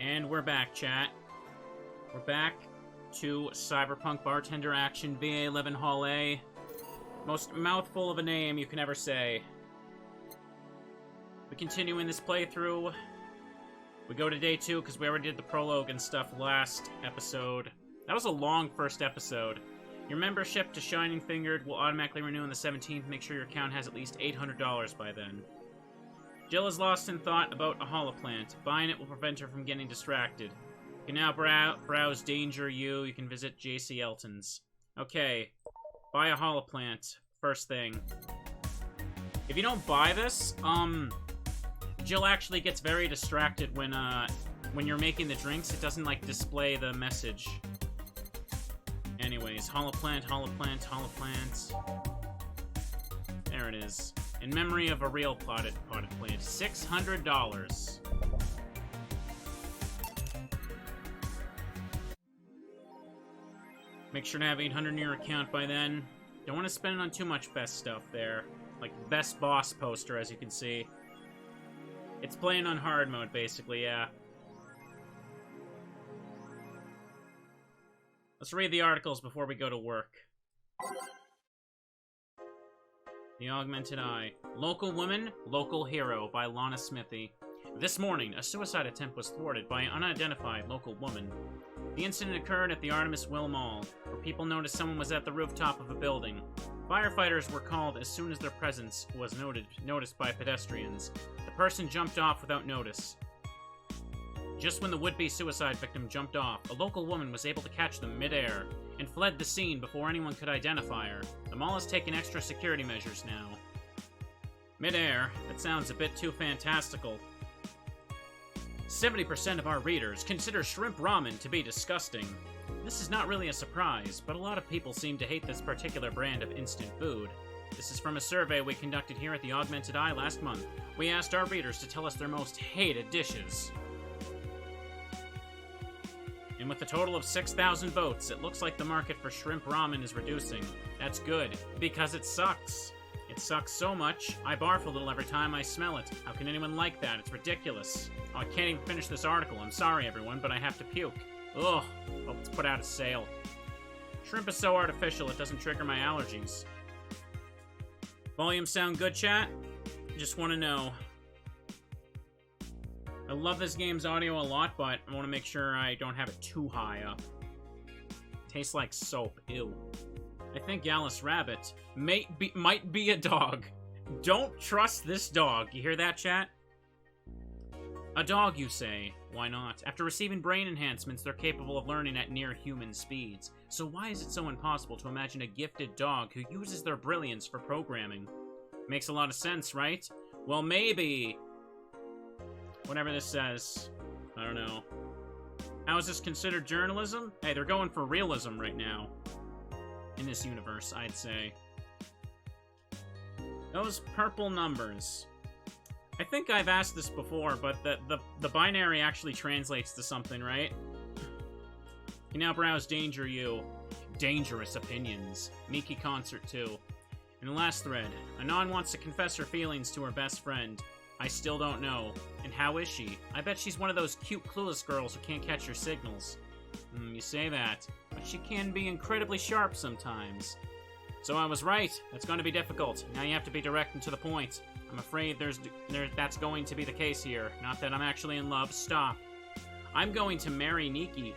And we're back, chat. We're back to Cyberpunk Bartender action, VA-11 Hall A. Most mouthful of a name you can ever say. We continue in this playthrough. We go to day 2 because we already did the prologue and stuff last episode. That was a long first episode. Your membership to Shining Fingered will automatically renew on the 17th. Make sure your account has at least $800 by then. Jill is lost in thought about a holoplant. Buying it will prevent her from getting distracted. You can now browse Danger U. You can visit J.C. Elton's. Okay. Buy a holoplant. First thing. If you don't buy this, Jill actually gets very distracted when you're making the drinks. It doesn't, like, display the message. Anyways, holoplant, holoplant, holoplant. There it is. In memory of a real potted plant. $600. Make sure to have 800 in your account by then. Don't want to spend it on too much best stuff there. Like best boss poster, as you can see. It's playing on hard mode, basically, yeah. Let's read the articles before we go to work. The Augmented Eye. Local Woman, Local Hero by Lana Smithy. This morning, a suicide attempt was thwarted by an unidentified local woman. The incident occurred at the Artemis Will Mall, where people noticed someone was at the rooftop of a building. Firefighters were called as soon as their presence was noticed by pedestrians. The person jumped off without notice. Just when the would-be suicide victim jumped off, a local woman was able to catch them mid-air and fled the scene before anyone could identify her. The mall has taken extra security measures now. Mid-air? That sounds a bit too fantastical. 70% of our readers consider shrimp ramen to be disgusting. This is not really a surprise, but a lot of people seem to hate this particular brand of instant food. This is from a survey we conducted here at the Augmented Eye last month. We asked our readers to tell us their most hated dishes. And with a total of 6,000 votes, it looks like the market for shrimp ramen is reducing. That's good, because it sucks. It sucks so much, I barf a little every time I smell it. How can anyone like that? It's ridiculous. Oh, I can't even finish this article. I'm sorry, everyone, but I have to puke. Ugh. Well, let's put out a sale. Shrimp is so artificial, it doesn't trigger my allergies. Volume sound good, chat? Just want to know. I love this game's audio a lot, but I want to make sure I don't have it too high up. Tastes like soap. Ew. I think Alice Rabbit might be a dog. Don't trust this dog. You hear that, chat? A dog, you say? Why not? After receiving brain enhancements, they're capable of learning at near-human speeds. So why is it so impossible to imagine a gifted dog who uses their brilliance for programming? Makes a lot of sense, right? Well, maybe... Whatever this says. I don't know. How is this considered journalism? Hey, they're going for realism right now. In this universe, I'd say. Those purple numbers. I think I've asked this before, but the binary actually translates to something, right? You now browse Danger U. Dangerous opinions. Miki Concert 2. In the last thread, Anon wants to confess her feelings to her best friend. I still don't know. And how is she? I bet she's one of those cute, clueless girls who can't catch your signals. You say that, but she can be incredibly sharp sometimes. So I was right. That's going to be difficult. Now you have to be direct and to the point. I'm afraid that's going to be the case here. Not that I'm actually in love. Stop. I'm going to marry Miki.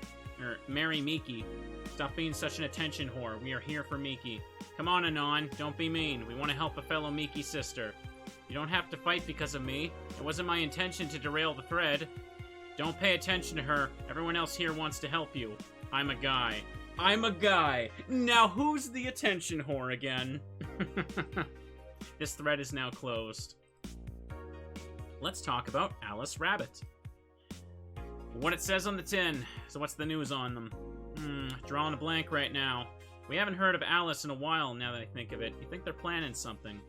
Stop being such an attention whore. We are here for Miki. Come on, Anon. Don't be mean. We want to help a fellow Miki sister. You don't have to fight because of me. It wasn't my intention to derail the thread. Don't pay attention to her. Everyone else here wants to help you. I'm a guy. I'm a guy. Now who's the attention whore again? This thread is now closed. Let's talk about Alice Rabbit. What it says on the tin. So what's the news on them? Drawing a blank right now. We haven't heard of Alice in a while now that I think of it. You think they're planning something?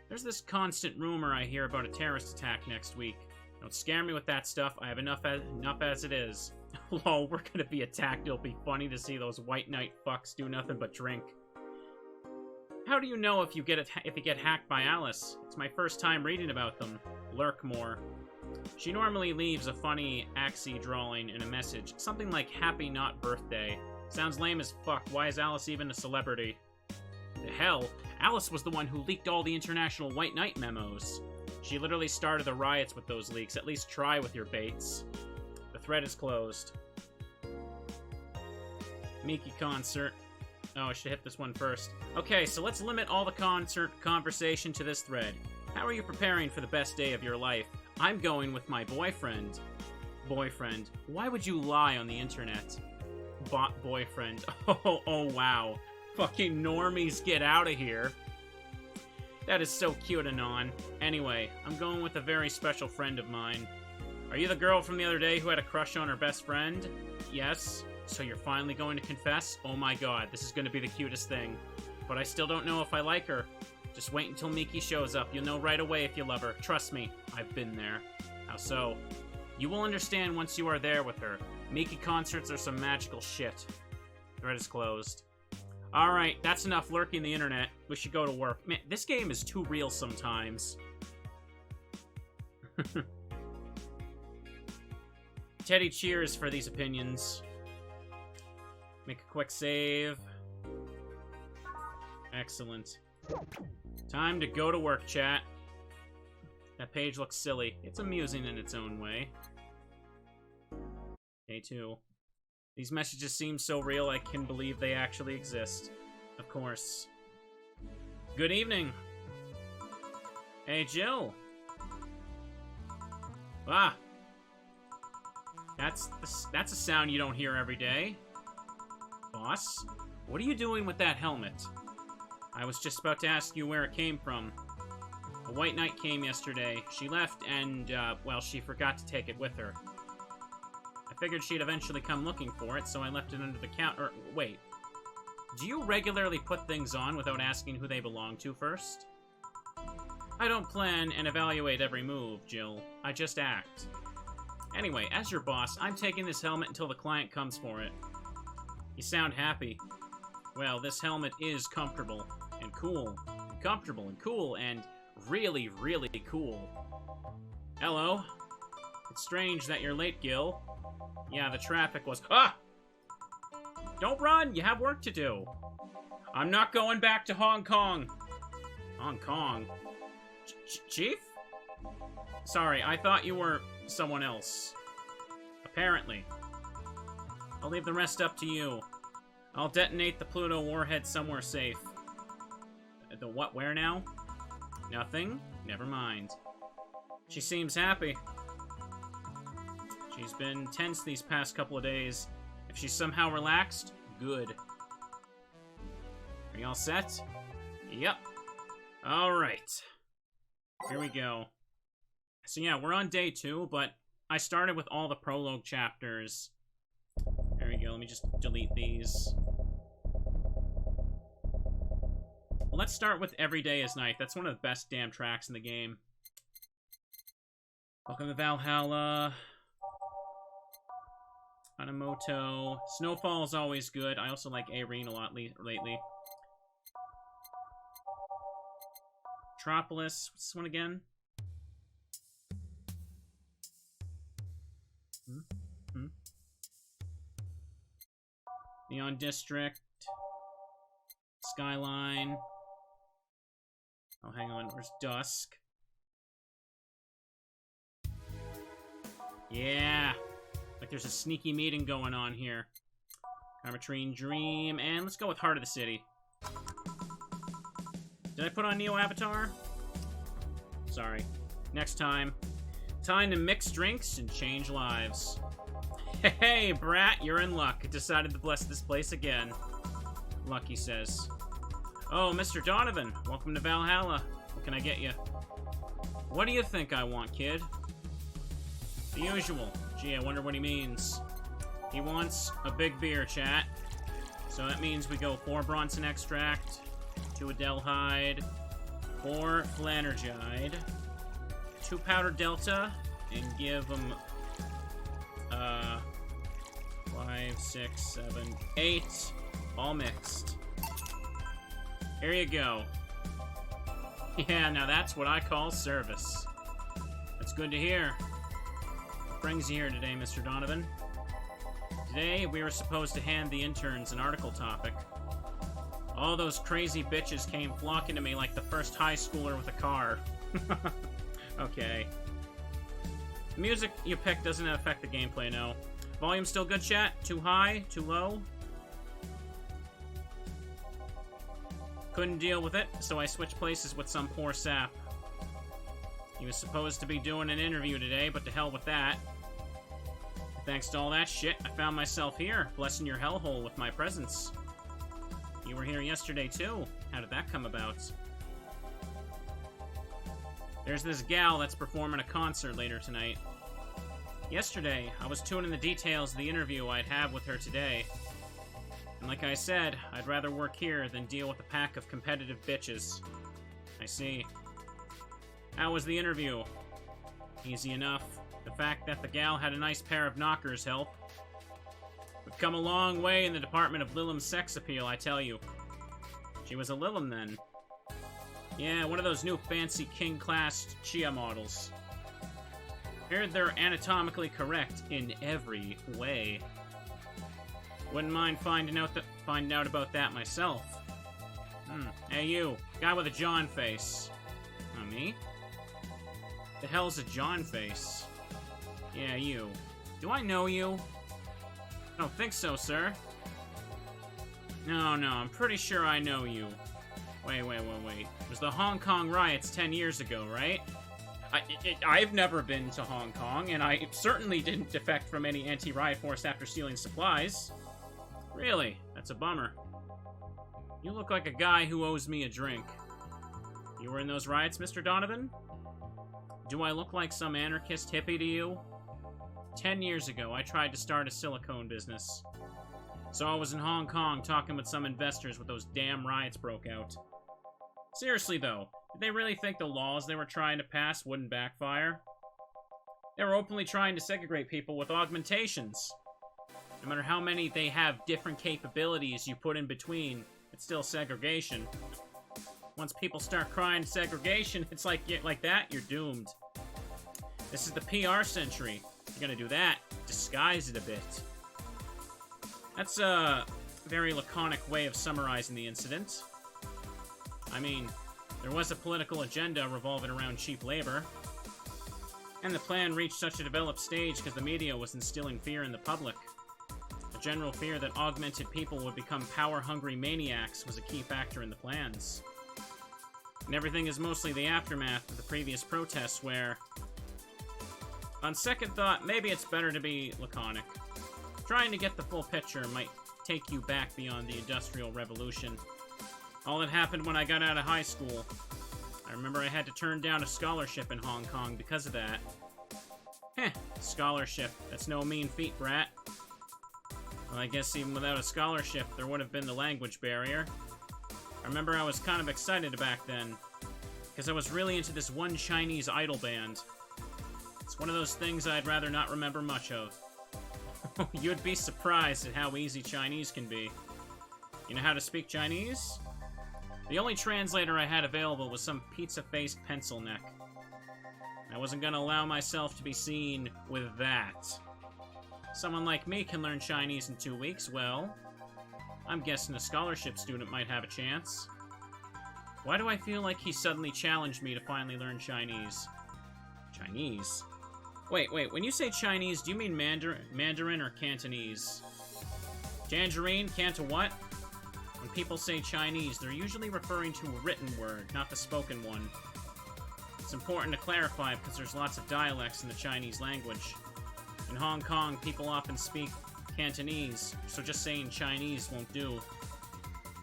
There's this constant rumor I hear about a terrorist attack next week. Don't scare me with that stuff. I have enough as it is. Lol, we're gonna be attacked. It'll be funny to see those white knight fucks do nothing but drink. How do you know if you get hacked by Alice? It's my first time reading about them. Lurk more. She normally leaves a funny axie drawing in a message. Something like, happy not birthday. Sounds lame as fuck. Why is Alice even a celebrity? The hell? Alice was the one who leaked all the International White Knight memos. She literally started the riots with those leaks. At least try with your baits. The thread is closed. Miki concert. Oh, I should hit this one first. Okay, so let's limit all the concert conversation to this thread. How are you preparing for the best day of your life? I'm going with my boyfriend. Boyfriend. Why would you lie on the internet? Bot boyfriend. Oh, wow. Fucking normies, get out of here. That is so cute, Anon. Anyway, I'm going with a very special friend of mine. Are you the girl from the other day who had a crush on her best friend? Yes. So you're finally going to confess? Oh my god, this is going to be the cutest thing. But I still don't know if I like her. Just wait until Miki shows up. You'll know right away if you love her. Trust me, I've been there. How so? You will understand once you are there with her. Miki concerts are some magical shit. Thread is closed. Alright, that's enough lurking the internet. We should go to work. Man, this game is too real sometimes. Teddy cheers for these opinions. Make a quick save. Excellent. Time to go to work, chat. That page looks silly. It's amusing in its own way. Day 2. These messages seem so real I can believe they actually exist. Of course. Good evening. Hey, Jill. Ah. That's a sound you don't hear every day. Boss, what are you doing with that helmet? I was just about to ask you where it came from. A white knight came yesterday. She left and, well, she forgot to take it with her. I figured she'd eventually come looking for it, so I left it under the counter. Wait. Do you regularly put things on without asking who they belong to first? I don't plan and evaluate every move, Jill. I just act. Anyway, as your boss, I'm taking this helmet until the client comes for it. You sound happy. Well, this helmet is comfortable and cool. Comfortable and cool and really, really cool. Hello? It's strange that you're late, Gil. Yeah, the traffic was... Ah! Don't run! You have work to do. I'm not going back to Hong Kong. Hong Kong? Chief? Sorry, I thought you were someone else. Apparently. I'll leave the rest up to you. I'll detonate the Pluto warhead somewhere safe. The what, where now? Nothing? Never mind. She seems happy. She's been tense these past couple of days. If she's somehow relaxed, good. Are you all set? Yep. Alright. Here we go. So yeah, we're on day 2, but I started with all the prologue chapters. There we go, let me just delete these. Let's start with Every Day is Night. That's one of the best damn tracks in the game. Welcome to Valhalla. Hanamoto. Snowfall is always good. I also like Arene a lot lately. Metropolis. What's this one again? Neon District. Skyline. Oh, hang on. Where's Dusk? Yeah. Like there's a sneaky meeting going on here. Arbitrine Dream. And let's go with Heart of the City. Did I put on Neo Avatar? Sorry. Next time. Time to mix drinks and change lives. Hey, brat, you're in luck. Decided to bless this place again. Lucky says. Oh, Mr. Donovan, welcome to Valhalla. What can I get you? What do you think I want, kid? The usual. Gee, I wonder what he means. He wants a big beer, chat. So that means we go 4 Bronson Extract, 2 Adelhyde, 4 Flanergide, 2 Powdered Delta, and give him 5, 6, 7, 8, all mixed. Here you go. Yeah, now that's what I call service. That's good to hear. brings you here today, Mr. Donovan? Today, we were supposed to hand the interns an article topic. All those crazy bitches came flocking to me like the first high schooler with a car. Okay. The music you picked doesn't affect the gameplay, no. Volume still good, chat? Too high? Too low? Couldn't deal with it, so I switched places with some poor sap. He was supposed to be doing an interview today, but to hell with that. Thanks to all that shit, I found myself here, blessing your hellhole with my presence. You were here yesterday, too. How did that come about? There's this gal that's performing a concert later tonight. Yesterday, I was tuning the details of the interview I'd have with her today. And like I said, I'd rather work here than deal with a pack of competitive bitches. I see. How was the interview? Easy enough. The fact that the gal had a nice pair of knockers helped. We've come a long way in the department of Lilim's sex appeal, I tell you. She was a Lilim, then. Yeah, one of those new fancy king-class Chia models. Heard they're anatomically correct in every way. Wouldn't mind finding out about that myself. Hey you, guy with a John face. Me? The hell's a John face? Yeah, you. Do I know you? I don't think so, sir. No, I'm pretty sure I know you. Wait. It was the Hong Kong riots 10 years ago, right? I've never been to Hong Kong, and I certainly didn't defect from any anti-riot force after stealing supplies. Really? That's a bummer. You look like a guy who owes me a drink. You were in those riots, Mr. Donovan? Do I look like some anarchist hippie to you? 10 years ago, I tried to start a silicone business. So I was in Hong Kong talking with some investors when those damn riots broke out. Seriously, though, did they really think the laws they were trying to pass wouldn't backfire? They were openly trying to segregate people with augmentations. No matter how many they have different capabilities you put in between, it's still segregation. Once people start crying segregation, it's like that, you're doomed. This is the PR century. You're gonna do that, disguise it a bit. That's a very laconic way of summarizing the incident. I mean, there was a political agenda revolving around cheap labor. And the plan reached such a developed stage because the media was instilling fear in the public. A general fear that augmented people would become power-hungry maniacs was a key factor in the plans. And everything is mostly the aftermath of the previous protests where, on second thought, maybe it's better to be laconic. Trying to get the full picture might take you back beyond the Industrial Revolution. All that happened when I got out of high school. I remember I had to turn down a scholarship in Hong Kong because of that. Scholarship. That's no mean feat, brat. Well, I guess even without a scholarship, there would have been the language barrier. I remember I was kind of excited back then, because I was really into this one Chinese idol band. It's one of those things I'd rather not remember much of. You'd be surprised at how easy Chinese can be. You know how to speak Chinese? The only translator I had available was some pizza-faced pencil neck. I wasn't gonna allow myself to be seen with that. Someone like me can learn Chinese in 2 weeks, well, I'm guessing a scholarship student might have a chance. Why do I feel like he suddenly challenged me to finally learn Chinese? Chinese? Wait, when you say Chinese, do you mean Mandarin or Cantonese? Tangerine? Canto what? When people say Chinese, they're usually referring to a written word, not the spoken one. It's important to clarify because there's lots of dialects in the Chinese language. In Hong Kong, people often speak Cantonese, so just saying Chinese won't do.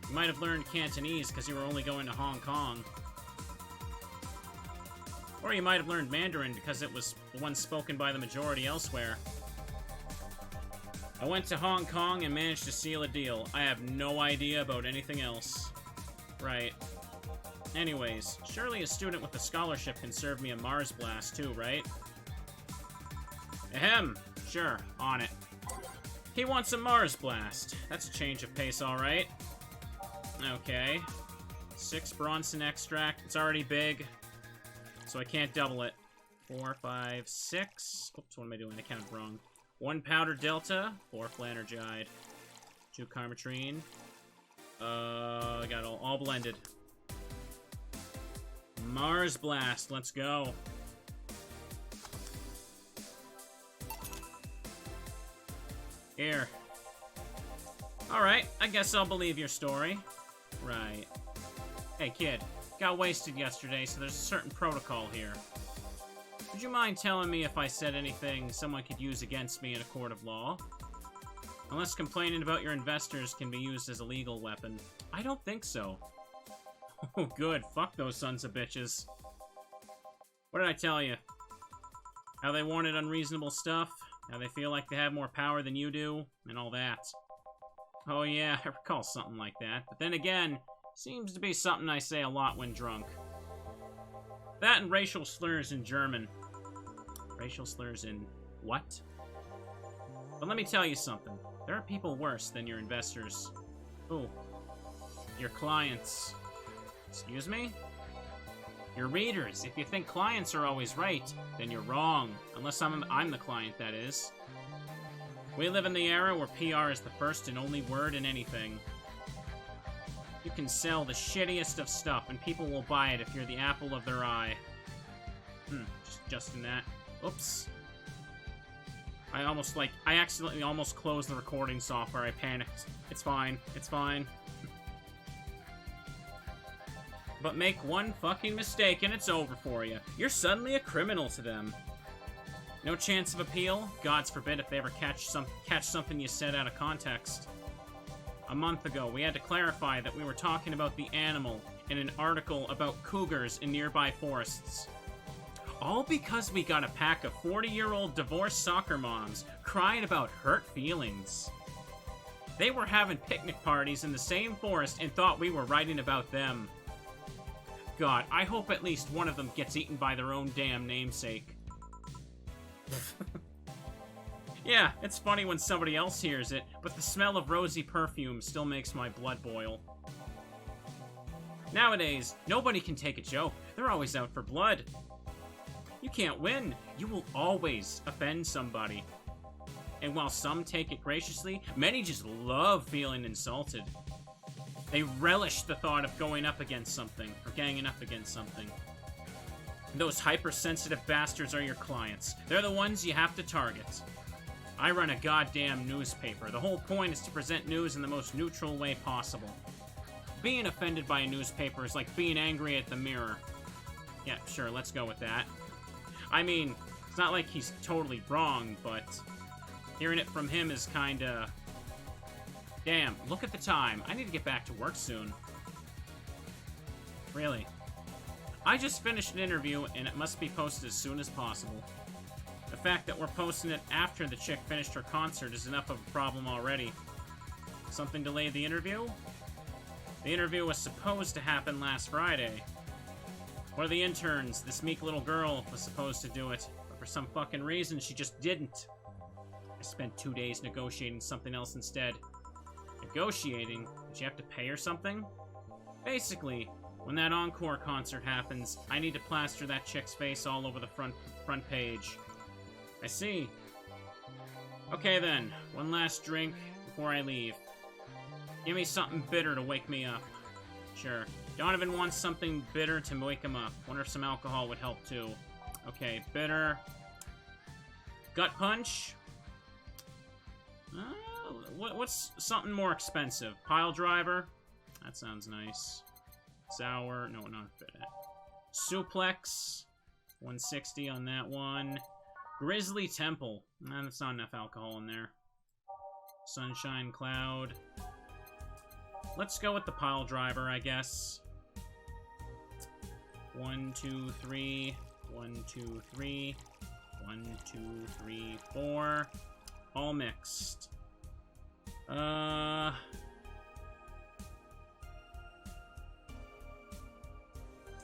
You might have learned Cantonese because you were only going to Hong Kong. Or you might have learned Mandarin because it was the one spoken by the majority elsewhere. I went to Hong Kong and managed to seal a deal. I have no idea about anything else. Right. Anyways, surely a student with a scholarship can serve me a Mars blast too, right? Ahem. Sure, on it. He wants a Mars blast. That's a change of pace, alright. Okay. 6 Bronson extract. It's already big, so I can't double it. 4, 5, 6. Oops, what am I doing? I counted wrong. 1 powder delta, 4 flanergide, 2 carmetrine. I got all blended. Mars Blast, let's go. Here. Alright, I guess I'll believe your story. Right. Hey, kid. Got wasted yesterday, so there's a certain protocol here. Would you mind telling me if I said anything someone could use against me in a court of law? Unless complaining about your investors can be used as a legal weapon. I don't think so. Oh, good. Fuck those sons of bitches. What did I tell you? How they wanted unreasonable stuff? How they feel like they have more power than you do? And all that. Oh yeah, I recall something like that. But then again, seems to be something I say a lot when drunk. That and racial slurs in German. Racial slurs in what? But let me tell you something. There are people worse than your investors. Ooh. Your clients. Excuse me? Your readers. If you think clients are always right, then you're wrong. Unless I'm the client, that is. We live in the era where PR is the first and only word in anything. You can sell the shittiest of stuff, and people will buy it if you're the apple of their eye. Just in that. Oops. I accidentally almost closed the recording software. I panicked. It's fine. It's fine. But make one fucking mistake and it's over for you. You're suddenly a criminal to them. No chance of appeal? Gods forbid if they ever catch something you said out of context. A month ago, we had to clarify that we were talking about the animal in an article about cougars in nearby forests. All because we got a pack of 40-year-old divorced soccer moms crying about hurt feelings. They were having picnic parties in the same forest and thought we were writing about them. God, I hope at least one of them gets eaten by their own damn namesake. Yeah, it's funny when somebody else hears it, but the smell of rosy perfume still makes my blood boil. Nowadays, nobody can take a joke. They're always out for blood. You can't win. You will always offend somebody. And while some take it graciously, many just love feeling insulted. They relish the thought of going up against something, or ganging up against something. And those hypersensitive bastards are your clients. They're the ones you have to target. I run a goddamn newspaper. The whole point is to present news in the most neutral way possible. Being offended by a newspaper is like being angry at the mirror. Yeah, sure, let's go with that. I mean, it's not like he's totally wrong, but hearing it from him is kinda... Damn, look at the time. I need to get back to work soon. Really. I just finished an interview, and it must be posted as soon as possible. The fact that we're posting it after the chick finished her concert is enough of a problem already. Something delayed the interview? The interview was supposed to happen last Friday. One of the interns, this meek little girl, was supposed to do it, but for some fucking reason, she just didn't. I spent 2 days negotiating something else instead. Negotiating? Did you have to pay her something? Basically, when that encore concert happens, I need to plaster that chick's face all over the front page. I see. Okay then, one last drink before I leave. Give me something bitter to wake me up. Sure. Donovan wants something bitter to wake him up. Wonder if some alcohol would help too. Okay, bitter. Gut punch? What's something more expensive? Pile driver? That sounds nice. Sour? No, not fit. Suplex? 160 on that one. Grizzly Temple. That's not enough alcohol in there. Sunshine Cloud. Let's go with the pile driver, I guess. 1, 2, 3. 1, 2, 3. 1, 2, 3, 4. All mixed.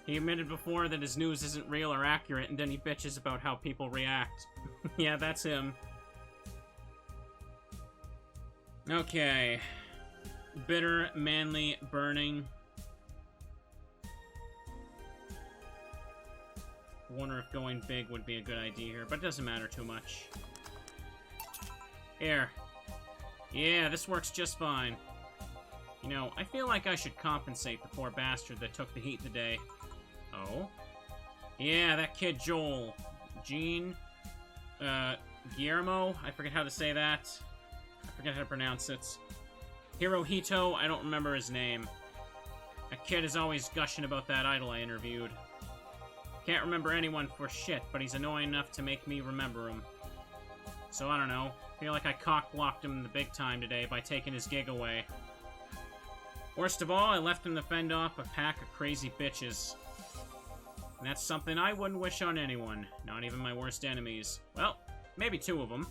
He admitted before that his news isn't real or accurate, and then he bitches about how people react. Yeah, that's him. Okay. Bitter, manly, burning. wonder if going big would be a good idea here, but it doesn't matter too much. Here. Yeah, this works just fine. You know, I feel like I should compensate the poor bastard that took the heat today. Oh? Yeah, that kid Joel. Guillermo? I forget how to say that. I forget how to pronounce it. Hirohito? I don't remember his name. That kid is always gushing about that idol I interviewed. Can't remember anyone for shit, but he's annoying enough to make me remember him. So I don't know. Feel like I cock-blocked him in the big time today by taking his gig away. Worst of all, I left him to fend off a pack of crazy bitches. And that's something I wouldn't wish on anyone, not even my worst enemies. Well, maybe 2 of them.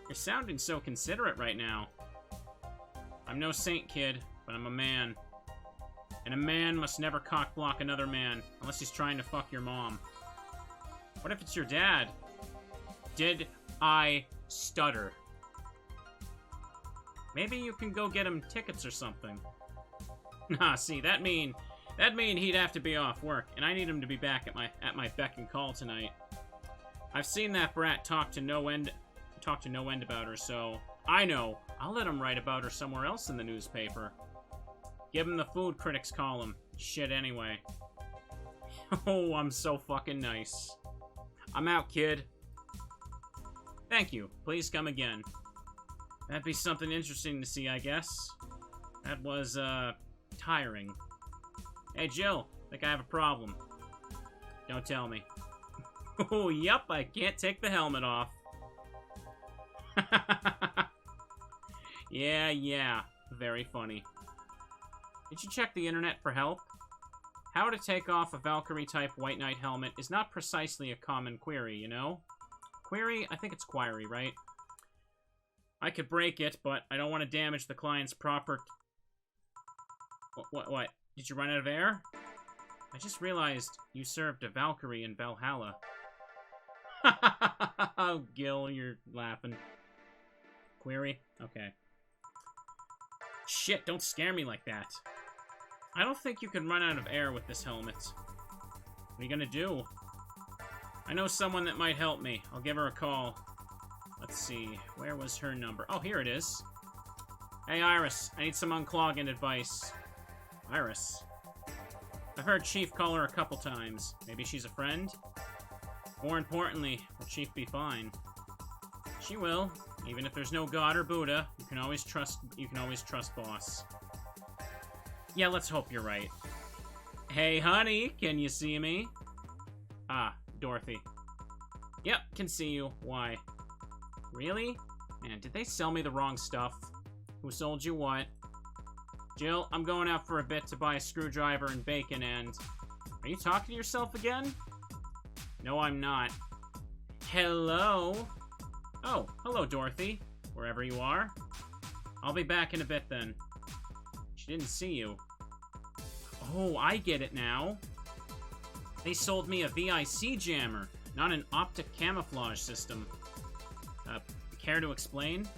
You're sounding so considerate right now. I'm no saint, kid, but I'm a man. And a man must never cock-block another man, unless he's trying to fuck your mom. What if it's your dad? Did I stutter? Maybe you can go get him tickets or something. Nah, see, that'd mean he'd have to be off work, and I need him to be back at my beck and call tonight. I've seen that brat talk to no end about her, so I know I'll let him write about her somewhere else in the newspaper. Give him the food critics column. Shit, anyway. Oh, I'm so fucking nice. I'm out, kid. Thank you. Please come again. That'd be something interesting to see, I guess. That was, tiring. Hey, Jill. Think I have a problem. Don't tell me. Oh, yup, I can't take the helmet off. Yeah. Very funny. Did you check the internet for help? How to take off a Valkyrie-type White Knight helmet is not precisely a common query, you know? Query? I think it's query, right? I could break it, but I don't want to damage the client's proper... What? Did you run out of air? I just realized you served a Valkyrie in Valhalla. Oh, Gil, you're laughing. Query? Okay. Shit, don't scare me like that. I don't think you can run out of air with this helmet. What are you gonna do? I know someone that might help me. I'll give her a call. Let's see. Where was her number? Oh, here it is. Hey, Iris. I need some unclogging advice. Iris. I've heard Chief call her a couple times. Maybe she's a friend? More importantly, will Chief be fine? She will. Even if there's no God or Buddha, you can always trust Boss. Yeah, let's hope you're right. Hey, honey, can you see me? Ah, Dorothy. Yep, can see you. Why? Really? Man, did they sell me the wrong stuff? Who sold you what? Jill, I'm going out for a bit to buy a screwdriver and bacon and... Are you talking to yourself again? No, I'm not. Hello? Oh, hello, Dorothy. Wherever you are. I'll be back in a bit, then. She didn't see you. Oh, I get it now. They sold me a VIC jammer, not an optic camouflage system. Care to explain?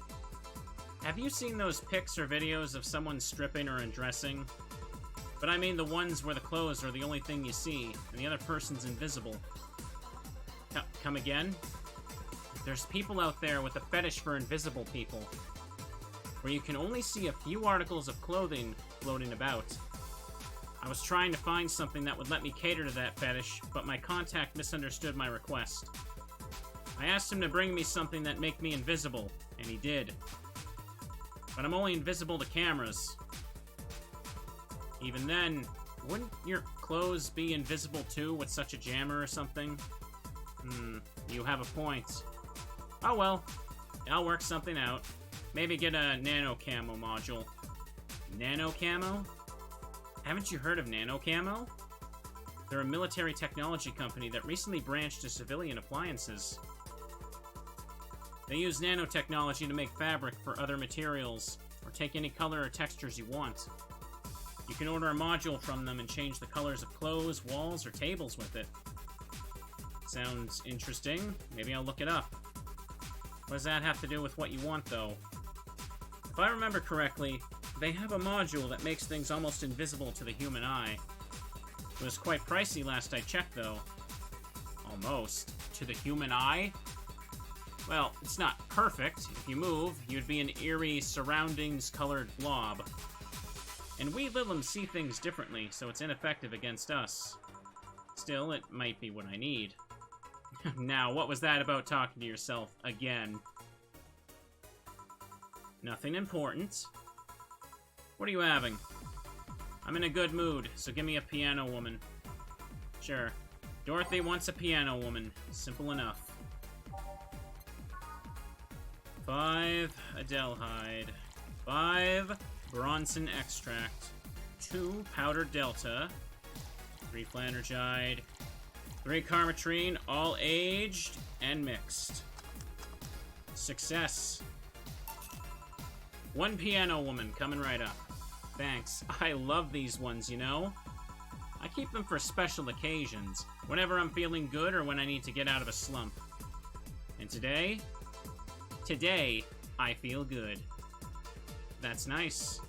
Have you seen those pics or videos of someone stripping or undressing? But I mean the ones where the clothes are the only thing you see, and the other person's invisible. Come again? There's people out there with a fetish for invisible people, where you can only see a few articles of clothing floating about. I was trying to find something that would let me cater to that fetish, but my contact misunderstood my request. I asked him to bring me something that make me invisible, and he did. But I'm only invisible to cameras. Even then, wouldn't your clothes be invisible too with such a jammer or something? You have a point. Oh well, I'll work something out. Maybe get a Nano Camo module. Nano Camo? Haven't you heard of Nano Camo? They're a military technology company that recently branched to civilian appliances. They use nanotechnology to make fabric for other materials, or take any color or textures you want. You can order a module from them and change the colors of clothes, walls, or tables with it. Sounds interesting. Maybe I'll look it up. What does that have to do with what you want, though? If I remember correctly, they have a module that makes things almost invisible to the human eye. It was quite pricey last I checked, though. Almost. To the human eye? Well, it's not perfect. If you move, you'd be an eerie, surroundings-colored blob. And we Lilim see things differently, so it's ineffective against us. Still, it might be what I need. Now, what was that about talking to yourself again? Nothing important. What are you having? I'm in a good mood, so give me a piano woman. Sure. Dorothy wants a piano woman. Simple enough. 5 Adelhyde. 5 Bronson extract. 2 powdered delta. 3 Flanergide. 3 Carmetrine, all aged and mixed. Success. 1 piano woman coming right up. Thanks. I love these ones, you know? I keep them for special occasions, whenever I'm feeling good or when I need to get out of a slump. And today? Today, I feel good. That's nice.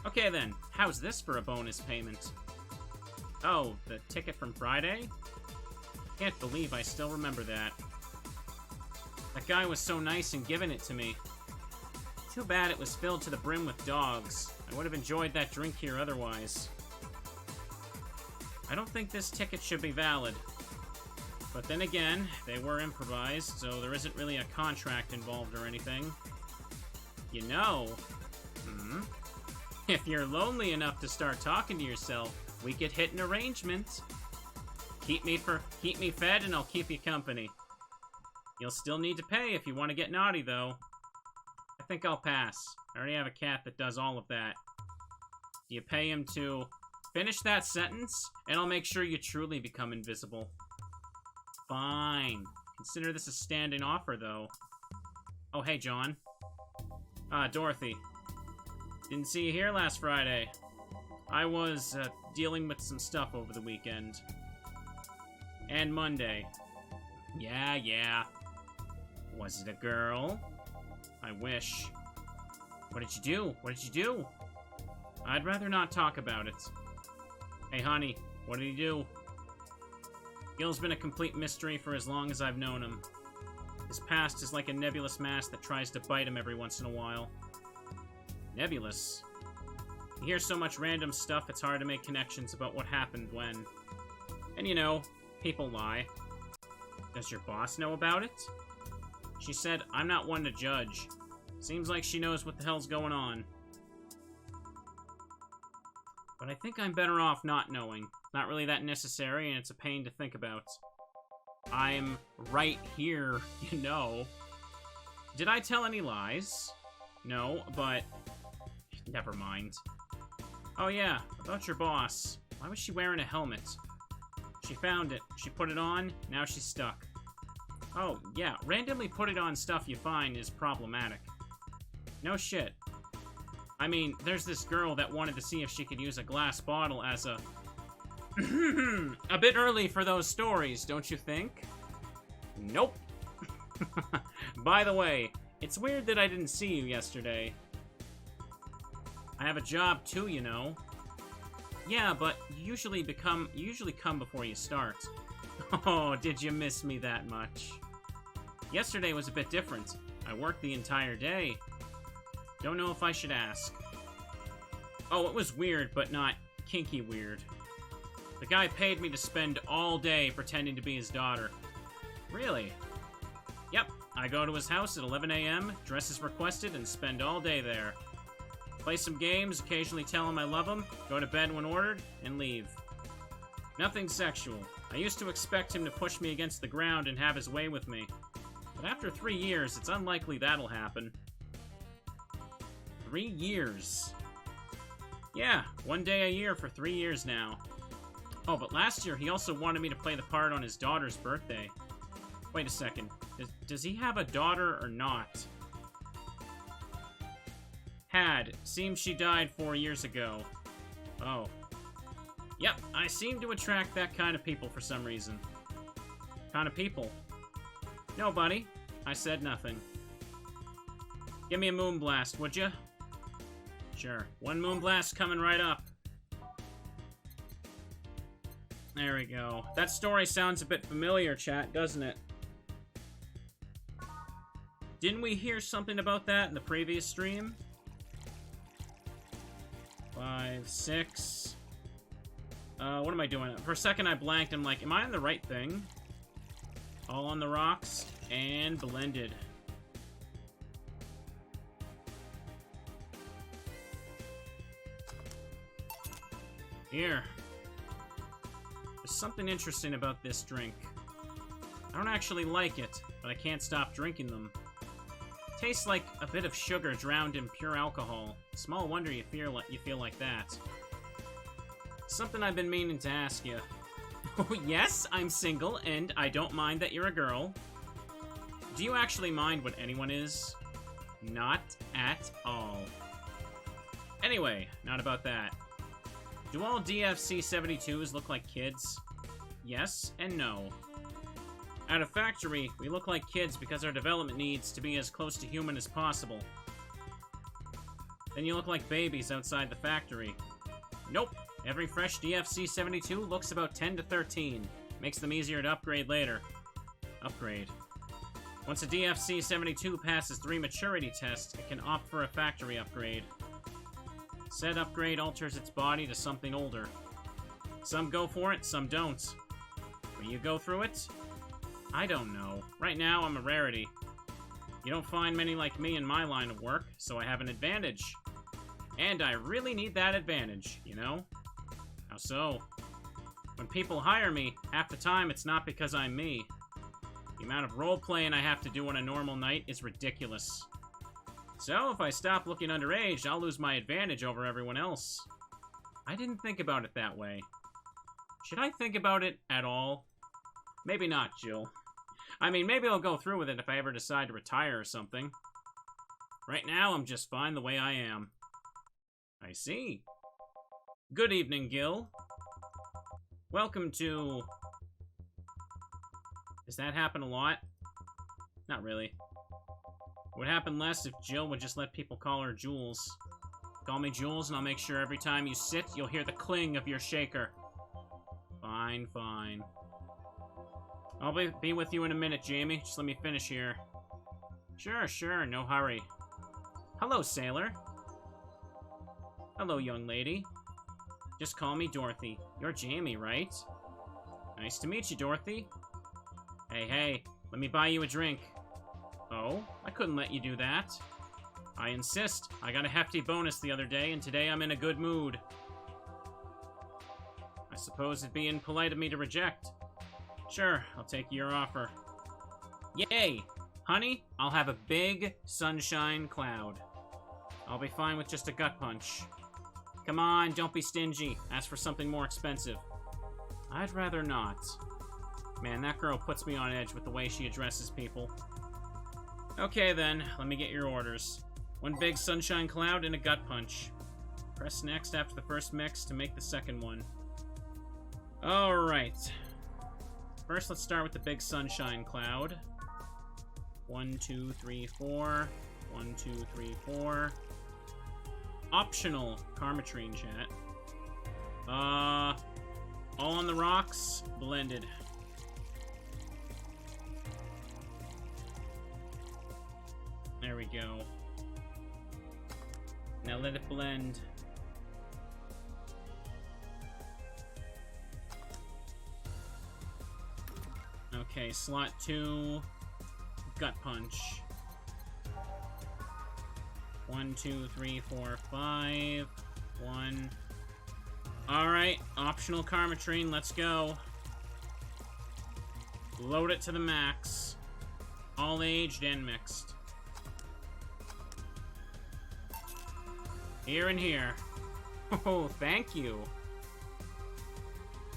Okay then, how's this for a bonus payment? Oh, the ticket from Friday? Can't believe I still remember that. That guy was so nice in giving it to me. Too bad it was filled to the brim with dogs. I would have enjoyed that drink here otherwise. I don't think this ticket should be valid. But then again, they were improvised, so there isn't really a contract involved or anything. You know... If you're lonely enough to start talking to yourself, we could hit an arrangement. Keep me fed and I'll keep you company. You'll still need to pay if you want to get naughty, though. I think I'll pass. I already have a cat that does all of that. Do you pay him to finish that sentence, and I'll make sure you truly become invisible. Fine. Consider this a standing offer, though. Oh, hey, John. Dorothy. Didn't see you here last Friday. I was, dealing with some stuff over the weekend. And Monday. Yeah. Was it a girl? I wish. What did you do? I'd rather not talk about it. Hey, honey, what did he do? Gil's been a complete mystery for as long as I've known him. His past is like a nebulous mass that tries to bite him every once in a while. Nebulous? You hear so much random stuff, it's hard to make connections about what happened when. And you know, people lie. Does your boss know about it? She said, I'm not one to judge. Seems like she knows what the hell's going on. But I think I'm better off not knowing. Not really that necessary, and it's a pain to think about. I'm right here, you know. Did I tell any lies? No, but... never mind. Oh yeah, about your boss. Why was she wearing a helmet? She found it. She put it on, now she's stuck. Oh, yeah, randomly putting on stuff you find is problematic. No shit. I mean, there's this girl that wanted to see if she could use a glass bottle as a... a bit early for those stories, don't you think? Nope. By the way, it's weird that I didn't see you yesterday. I have a job too, you know. Yeah, but you usually come before you start. Oh, did you miss me that much? Yesterday was a bit different. I worked the entire day. Don't know if I should ask. Oh, it was weird, but not kinky weird. The guy paid me to spend all day pretending to be his daughter. Really? Yep, I go to his house at 11 a.m., dress as requested, and spend all day there. Play some games, occasionally tell him I love him, go to bed when ordered, and leave. Nothing sexual. I used to expect him to push me against the ground and have his way with me. But after 3 years, it's unlikely that'll happen. 3 years. Yeah, 1 day a year for 3 years now. Oh, but last year he also wanted me to play the part on his daughter's birthday. Wait a second. Does he have a daughter or not? Had. Seems she died 4 years ago. Oh. Yep, I seem to attract that kind of people for some reason. Kind of people? No, buddy. I said nothing. Give me a moonblast, would ya? Sure. 1 moonblast coming right up. There we go. That story sounds a bit familiar, chat, doesn't it? Didn't we hear something about that in the previous stream? 5, 6... what am I doing? For a second I blanked. I'm like, am I on the right thing? All on the rocks and blended. Here. There's something interesting about this drink. I don't actually like it, but I can't stop drinking them. Tastes like a bit of sugar drowned in pure alcohol. Small wonder you feel like that. Something I've been meaning to ask you. Oh, yes, I'm single, and I don't mind that you're a girl. Do you actually mind what anyone is? Not at all. Anyway, not about that. Do all DFC-72s look like kids? Yes and no. At a factory, we look like kids because our development needs to be as close to human as possible. Then you look like babies outside the factory. Nope. Every fresh DFC-72 looks about 10 to 13. Makes them easier to upgrade later. Upgrade. Once a DFC-72 passes 3 maturity tests, it can opt for a factory upgrade. Said upgrade alters its body to something older. Some go for it, some don't. Will you go through it? I don't know. Right now, I'm a rarity. You don't find many like me in my line of work, so I have an advantage. And I really need that advantage, you know? How so? When people hire me, half the time it's not because I'm me. The amount of role-playing I have to do on a normal night is ridiculous. So, if I stop looking underage, I'll lose my advantage over everyone else. I didn't think about it that way. Should I think about it at all? Maybe not, Jill. I mean, maybe I'll go through with it if I ever decide to retire or something. Right now, I'm just fine the way I am. I see. Good evening, Gil. Welcome to... Does that happen a lot? Not really. It would happen less if Jill would just let people call her Jules. Call me Jules, and I'll make sure every time you sit, you'll hear the cling of your shaker. Fine, fine. I'll be with you in a minute, Jamie. Just let me finish here. Sure, sure, no hurry. Hello, sailor. Hello, young lady. Just call me Dorothy. You're Jamie, right? Nice to meet you, Dorothy. Hey, hey, let me buy you a drink. Oh, I couldn't let you do that. I insist. I got a hefty bonus the other day, and today I'm in a good mood. I suppose it'd be impolite of me to reject. Sure, I'll take your offer. Yay! Honey, I'll have a big sunshine cloud. I'll be fine with just a gut punch. Come on, don't be stingy. Ask for something more expensive. I'd rather not. Man, that girl puts me on edge with the way she addresses people. Okay then, let me get your orders. 1 big sunshine cloud and a gut punch. Press next after the first mix to make the second one. Alright. First, let's start with the big sunshine cloud. 1, 2, 3, 4. 1, 2, 3, 4. Optional Karmatrine chat. All on the rocks, blended. There we go. Now let it blend. Okay, slot 2, gut punch. 1, 2, 3, 4, 5. 1. Alright, optional Karmatrine, let's go. Load it to the max. All aged and mixed. Here and here. Oh, thank you.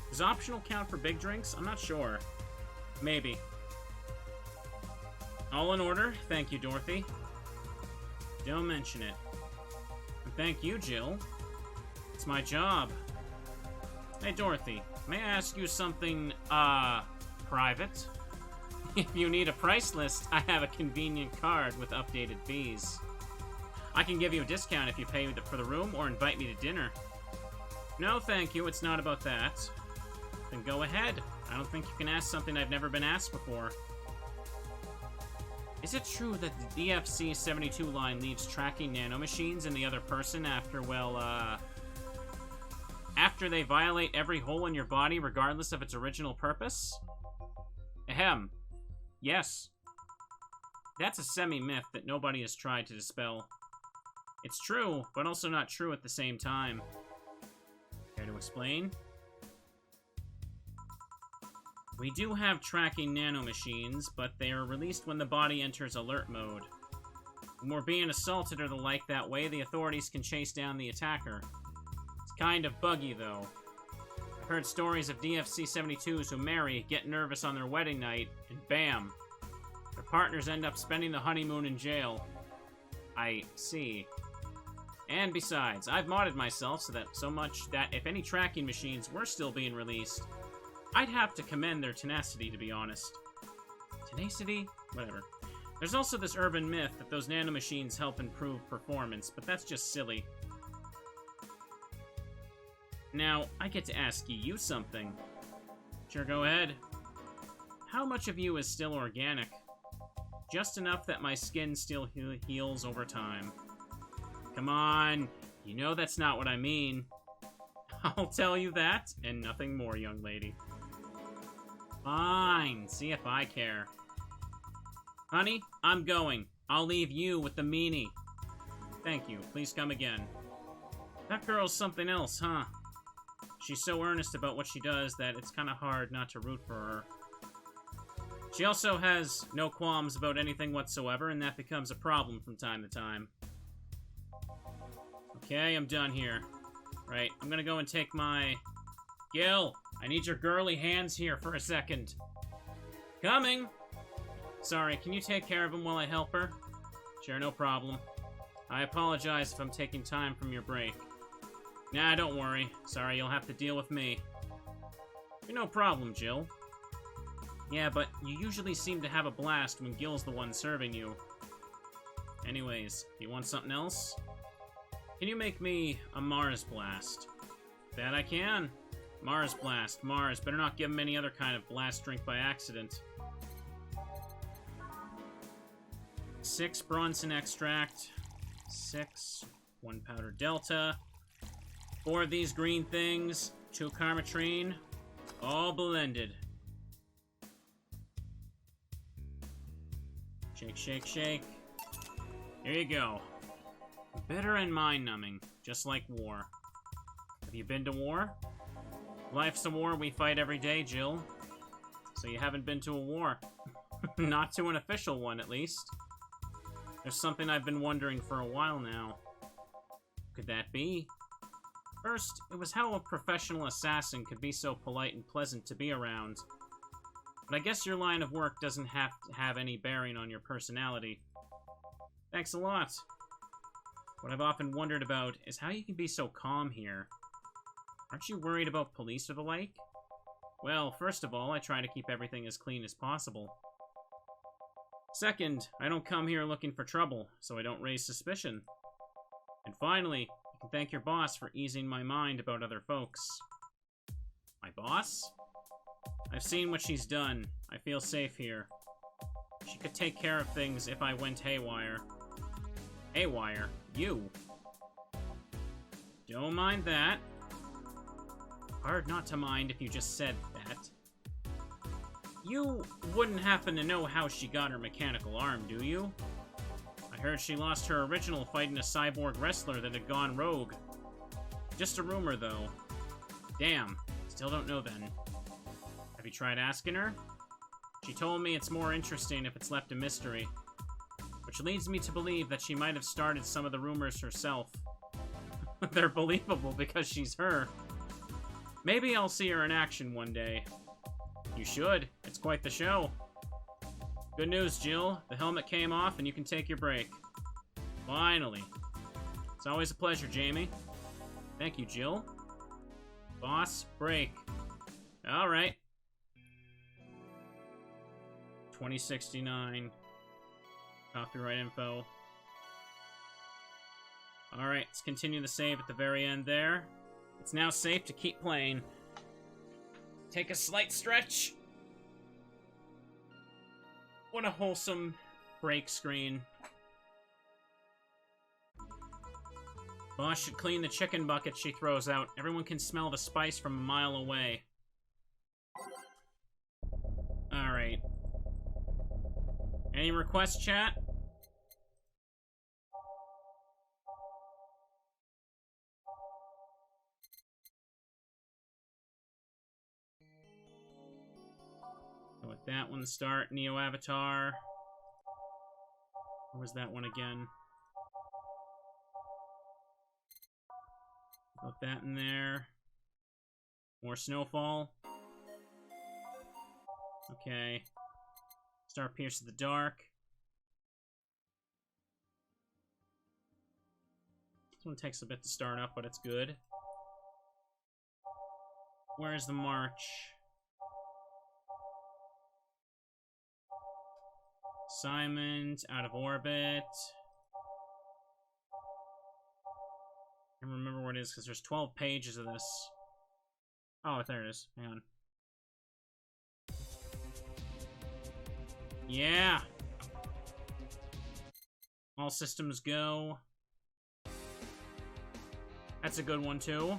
Does optional count for big drinks? I'm not sure. Maybe. All in order. Thank you, Dorothy. Don't mention it. And thank you, Jill. It's my job. Hey, Dorothy, may I ask you something, private? If you need a price list, I have a convenient card with updated fees. I can give you a discount if you pay for the room or invite me to dinner. No, thank you, it's not about that. Then go ahead. I don't think you can ask something I've never been asked before. Is it true that the DFC-72 line leaves tracking nanomachines in the other person after, well, after they violate every hole in your body regardless of its original purpose? Ahem. Yes. That's a semi-myth that nobody has tried to dispel. It's true, but also not true at the same time. Care to explain? We do have tracking nanomachines, but they are released when the body enters alert mode. When we're being assaulted or the like that way, the authorities can chase down the attacker. It's kind of buggy, though. I've heard stories of DFC-72s who marry, get nervous on their wedding night, and bam! Their partners end up spending the honeymoon in jail. I see. And besides, I've modded myself so much that if any tracking machines were still being released, I'd have to commend their tenacity, to be honest. Tenacity? Whatever. There's also this urban myth that those nanomachines help improve performance, but that's just silly. Now, I get to ask you something. Sure, go ahead. How much of you is still organic? Just enough that my skin still heals over time. Come on, you know that's not what I mean. I'll tell you that, and nothing more, young lady. Fine, see if I care. Honey, I'm going. I'll leave you with the meanie. Thank you, please come again. That girl's something else, huh? She's so earnest about what she does that it's kind of hard not to root for her. She also has no qualms about anything whatsoever, and that becomes a problem from time to time. Okay, I'm done here. Right, I'm gonna go and take my... Gil, I need your girly hands here for a second. Coming! Sorry, can you take care of him while I help her? Sure, no problem. I apologize if I'm taking time from your break. Nah, don't worry. Sorry, you'll have to deal with me. You're no problem, Jill. Yeah, but you usually seem to have a blast when Gil's the one serving you. Anyways, you want something else? Can you make me a Mars Blast? That I can. Mars Blast, Mars. Better not give him any other kind of blast drink by accident. 6 Bronson extract. 6. 1 powder Delta. 4 of these green things. 2 Karmatrine. All blended. Shake, shake, shake. Here you go. Bitter and mind-numbing, just like war. Have you been to war? Life's a war we fight every day, Jill. So you haven't been to a war. Not to an official one, at least. There's something I've been wondering for a while now. Could that be? First, it was how a professional assassin could be so polite and pleasant to be around. But I guess your line of work doesn't have to have any bearing on your personality. Thanks a lot. What I've often wondered about is how you can be so calm here. Aren't you worried about police or the like? Well, first of all, I try to keep everything as clean as possible. Second, I don't come here looking for trouble, so I don't raise suspicion. And finally, you can thank your boss for easing my mind about other folks. My boss? I've seen what she's done. I feel safe here. She could take care of things if I went haywire. Haywire? You? Don't mind that. Hard not to mind if you just said that. You wouldn't happen to know how she got her mechanical arm, do you? I heard she lost her original fighting a cyborg wrestler that had gone rogue. Just a rumor, though. Damn, still don't know then. Have you tried asking her? She told me it's more interesting if it's left a mystery. Which leads me to believe that she might have started some of the rumors herself. They're believable because she's her. Maybe I'll see her in action one day. You should. It's quite the show. Good news, Jill. The helmet came off and you can take your break. Finally. It's always a pleasure, Jamie. Thank you, Jill. Boss, break. Alright. 2069. Copyright info. Alright, let's continue the save at the very end there. It's now safe to keep playing. Take a slight stretch. What a wholesome break screen. Boss should clean the chicken bucket she throws out. Everyone can smell the spice from a mile away. Alright. Any requests, chat? Let that one start. Neo Avatar. Where was that one again? Put that in there. More Snowfall. Okay. Star Pierce of the Dark. This one takes a bit to start up, but it's good. Where's the march? Simon's Out of Orbit. I can't remember what it is because there's 12 pages of this. Oh, there it is. Hang on. Yeah! All systems go. That's a good one, too.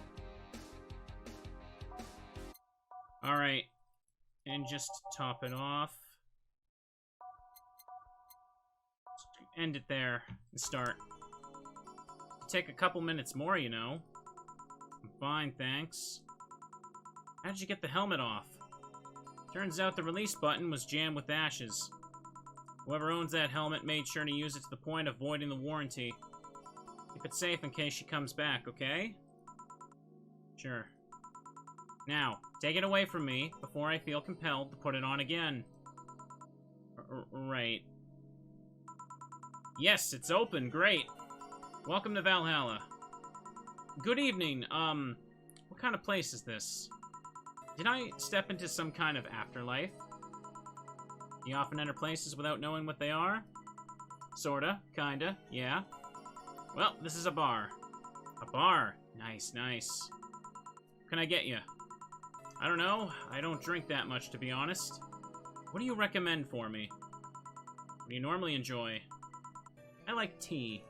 Alright. And just top it off. End it there and start. Take a couple minutes more, you know. I'm fine, thanks. How'd you get the helmet off? Turns out the release button was jammed with ashes. Whoever owns that helmet made sure to use it to the point of voiding the warranty. Keep it safe in case she comes back, okay? Sure. Now, take it away from me before I feel compelled to put it on again. Right. Yes, it's open. Great. Welcome to Valhalla. Good evening. What kind of place is this? Did I step into some kind of afterlife? Do you often enter places without knowing what they are? Sorta. Kinda. Yeah. Well, this is a bar. A bar. Nice, nice. What can I get you? I don't know. I don't drink that much, to be honest. What do you recommend for me? What do you normally enjoy? I like tea.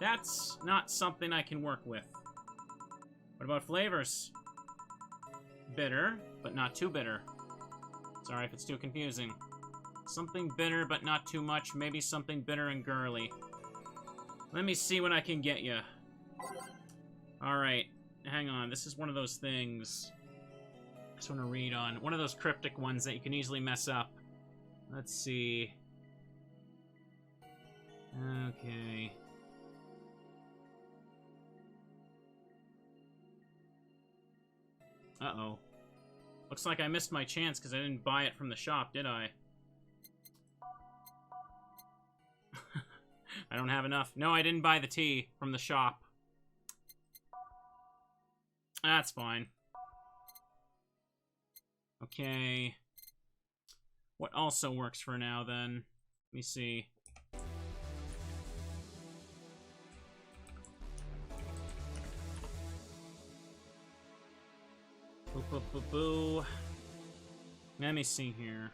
That's not something I can work with. What about flavors? Bitter, but not too bitter. Sorry if it's too confusing. Something bitter, but not too much. Maybe something bitter and girly. Let me see what I can get you. Alright, hang on. This is one of those things I just want to read on. One of those cryptic ones that you can easily mess up. Let's see. Okay. Uh-oh. Looks like I missed my chance because I didn't buy it from the shop, did I? I don't have enough. No, I didn't buy the tea from the shop. That's fine. Okay. What also works for now, then? Let me see. Boo, boo, boo, boo. Let me see here.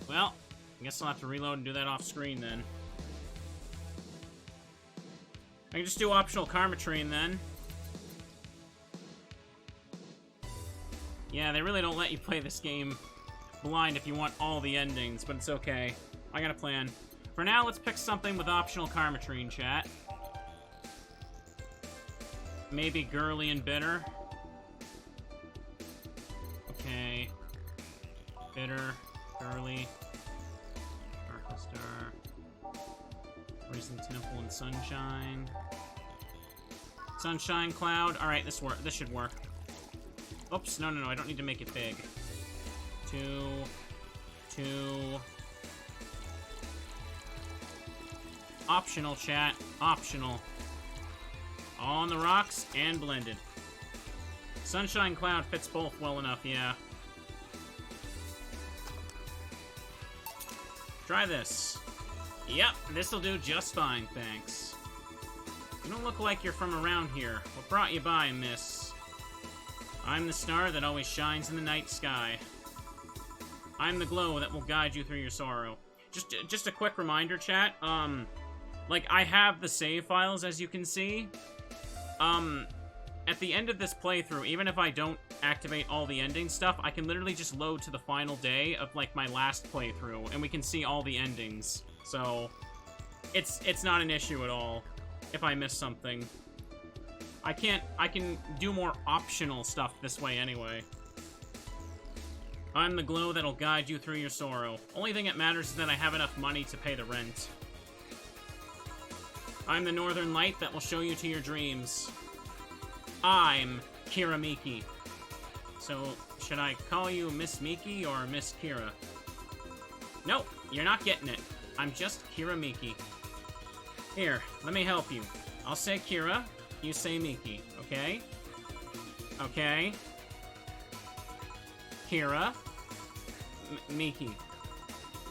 Well, I guess I'll have to reload and do that off screen then. I can just do optional Karmatrine then. Yeah, they really don't let you play this game blind if you want all the endings, but it's okay. I got a plan. For now, let's pick something with optional Karmatrine, chat. Maybe girly and bitter. Okay. Bitter, girly. Darklister. Risen Temple and Sunshine. Sunshine Cloud. Alright, this should work. Oops, no, I don't need to make it big. 2. Optional, chat. Optional. All on the rocks and blended. Sunshine Cloud fits both well enough, yeah. Try this. Yep, this'll do just fine, thanks. You don't look like you're from around here. What brought you by, miss? I'm the star that always shines in the night sky. I'm the glow that will guide you through your sorrow. Just a quick reminder, chat. Like, I have the save files, as you can see. At the end of this playthrough, even if I don't activate all the ending stuff, I can literally just load to the final day of, like, my last playthrough, and we can see all the endings. So, it's not an issue at all if I miss something. I can do more optional stuff this way anyway. I'm the glow that'll guide you through your sorrow. Only thing that matters is that I have enough money to pay the rent. I'm the northern light that will show you to your dreams. I'm Kira Miki. So, should I call you Miss Miki or Miss Kira? Nope, you're not getting it. I'm just Kira Miki. Here, let me help you. I'll say Kira, you say Miki, okay? Okay. Kira. Miki.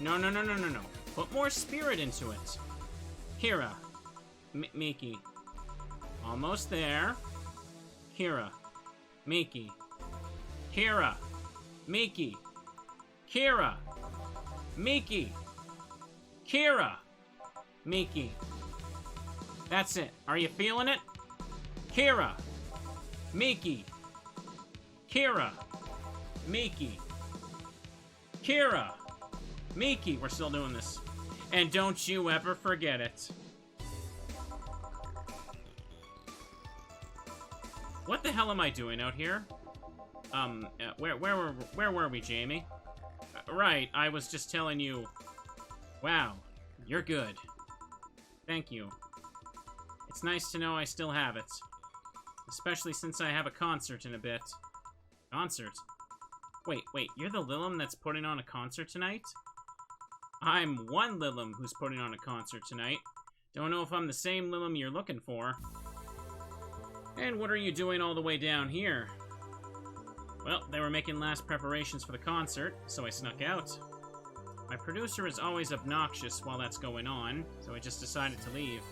No. Put more spirit into it. Kira. Miki. Almost there. Kira. Miki. Kira. Miki. Kira. Miki. Kira. Miki. That's it. Are you feeling it? Kira. Miki. Kira. Miki. Kira. Miki. We're still doing this. And don't you ever forget it. What the hell am I doing out here? Where were we, Jamie? Right, I was just telling you. Wow, you're good. Thank you. It's nice to know I still have it. Especially since I have a concert in a bit. Concert? Wait, you're the Lilum that's putting on a concert tonight? I'm one Lilum who's putting on a concert tonight. Don't know if I'm the same Lilum you're looking for. And what are you doing all the way down here? Well, they were making last preparations for the concert, so I snuck out. My producer is always obnoxious while that's going on, so I just decided to leave.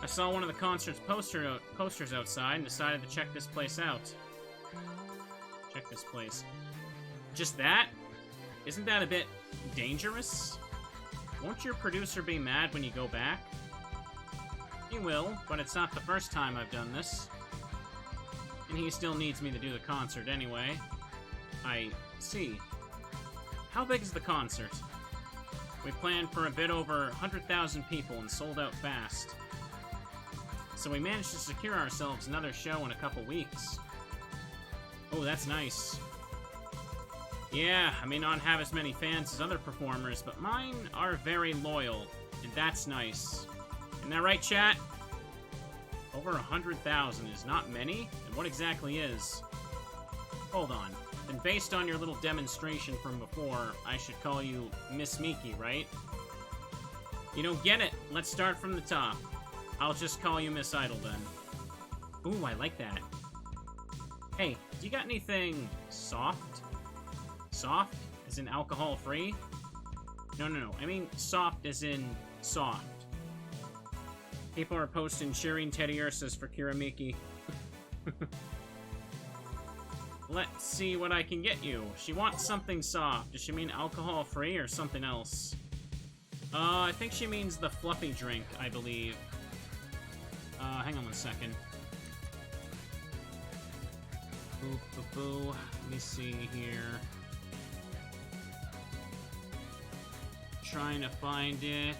I saw one of the concert's posters outside and decided to check this place out. Check this place. Just that? Isn't that a bit dangerous? Won't your producer be mad when you go back? He will, but it's not the first time I've done this. And he still needs me to do the concert anyway. I see. How big is the concert? We planned for a bit over 100,000 people and sold out fast. So we managed to secure ourselves another show in a couple weeks. Oh, that's nice. Yeah, I may not have as many fans as other performers, but mine are very loyal, and that's nice. Isn't that right, chat? Over 100,000 is not many? And what exactly is? Hold on. And based on your little demonstration from before, I should call you Miss Miki, right? You don't get it. Let's start from the top. I'll just call you Miss Idle then. Ooh, I like that. Hey, do you got anything soft? Soft? As in alcohol-free? No. I mean soft as in soft. People are posting cheering Teddy Ursas for Kira Miki. Let's see what I can get you. She wants something soft. Does she mean alcohol-free or something else? I think she means the fluffy drink, I believe. Hang on one second. Boo. Let me see here. Trying to find it.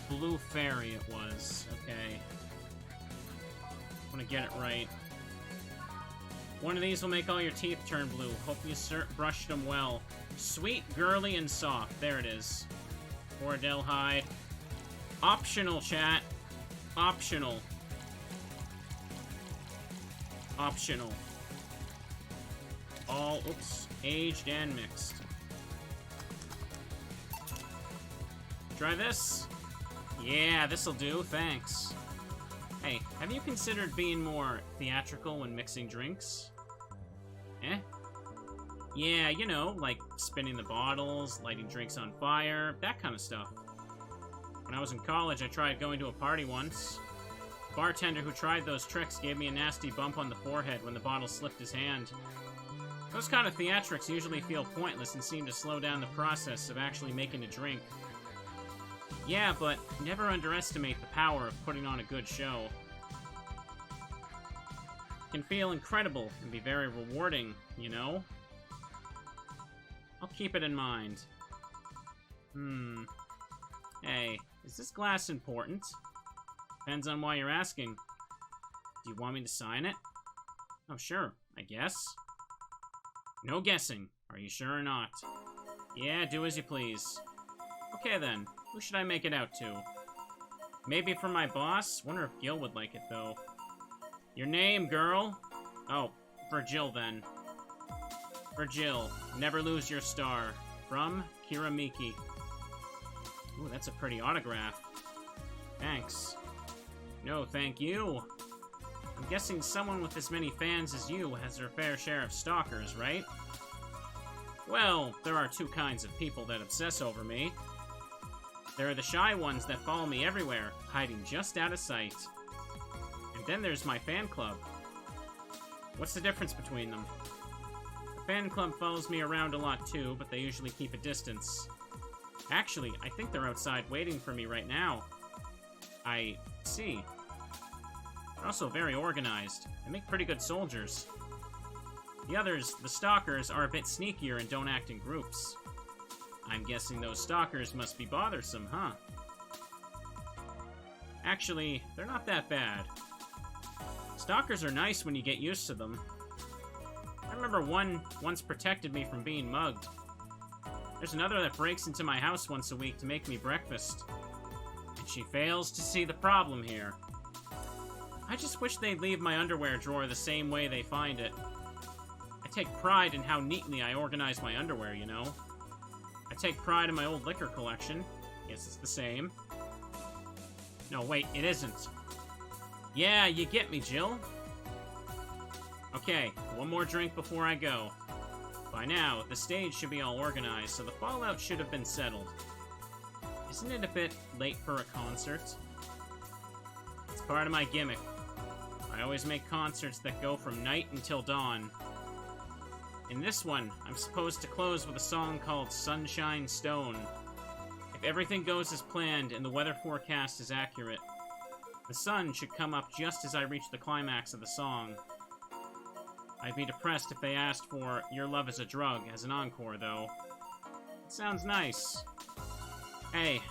Blue Fairy it was. Okay. I want to get it right. One of these will make all your teeth turn blue. Hope you brushed them well. Sweet, girly, and soft. There it is. Formaldehyde. Optional, chat. Optional. Optional. All, oops, aged and mixed. Try this? Yeah, this'll do, thanks. Hey, have you considered being more theatrical when mixing drinks? Eh? Yeah, you know, like spinning the bottles, lighting drinks on fire, that kind of stuff. When I was in college, I tried going to a party once. The bartender who tried those tricks gave me a nasty bump on the forehead when the bottle slipped his hand. Those kind of theatrics usually feel pointless and seem to slow down the process of actually making a drink. Yeah, but never underestimate the power of putting on a good show. It can feel incredible and be very rewarding, you know? I'll keep it in mind. Hey, is this glass important? Depends on why you're asking. Do you want me to sign it? Oh, sure, I guess. No guessing. Are you sure or not? Yeah, do as you please. Okay then, who should I make it out to? Maybe for my boss? Wonder if Gil would like it, though. Your name, girl? Oh, for Jill then. For Jill, never lose your star. From Kira Miki. Ooh, that's a pretty autograph. Thanks. No, thank you. I'm guessing someone with as many fans as you has their fair share of stalkers, right? Well, there are two kinds of people that obsess over me. There are the shy ones that follow me everywhere, hiding just out of sight. And then there's my fan club. What's the difference between them? The fan club follows me around a lot too, but they usually keep a distance. Actually, I think they're outside waiting for me right now. I see. They're also very organized. They make pretty good soldiers. The others, the stalkers, are a bit sneakier and don't act in groups. I'm guessing those stalkers must be bothersome, huh? Actually, they're not that bad. Stalkers are nice when you get used to them. I remember one once protected me from being mugged. There's another that breaks into my house once a week to make me breakfast. And she fails to see the problem here. I just wish they'd leave my underwear drawer the same way they find it. I take pride in how neatly I organize my underwear, you know? I take pride in my old liquor collection. Yes, it's the same. No, wait, it isn't. Yeah, you get me, Jill. Okay, one more drink before I go. By now, the stage should be all organized, so the fallout should have been settled. Isn't it a bit late for a concert? It's part of my gimmick. I always make concerts that go from night until dawn. In this one, I'm supposed to close with a song called Sunshine Stone. If everything goes as planned and the weather forecast is accurate, the sun should come up just as I reach the climax of the song. I'd be depressed if they asked for Your Love is a Drug as an encore, though. It sounds nice. Hey,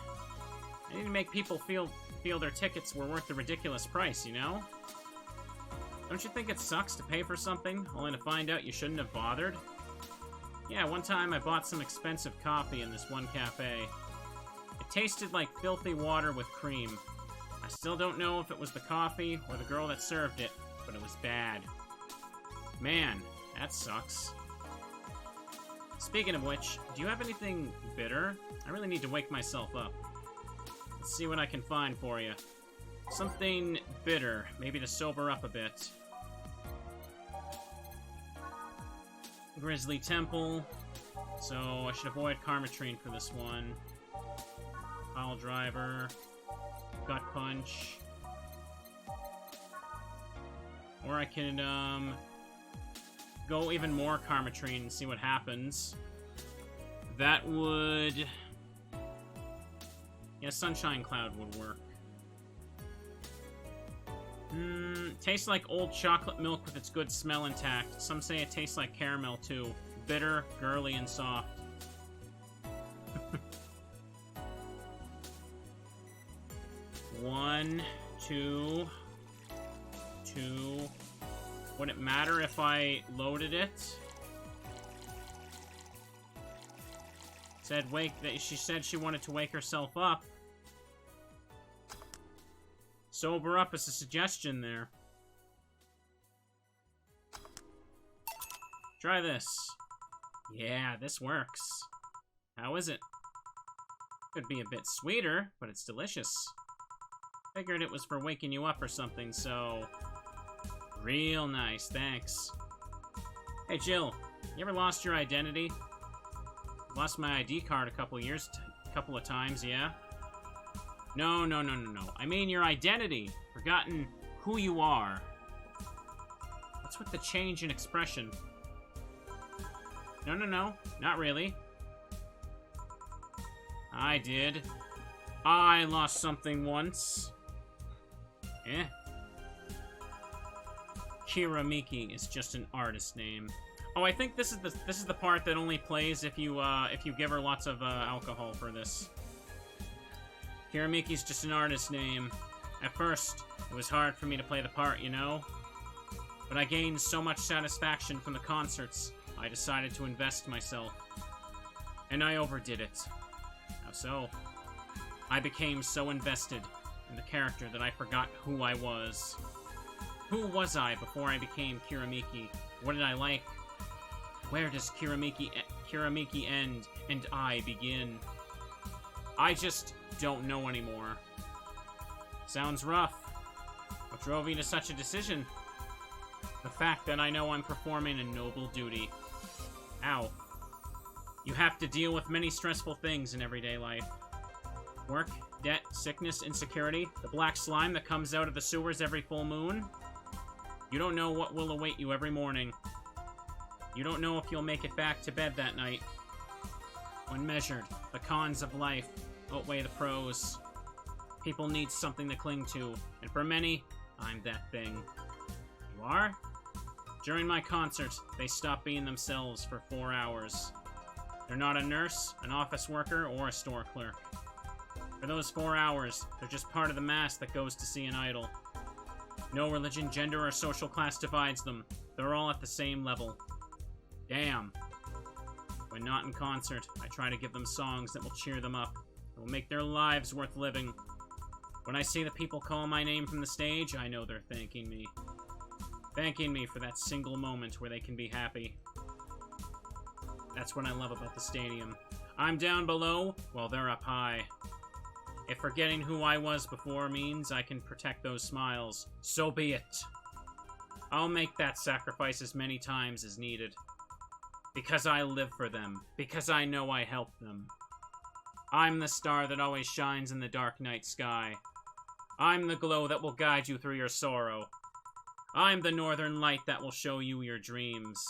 I need to make people feel their tickets were worth the ridiculous price, you know? Don't you think it sucks to pay for something, only to find out you shouldn't have bothered? Yeah, one time I bought some expensive coffee in this one cafe. It tasted like filthy water with cream. I still don't know if it was the coffee or the girl that served it, but it was bad. Man, that sucks. Speaking of which, do you have anything bitter? I really need to wake myself up. Let's see what I can find for you. Something bitter, maybe to sober up a bit. Grizzly Temple. So I should avoid Karmatrine for this one. Pile Driver. Gut Punch. Or I can, go even more Karmatrine and see what happens. That would... Yeah, Sunshine Cloud would work. Tastes like old chocolate milk with its good smell intact. Some say it tastes like caramel, too. Bitter, girly, and soft. One, two. Would it matter if I loaded it? She said she wanted to wake herself up. Sober up is a suggestion there. Try this. Yeah, this works. How is it? Could be a bit sweeter, but it's delicious. Figured it was for waking you up or something, so... Real nice, thanks. Hey, Jill. You ever lost your identity? Lost my ID card a couple of times, yeah? No. I mean your identity. Forgotten who you are. What's with the change in expression? No. Not really. I did. I lost something once. Eh. Kiramiki is just an artist name. Oh, I think this is the part that only plays if you give her lots of alcohol for this. Kiramiki's just an artist name. At first, it was hard for me to play the part, you know? But I gained so much satisfaction from the concerts, I decided to invest myself. And I overdid it. How so? I became so invested in the character that I forgot who I was. Who was I before I became Kiramiki? What did I like? Where does Kiramiki end and I begin? I just don't know anymore. Sounds rough. What drove you to such a decision? The fact that I know I'm performing a noble duty. Ow. You have to deal with many stressful things in everyday life. Work, debt, sickness, insecurity, the black slime that comes out of the sewers every full moon. You don't know what will await you every morning. You don't know if you'll make it back to bed that night. When measured, the cons of life outweigh the pros. People need something to cling to, and for many, I'm that thing. You are? During my concert, they stop being themselves for 4 hours. They're not a nurse, an office worker, or a store clerk. For those 4 hours, they're just part of the mass that goes to see an idol. No religion, gender, or social class divides them. They're all at the same level. Damn. When not in concert, I try to give them songs that will cheer them up, that will make their lives worth living. When I see the people call my name from the stage, I know they're thanking me. Thanking me for that single moment where they can be happy. That's what I love about the stadium. I'm down below, while they're up high. If forgetting who I was before means I can protect those smiles, so be it. I'll make that sacrifice as many times as needed. Because I live for them. Because I know I helped them. I'm the star that always shines in the dark night sky. I'm the glow that will guide you through your sorrow. I'm the northern light that will show you your dreams.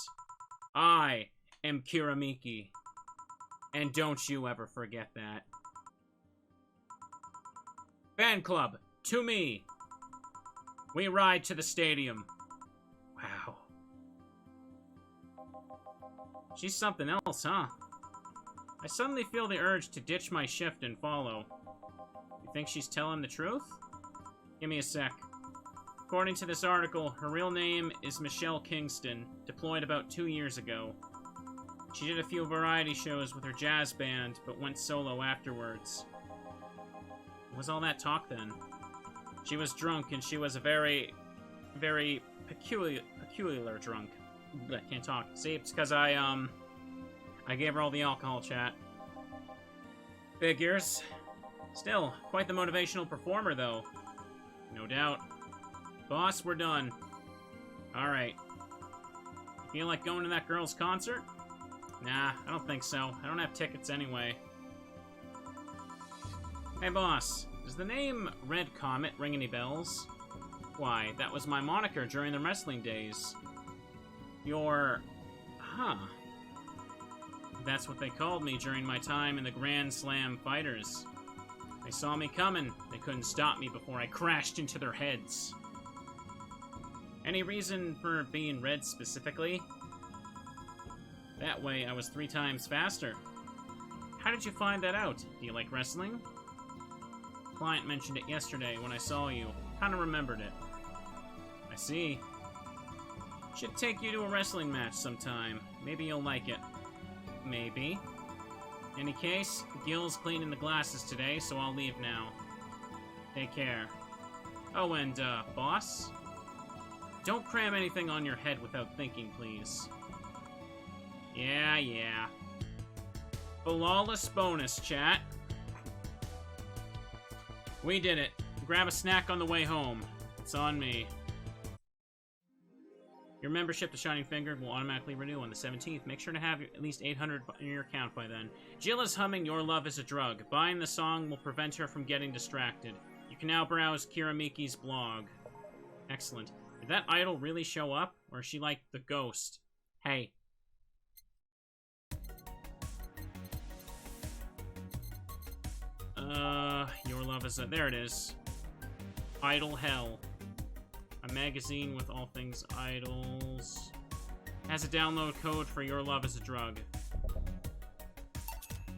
I am Kiramiki. And don't you ever forget that. Fan club, to me. We ride to the stadium. Wow. She's something else, huh? I suddenly feel the urge to ditch my shift and follow. You think she's telling the truth? Give me a sec. According to this article, her real name is Michelle Kingston, deployed about 2 years ago. She did a few variety shows with her jazz band, but went solo afterwards. What was all that talk then? She was drunk, and she was a very peculiar drunk. I can't talk. See, it's because I gave her all the alcohol, chat. Figures. Still, quite the motivational performer, though. No doubt. Boss, we're done. Alright. Feel like going to that girl's concert? Nah, I don't think so. I don't have tickets anyway. Hey, boss. Does the name Red Comet ring any bells? Why, that was my moniker during the wrestling days. Huh. That's what they called me during my time in the Grand Slam Fighters. They saw me coming. They couldn't stop me before I crashed into their heads. Any reason for being red specifically? That way, I was 3 times faster. How did you find that out? Do you like wrestling? Client mentioned it yesterday when I saw you. Kinda remembered it. I see. Should take you to a wrestling match sometime. Maybe you'll like it. Maybe. Any case, Gil's cleaning the glasses today, so I'll leave now. Take care. Oh, and, boss? Don't cram anything on your head without thinking, please. Yeah. Flawless bonus, chat. We did it. Grab a snack on the way home. It's on me. Your membership to Shining Finger will automatically renew on the 17th. Make sure to have at least 800 in your account by then. Jill is humming Your Love is a Drug. Buying the song will prevent her from getting distracted. You can now browse Kiramiki's blog. Excellent. Did that idol really show up? Or is she like the ghost? Hey. Your Love is a... There it is. Idol Hell. A magazine with all things idols. Has a download code for Your Love is a Drug.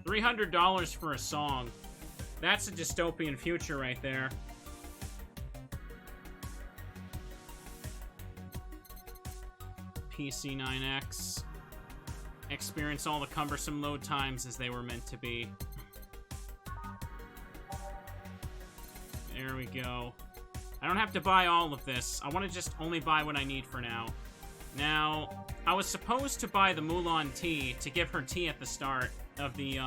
$300 for a song. That's a dystopian future right there. PC9X. Experience all the cumbersome load times as they were meant to be. There we go. I don't have to buy all of this. I want to just only buy what I need for now. Now, I was supposed to buy the Mulan tea to give her tea at the start of the,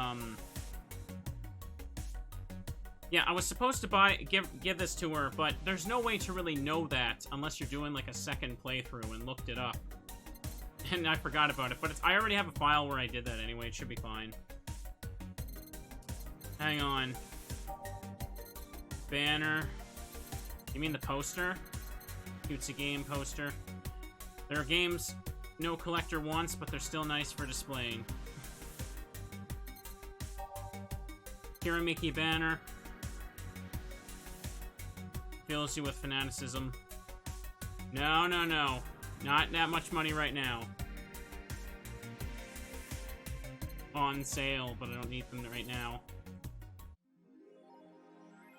Yeah, I was supposed to give this to her, but there's no way to really know that unless you're doing, like, a second playthrough and looked it up. And I forgot about it, but I already have a file where I did that anyway. It should be fine. Hang on. Banner. You mean the poster? Cutesy game poster. There are games no collector wants, but they're still nice for displaying. Kiramiki banner. Fills you with fanaticism. No, no, no. Not that much money right now. On sale, but I don't need them right now.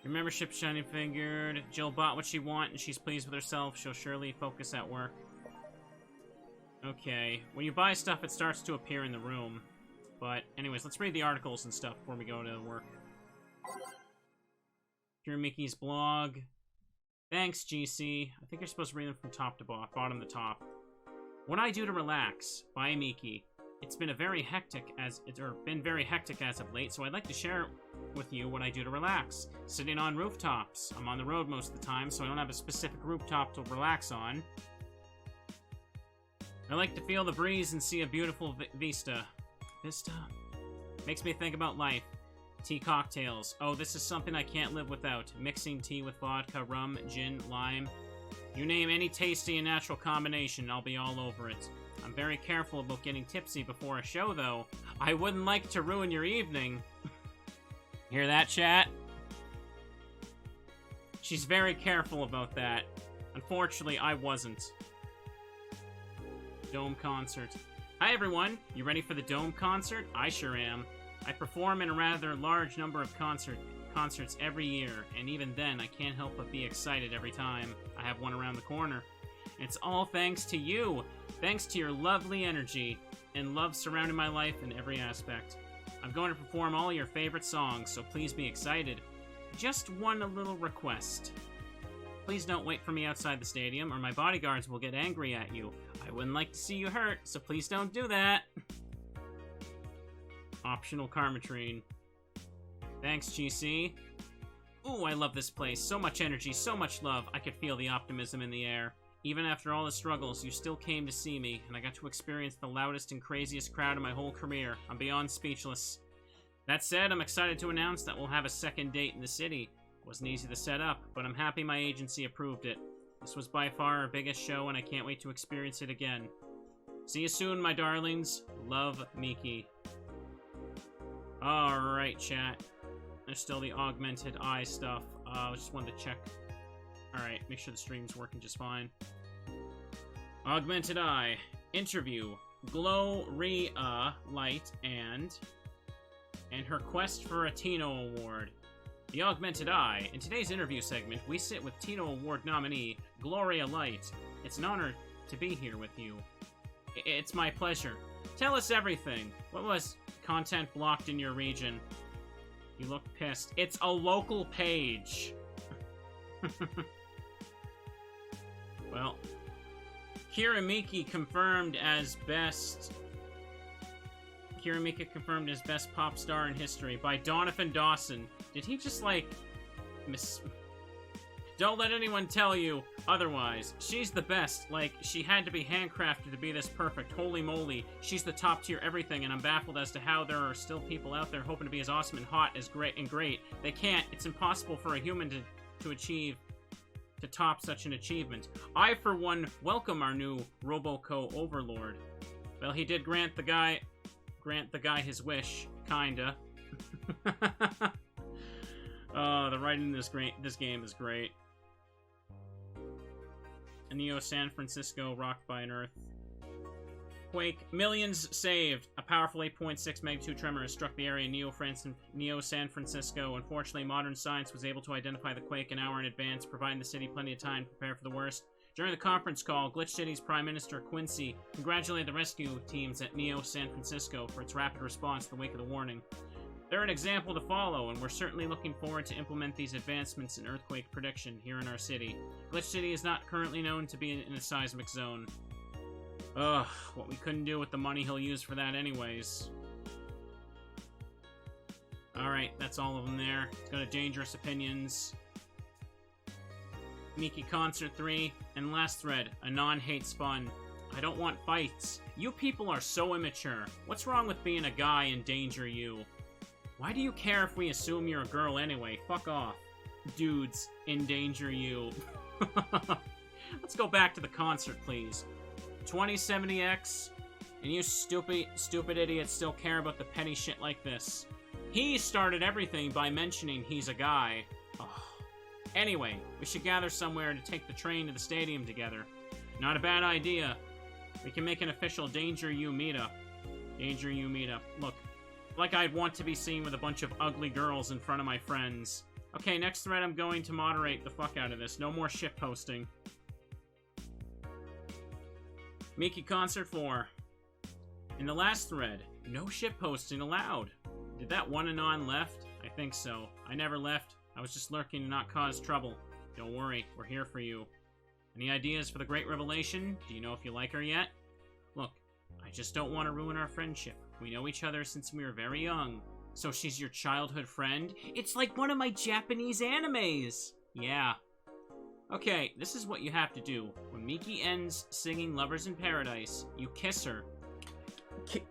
Your membership Shining Fingered. Jill bought what she wanted and she's pleased with herself. She'll surely focus at work. Okay. When you buy stuff, it starts to appear in the room. But anyways, let's read the articles and stuff before we go to work. Kiramiki's blog. Thanks, GC. I think you're supposed to read them from top to bottom to top. What I do to relax by Miki. It's been very hectic as of late, so I'd like to share with you what I do to relax. Sitting on rooftops. I'm on the road most of the time, so I don't have a specific rooftop to relax on. I like to feel the breeze and see a beautiful vista. Vista? Makes me think about life. Tea cocktails. Oh, this is something I can't live without. Mixing tea with vodka, rum, gin, lime. You name any tasty and natural combination, I'll be all over it. I'm very careful about getting tipsy before a show, though. I wouldn't like to ruin your evening. Hear that, chat? She's very careful about that. Unfortunately, I wasn't. Dome concert. Hi, everyone. You ready for the Dome concert? I sure am. I perform in a rather large number of concerts every year, and even then, I can't help but be excited every time I have one around the corner. It's all thanks to you. Thanks to your lovely energy and love surrounding my life in every aspect. I'm going to perform all your favorite songs, so please be excited. Just one little request. Please don't wait for me outside the stadium, or my bodyguards will get angry at you. I wouldn't like to see you hurt, so please don't do that. Optional Karmatrine. Thanks, GC. Ooh, I love this place. So much energy, so much love. I could feel the optimism in the air. Even after all the struggles, you still came to see me, and I got to experience the loudest and craziest crowd in my whole career. I'm beyond speechless. That said, I'm excited to announce that we'll have a second date in the city. It wasn't easy to set up, but I'm happy my agency approved it. This was by far our biggest show, and I can't wait to experience it again. See you soon, my darlings. Love, Miki. Alright, chat. There's still the augmented eye stuff. I just wanted to check. Alright, make sure the stream's working just fine. Augmented eye. Interview. Gloria Light and her quest for a Tino Award. The Augmented Eye. In today's interview segment, we sit with Tino Award nominee Gloria Light. It's an honor to be here with you. It's my pleasure. Tell us everything. What was content blocked in your region? You look pissed. It's a local page. Well, Kiramiki confirmed as best pop star in history by Donovan Dawson. Did he just, like, Don't let anyone tell you Otherwise, she's the best. Like, she had to be handcrafted to be this perfect. Holy moly, she's the top tier everything, and I'm baffled as to how there are still people out there hoping to be as awesome and hot as great. They can't. It's impossible for a human to top such an achievement. I, for one, welcome our new Roboco overlord. Well, he did grant the guy his wish, kinda. Oh, the writing in this game is great. A Neo San Francisco rocked by an earth quake. Millions saved. A powerful 8.6 magnitude tremor has struck the area in Neo San Francisco. Unfortunately, modern science was able to identify the quake an hour in advance, providing the city plenty of time to prepare for the worst. During the conference call, Glitch City's Prime Minister Quincy congratulated the rescue teams at Neo San Francisco for its rapid response in the wake of the warning. They're an example to follow, and we're certainly looking forward to implement these advancements in earthquake prediction here in our city. Glitch City is not currently known to be in a seismic zone. Ugh, what we couldn't do with the money he'll use for that anyways. Alright, that's all of them there. Let's go to Dangerous Opinions. Miki Concert 3, and last thread, Anon hates fun. I don't want fights. You people are so immature. What's wrong with being a guy in Danger You? Why do you care if we assume you're a girl anyway? Fuck off. Dudes, endanger you. Let's go back to the concert, please. 2070X, and you stupid idiots still care about the petty shit like this. He started everything by mentioning he's a guy. Ugh. Anyway, we should gather somewhere to take the train to the stadium together. Not a bad idea. We can make an official Danger You meetup. Danger You meetup. Look. Like I'd want to be seen with a bunch of ugly girls in front of my friends. Okay, next thread I'm going to moderate the fuck out of this. No more shit posting. Miki Concert 4. In the last thread, no shit posting allowed. Did that one Anon left? I think so. I never left. I was just lurking to not cause trouble. Don't worry, we're here for you. Any ideas for the great revelation? Do you know if you like her yet? Look, I just don't want to ruin our friendship. We know each other since we were very young. So she's your childhood friend? It's like one of my Japanese animes! Yeah. Okay, this is what you have to do. When Miki ends singing Lovers in Paradise, you kiss her.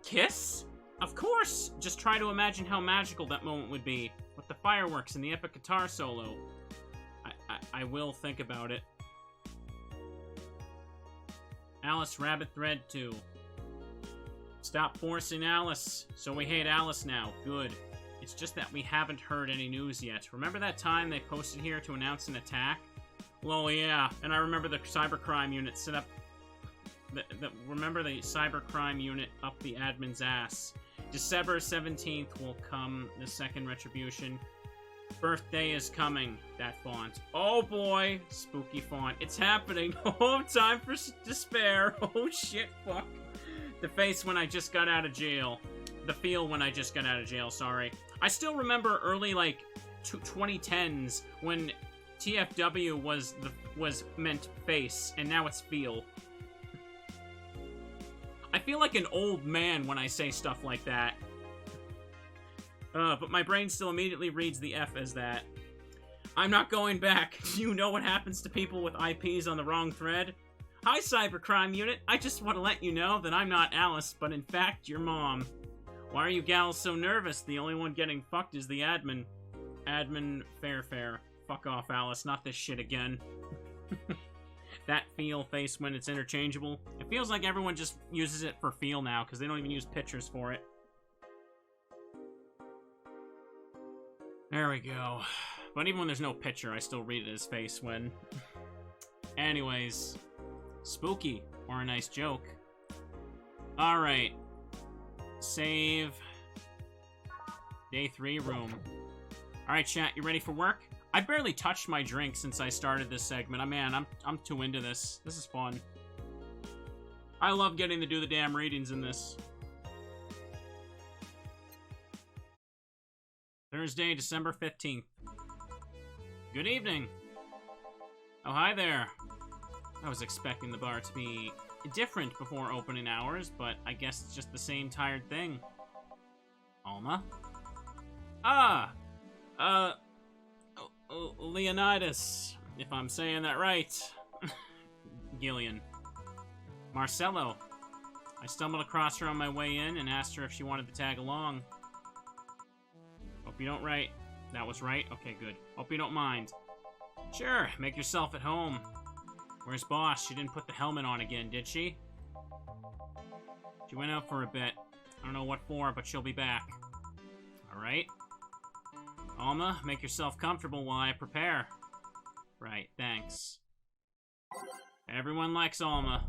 Kiss? Of course! Just try to imagine how magical that moment would be, with the fireworks and the epic guitar solo. I will think about it. Alice Rabbit Thread 2. Stop forcing Alice. So we hate Alice now. Good. It's just that we haven't heard any news yet. Remember that time they posted here to announce an attack? Well, yeah. And I remember the cybercrime unit set up... remember the cybercrime unit up the admin's ass. December 17th will come, the second retribution. Birthday is coming. That font. Oh boy! Spooky font. It's happening. Oh, time for despair. Oh shit, fuck. The face when I just got out of jail. The feel when I just got out of jail, sorry. I still remember early, like, 2010s when TFW was meant face, and now it's feel. I feel like an old man when I say stuff like that. But my brain still immediately reads the F as that. I'm not going back. You know what happens to people with IPs on the wrong thread? Hi, Cybercrime Unit. I just want to let you know that I'm not Alice, but in fact, your mom. Why are you gals so nervous? The only one getting fucked is the admin. Admin Fair. Fuck off, Alice. Not this shit again. That feel face when it's interchangeable. It feels like everyone just uses it for feel now, because they don't even use pictures for it. There we go. But even when there's no picture, I still read it as face when... Anyways... Spooky, or a nice joke. Alright. Save. Day 3 room. Alright, chat, you ready for work? I barely touched my drink since I started this segment. Man, I'm too into this. This is fun. I love getting to do the damn readings in this. Thursday, December 15th. Good evening. Oh, hi there. I was expecting the bar to be different before opening hours, but I guess it's just the same tired thing. Alma? Leonidas, if I'm saying that right. Gillian. Marcello. I stumbled across her on my way in and asked her if she wanted to tag along. Hope you don't write. That was right? Okay, good. Hope you don't mind. Sure, make yourself at home. Where's Boss? She didn't put the helmet on again, did she? She went out for a bit. I don't know what for, but she'll be back. Alright. Alma, make yourself comfortable while I prepare. Right, thanks. Everyone likes Alma.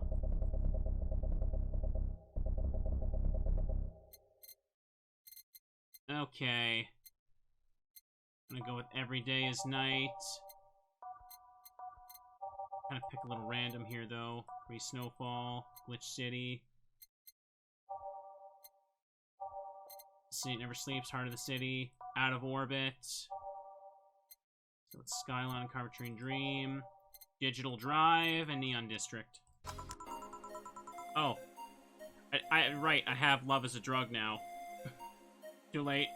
Okay. I'm gonna go with Every Day is Night. Kind of pick a little random here, though. Free Snowfall, Glitch City. City Never Sleeps, Heart of the City, Out of Orbit. So it's Skyline, Carvetrine Dream, Digital Drive, and Neon District. Oh. Right, I have Love as a Drug now. Too late.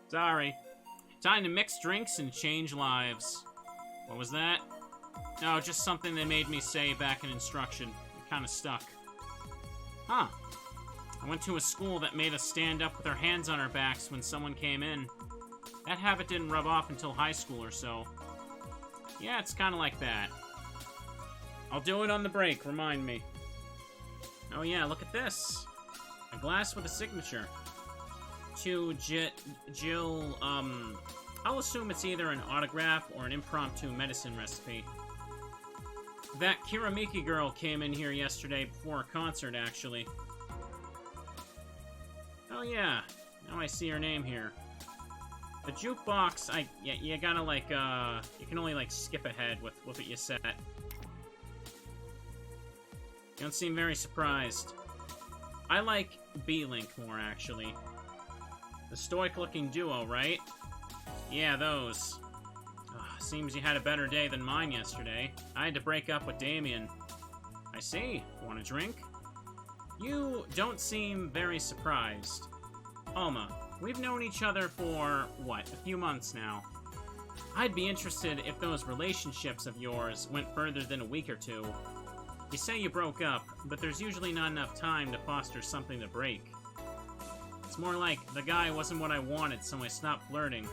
Sorry. Time to mix drinks and change lives. What was that? No, just something they made me say back in instruction. It kind of stuck. Huh. I went to a school that made us stand up with our hands on our backs when someone came in. That habit didn't rub off until high school or so. Yeah, it's kind of like that. I'll do it on the break, remind me. Oh yeah, look at this. A glass with a signature. To Jill, I'll assume it's either an autograph or an impromptu medicine recipe. That Kiramiki girl came in here yesterday before a concert, actually. Oh yeah, now I see her name here. The jukebox, you gotta like, you can only like skip ahead with what you set. You don't seem very surprised. I like B-Link more, actually. The stoic-looking duo, right? Yeah, those. Seems you had a better day than mine yesterday. I had to break up with Damien. I see. Want a drink? You don't seem very surprised. Alma, we've known each other for, what, a few months now. I'd be interested if those relationships of yours went further than a week or two. You say you broke up, but there's usually not enough time to foster something to break. It's more like, the guy wasn't what I wanted, so I stopped flirting.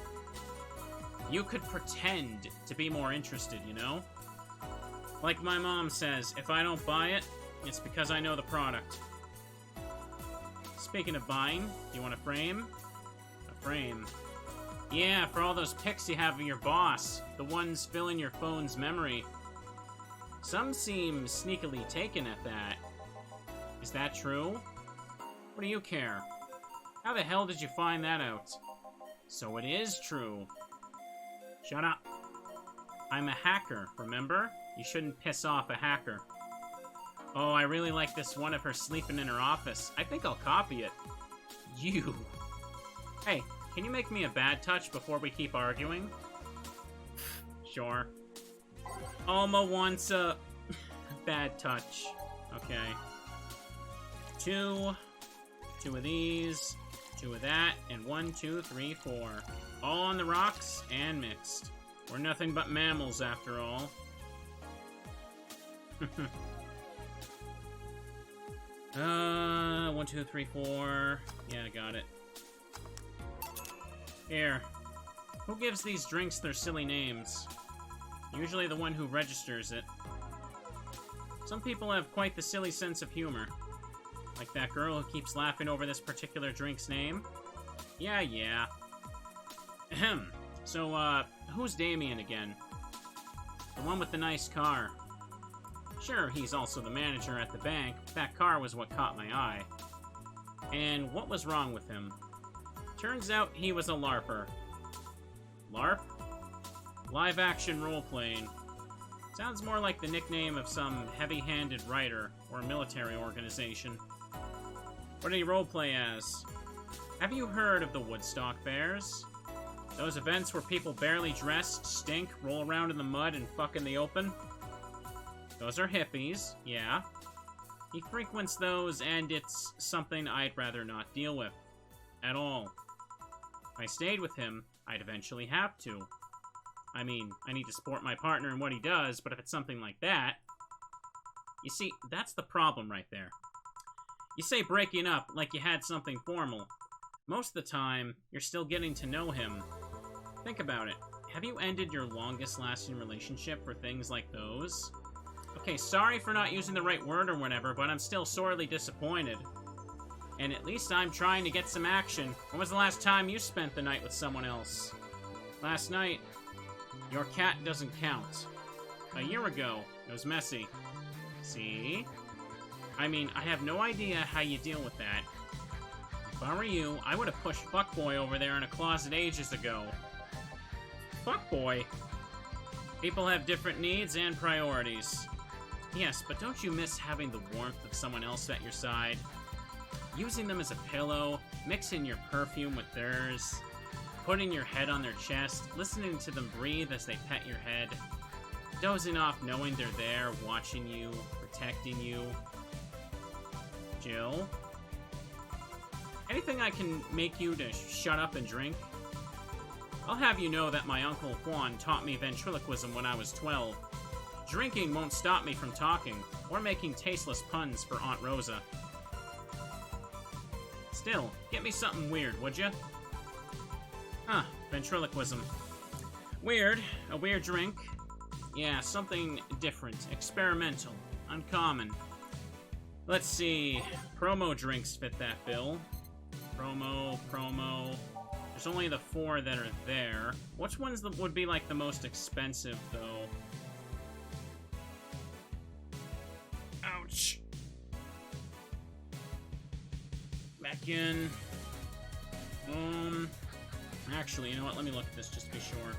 You could pretend to be more interested, you know? Like my mom says, if I don't buy it, it's because I know the product. Speaking of buying, do you want a frame? A frame. Yeah, for all those pics you have of your boss, the ones filling your phone's memory. Some seem sneakily taken at that. Is that true? What do you care? How the hell did you find that out? So it is true. Shut up. I'm a hacker, remember? You shouldn't piss off a hacker. Oh, I really like this one of her sleeping in her office. I think I'll copy it. You. Hey, can you make me a bad touch before we keep arguing? Sure. Alma wants a bad touch. Okay. Two of these, two of that, and 1, 2, 3, 4. All on the rocks and mixed. We're nothing but mammals after all. 1, 2, 3, 4. Yeah, got it. Here. Who gives these drinks their silly names? Usually the one who registers it. Some people have quite the silly sense of humor. Like that girl who keeps laughing over this particular drink's name. Yeah. Ahem. So, who's Damien again? The one with the nice car. Sure, he's also the manager at the bank, but that car was what caught my eye. And what was wrong with him? Turns out he was a LARPer. LARP? Live-action role-playing. Sounds more like the nickname of some heavy-handed writer or military organization. What did he roleplay as? Have you heard of the Woodstock Bears? Those events where people barely dressed, stink, roll around in the mud, and fuck in the open? Those are hippies, yeah. He frequents those, and it's something I'd rather not deal with. At all. If I stayed with him, I'd eventually have to. I mean, I need to support my partner in what he does, but if it's something like that, You see, that's the problem right there. You say breaking up like you had something formal. Most of the time, you're still getting to know him. Think about it. Have you ended your longest-lasting relationship for things like those? Okay, sorry for not using the right word or whatever, but I'm still sorely disappointed. And at least I'm trying to get some action. When was the last time you spent the night with someone else? Last night. Your cat doesn't count. A year ago. It was messy. See? I mean, I have no idea how you deal with that. If I were you, I would have pushed Fuckboy over there in a closet ages ago. Fuckboy? People have different needs and priorities. Yes, but don't you miss having the warmth of someone else at your side? Using them as a pillow, mixing your perfume with theirs, putting your head on their chest, listening to them breathe as they pet your head, dozing off knowing they're there, watching you, protecting you. Jill? Anything I can make you to shut up and drink? I'll have you know that my Uncle Juan taught me ventriloquism when I was 12. Drinking won't stop me from talking, or making tasteless puns for Aunt Rosa. Still, get me something weird, would ya? Huh, ventriloquism. Weird. A weird drink. Yeah, something different, experimental, uncommon. Let's see. Promo drinks fit that bill. Promo. There's only the 4 that are there. Which ones would be, like, the most expensive, though? Ouch. Back in. Actually, you know what? Let me look at this just to be sure.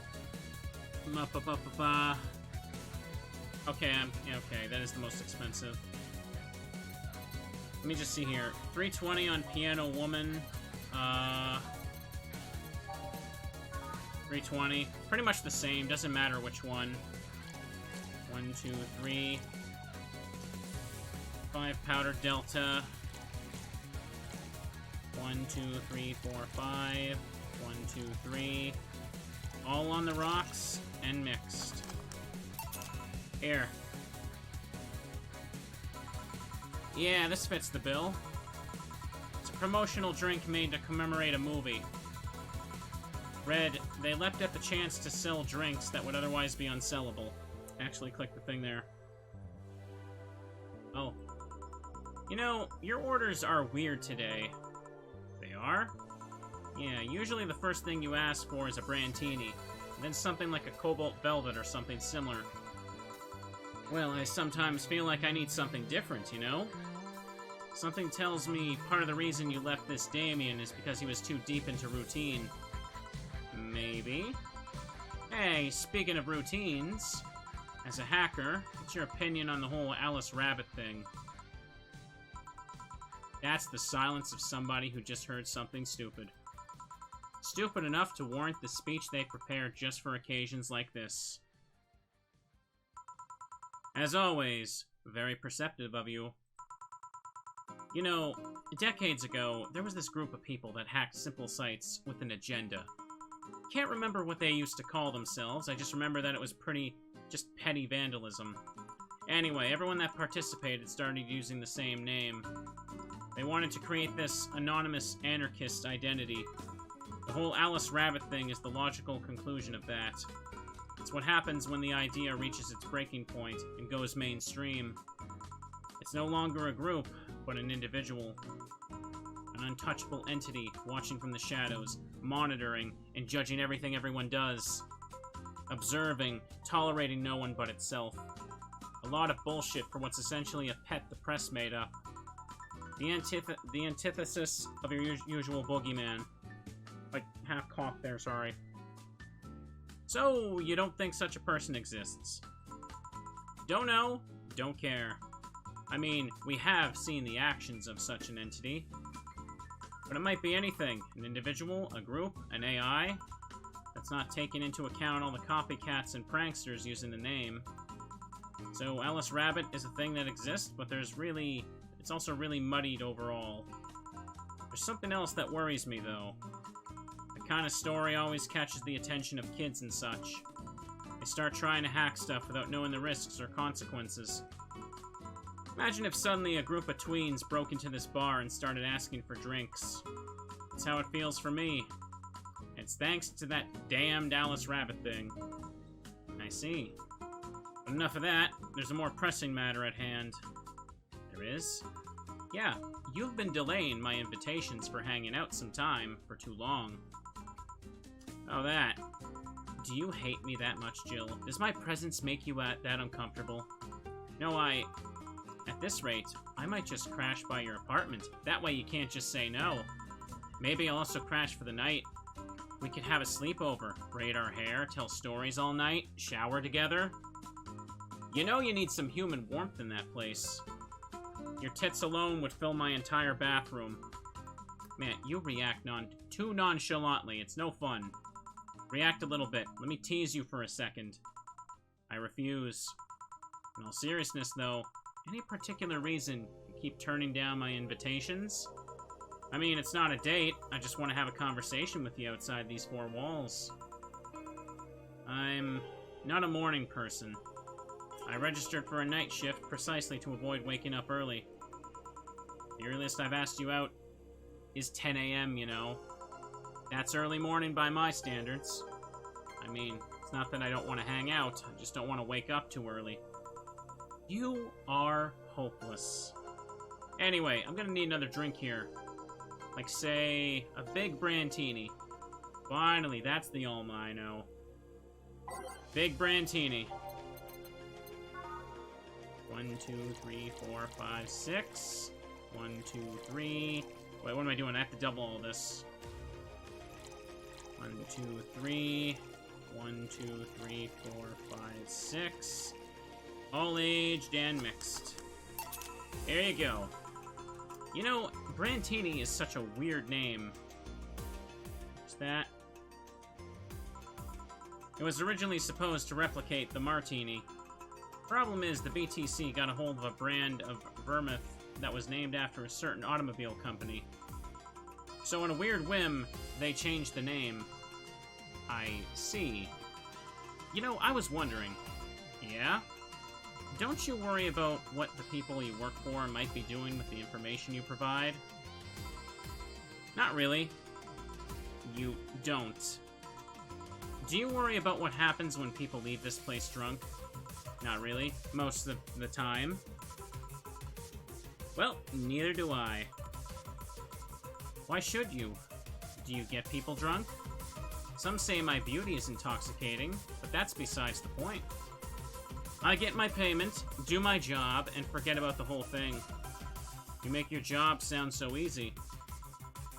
Okay, okay, that is the most expensive. Let me just see here. $3.20 on Piano Woman. $3.20. Pretty much the same. Doesn't matter which one. 1, 2, 3. 5 Powder Delta. 1, 2, 3, 4, 5. 1, 2, 3. All on the rocks and mixed. Here. Yeah, this fits the bill. It's a promotional drink made to commemorate a movie. Read, they leapt at the chance to sell drinks that would otherwise be unsellable. Actually, click the thing there. Oh. You know, your orders are weird today. They are? Yeah, usually the first thing you ask for is a Brandtini, then something like a Cobalt Velvet or something similar. Well, I sometimes feel like I need something different, you know? Something tells me part of the reason you left this Damien is because he was too deep into routine. Maybe? Hey, speaking of routines, as a hacker, what's your opinion on the whole Alice Rabbit thing? That's the silence of somebody who just heard something stupid. Stupid enough to warrant the speech they prepared just for occasions like this. As always, very perceptive of you. You know, decades ago, there was this group of people that hacked simple sites with an agenda. Can't remember what they used to call themselves, I just remember that it was just petty vandalism. Anyway, everyone that participated started using the same name. They wanted to create this anonymous anarchist identity. The whole Alice Rabbit thing is the logical conclusion of that. It's what happens when the idea reaches its breaking point and goes mainstream. It's no longer a group, but an individual. An untouchable entity watching from the shadows, monitoring and judging everything everyone does. Observing, tolerating no one but itself. A lot of bullshit for what's essentially a pet the press made up. The antithesis of your usual boogeyman. Like, half cough there, sorry. So, you don't think such a person exists? Don't know, don't care. I mean, we have seen the actions of such an entity. But it might be anything. An individual, a group, an AI. That's not taking into account all the copycats and pranksters using the name. So, Alice Rabbit is a thing that exists, but it's also really muddied overall. There's something else that worries me, though. The kind of story always catches the attention of kids and such. They start trying to hack stuff without knowing the risks or consequences. Imagine if suddenly a group of tweens broke into this bar and started asking for drinks. That's how it feels for me. It's thanks to that damned Alice Rabbit thing. I see. But enough of that. There's a more pressing matter at hand. There is? Yeah, you've been delaying my invitations for hanging out some time for too long. Oh, that. Do you hate me that much, Jill? Does my presence make you that uncomfortable? No, at this rate, I might just crash by your apartment. That way you can't just say no. Maybe I'll also crash for the night. We could have a sleepover, braid our hair, tell stories all night, shower together. You know you need some human warmth in that place. Your tits alone would fill my entire bathroom. Man, you react too nonchalantly. It's no fun. React a little bit. Let me tease you for a second. I refuse. In all seriousness, though, any particular reason you keep turning down my invitations? I mean, it's not a date. I just want to have a conversation with you outside these four walls. I'm not a morning person. I registered for a night shift precisely to avoid waking up early. The earliest I've asked you out is 10 a.m., you know. That's early morning by my standards. I mean, it's not that I don't want to hang out, I just don't want to wake up too early. You are hopeless. Anyway, I'm gonna need another drink here. Like, say, a big Brandtini. Finally, that's the Alma I know. Big Brandtini. 1, 2, 3, 4, 5, 6. 1, 2, 3. Wait, what am I doing? I have to double all this. 1, 2, 3. 1, 2, 3, 4, 5, 6. All aged and mixed. There you go. You know, Brandtini is such a weird name. What's that? It was originally supposed to replicate the Martini. Problem is, the BTC got a hold of a brand of vermouth that was named after a certain automobile company. So in a weird whim, they changed the name. I see. You know, I was wondering. Yeah? Don't you worry about what the people you work for might be doing with the information you provide? Not really. You don't. Do you worry about what happens when people leave this place drunk? Not really. Most of the time. Well, neither do I. Why should you? Do you get people drunk? Some say my beauty is intoxicating, but that's besides the point. I get my payment, do my job, and forget about the whole thing. You make your job sound so easy.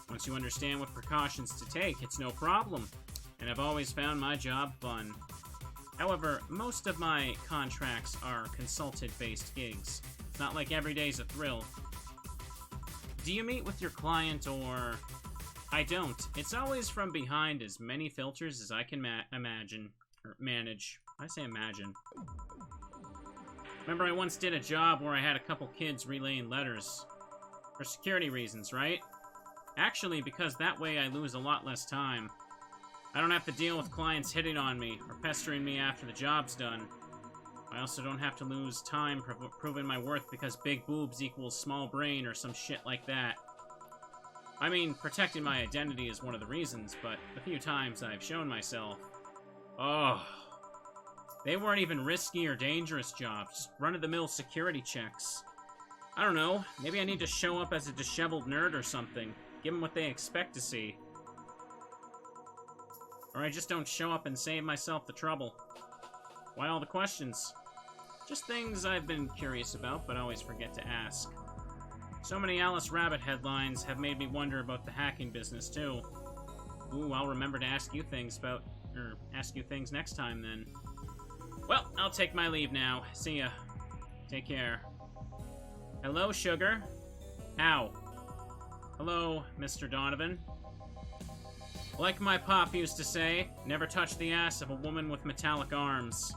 Once you understand what precautions to take, it's no problem. And I've always found my job fun. However, most of my contracts are consultant-based gigs. It's not like every day's a thrill. Do you meet with your client or... I don't. It's always from behind as many filters as I can imagine. Or manage. I say imagine. Remember I once did a job where I had a couple kids relaying letters. For security reasons, right? Actually, because that way I lose a lot less time. I don't have to deal with clients hitting on me or pestering me after the job's done. I also don't have to lose time proving my worth because big boobs equals small brain or some shit like that. I mean, protecting my identity is one of the reasons, but the few times I've shown myself... Oh... They weren't even risky or dangerous jobs, just run-of-the-mill security checks. I don't know, maybe I need to show up as a disheveled nerd or something, give them what they expect to see. Or I just don't show up and save myself the trouble. Why all the questions? Just things I've been curious about, but always forget to ask. So many Alice Rabbit headlines have made me wonder about the hacking business, too. Ooh, I'll remember to ask you things next time, then. Well, I'll take my leave now. See ya. Take care. Hello, Sugar. Ow. Hello, Mr. Donovan. Like my pop used to say, never touch the ass of a woman with metallic arms.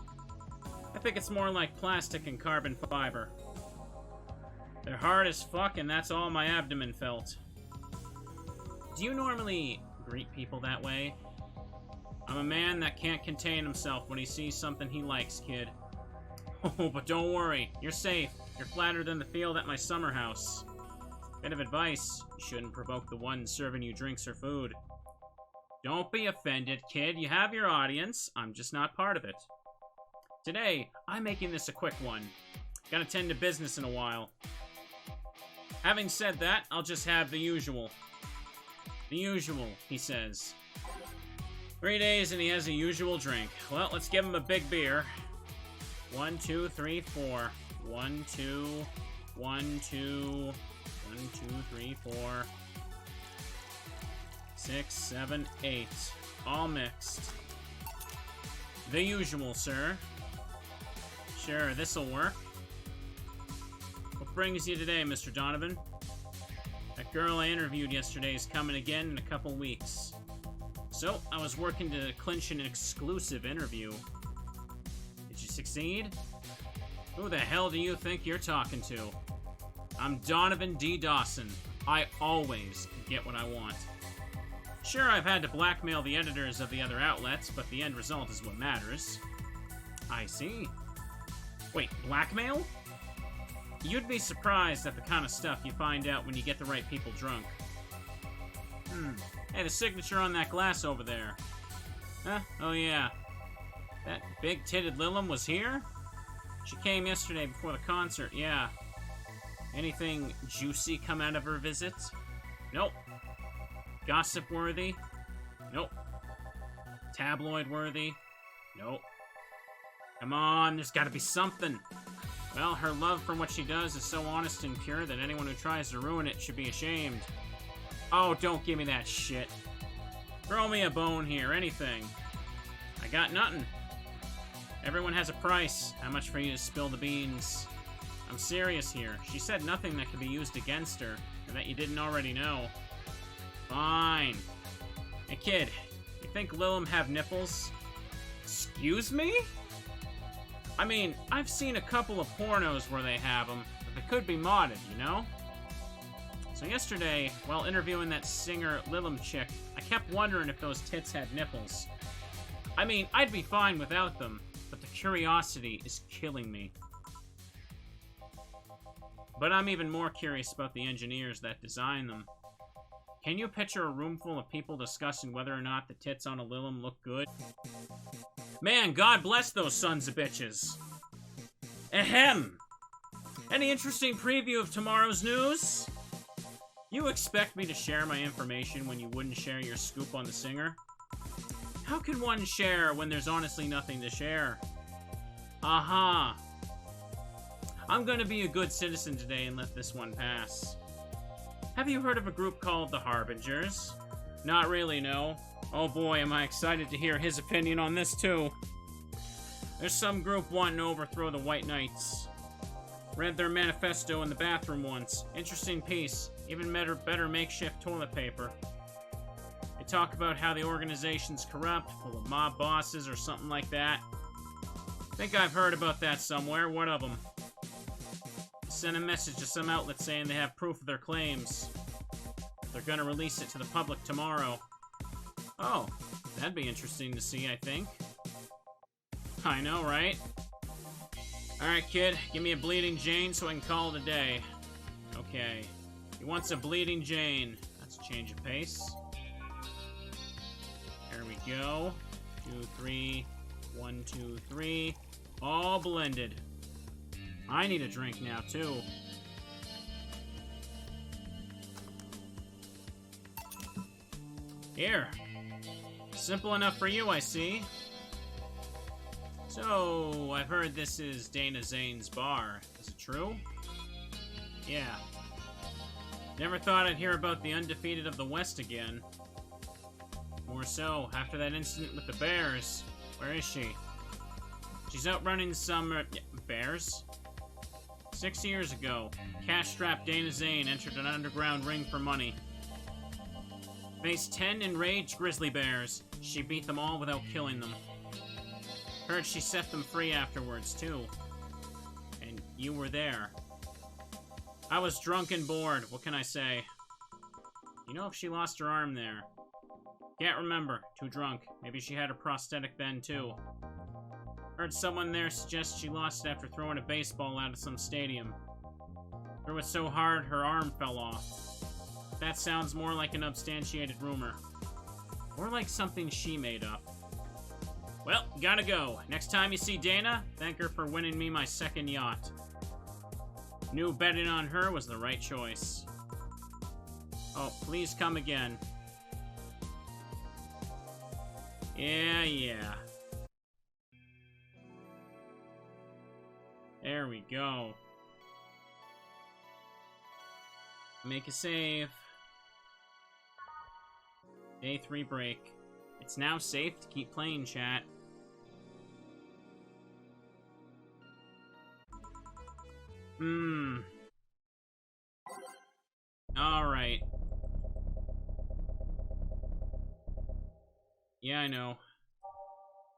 I think it's more like plastic and carbon fiber. They're hard as fuck, and that's all my abdomen felt. Do you normally greet people that way? I'm a man that can't contain himself when he sees something he likes, kid. Oh, but don't worry, you're safe. You're flatter than the field at my summer house. Bit of advice, you shouldn't provoke the one serving you drinks or food. Don't be offended, kid. You have your audience. I'm just not part of it. Today, I'm making this a quick one. Gotta tend to business in a while. Having said that, I'll just have the usual. The usual, he says. 3 days and he has a usual drink. Well, let's give him a big beer. 1, 2, 3, 4. 1, 2, 1, 2, 1, 2, 3, 4. 6, 7, 8. All mixed. The usual, sir. Sure, this'll work. What brings you today, Mr. Donovan? That girl I interviewed yesterday is coming again in a couple weeks. So, I was working to clinch an exclusive interview. Did you succeed? Who the hell do you think you're talking to? I'm Donovan D. Dawson. I always get what I want. Sure, I've had to blackmail the editors of the other outlets, but the end result is what matters. I see. Wait, blackmail? You'd be surprised at the kind of stuff you find out when you get the right people drunk. Hey, the signature on that glass over there. Huh? Oh yeah. That big-titted Lilum was here? She came yesterday before the concert, yeah. Anything juicy come out of her visit? Nope. Gossip-worthy? Nope. Tabloid-worthy? Nope. Come on, there's gotta be something. Well, her love for what she does is so honest and pure that anyone who tries to ruin it should be ashamed. Oh, don't give me that shit. Throw me a bone here, anything. I got nothing. Everyone has a price. How much for you to spill the beans? I'm serious here. She said nothing that could be used against her, and that you didn't already know. Fine. Hey, kid, you think Lilum have nipples? Excuse me? I mean, I've seen a couple of pornos where they have them, but they could be modded, you know? So yesterday, while interviewing that singer Lilum chick, I kept wondering if those tits had nipples. I mean, I'd be fine without them, but the curiosity is killing me. But I'm even more curious about the engineers that designed them. Can you picture a room full of people discussing whether or not the tits on a Lilum look good? Man, God bless those sons of bitches. Ahem! Any interesting preview of tomorrow's news? You expect me to share my information when you wouldn't share your scoop on the singer? How can one share when there's honestly nothing to share? Aha! I'm gonna be a good citizen today and let this one pass. Have you heard of a group called the Harbingers? Not really, no. Oh boy, am I excited to hear his opinion on this too. There's some group wanting to overthrow the White Knights. Read their manifesto in the bathroom once. Interesting piece. Even better makeshift toilet paper. They talk about how the organization's corrupt, full of mob bosses or something like that. Think I've heard about that somewhere. What of them? Sent a message to some outlet saying they have proof of their claims. They're gonna release it to the public tomorrow. Oh, that'd be interesting to see, I think. I know, right? Alright, kid, give me a Bleeding Jane so I can call it a day. Okay. He wants a Bleeding Jane. That's a change of pace. There we go. 2, 3. 1, 2, 3. All blended. I need a drink now, too. Here. Simple enough for you, I see. So, I've heard this is Dana Zane's bar. Is it true? Yeah. Never thought I'd hear about the undefeated of the West again. More so, after that incident with the bears. Where is she? She's out running some, bears? 6 years ago, cash-strapped Dana Zane entered an underground ring for money. Faced 10 enraged grizzly bears. She beat them all without killing them. Heard she set them free afterwards, too. And you were there. I was drunk and bored, what can I say? You know if she lost her arm there? Can't remember, too drunk. Maybe she had a prosthetic then, too. Heard someone there suggest she lost it after throwing a baseball out of some stadium. Threw it so hard her arm fell off. That sounds more like an substantiated rumor. Or like something she made up. Well, gotta go. Next time you see Dana, thank her for winning me my second yacht. Knew betting on her was the right choice. Oh, please come again. Yeah. There we go. Make a save. Day 3 break. It's now safe to keep playing, chat. Alright. Yeah, I know.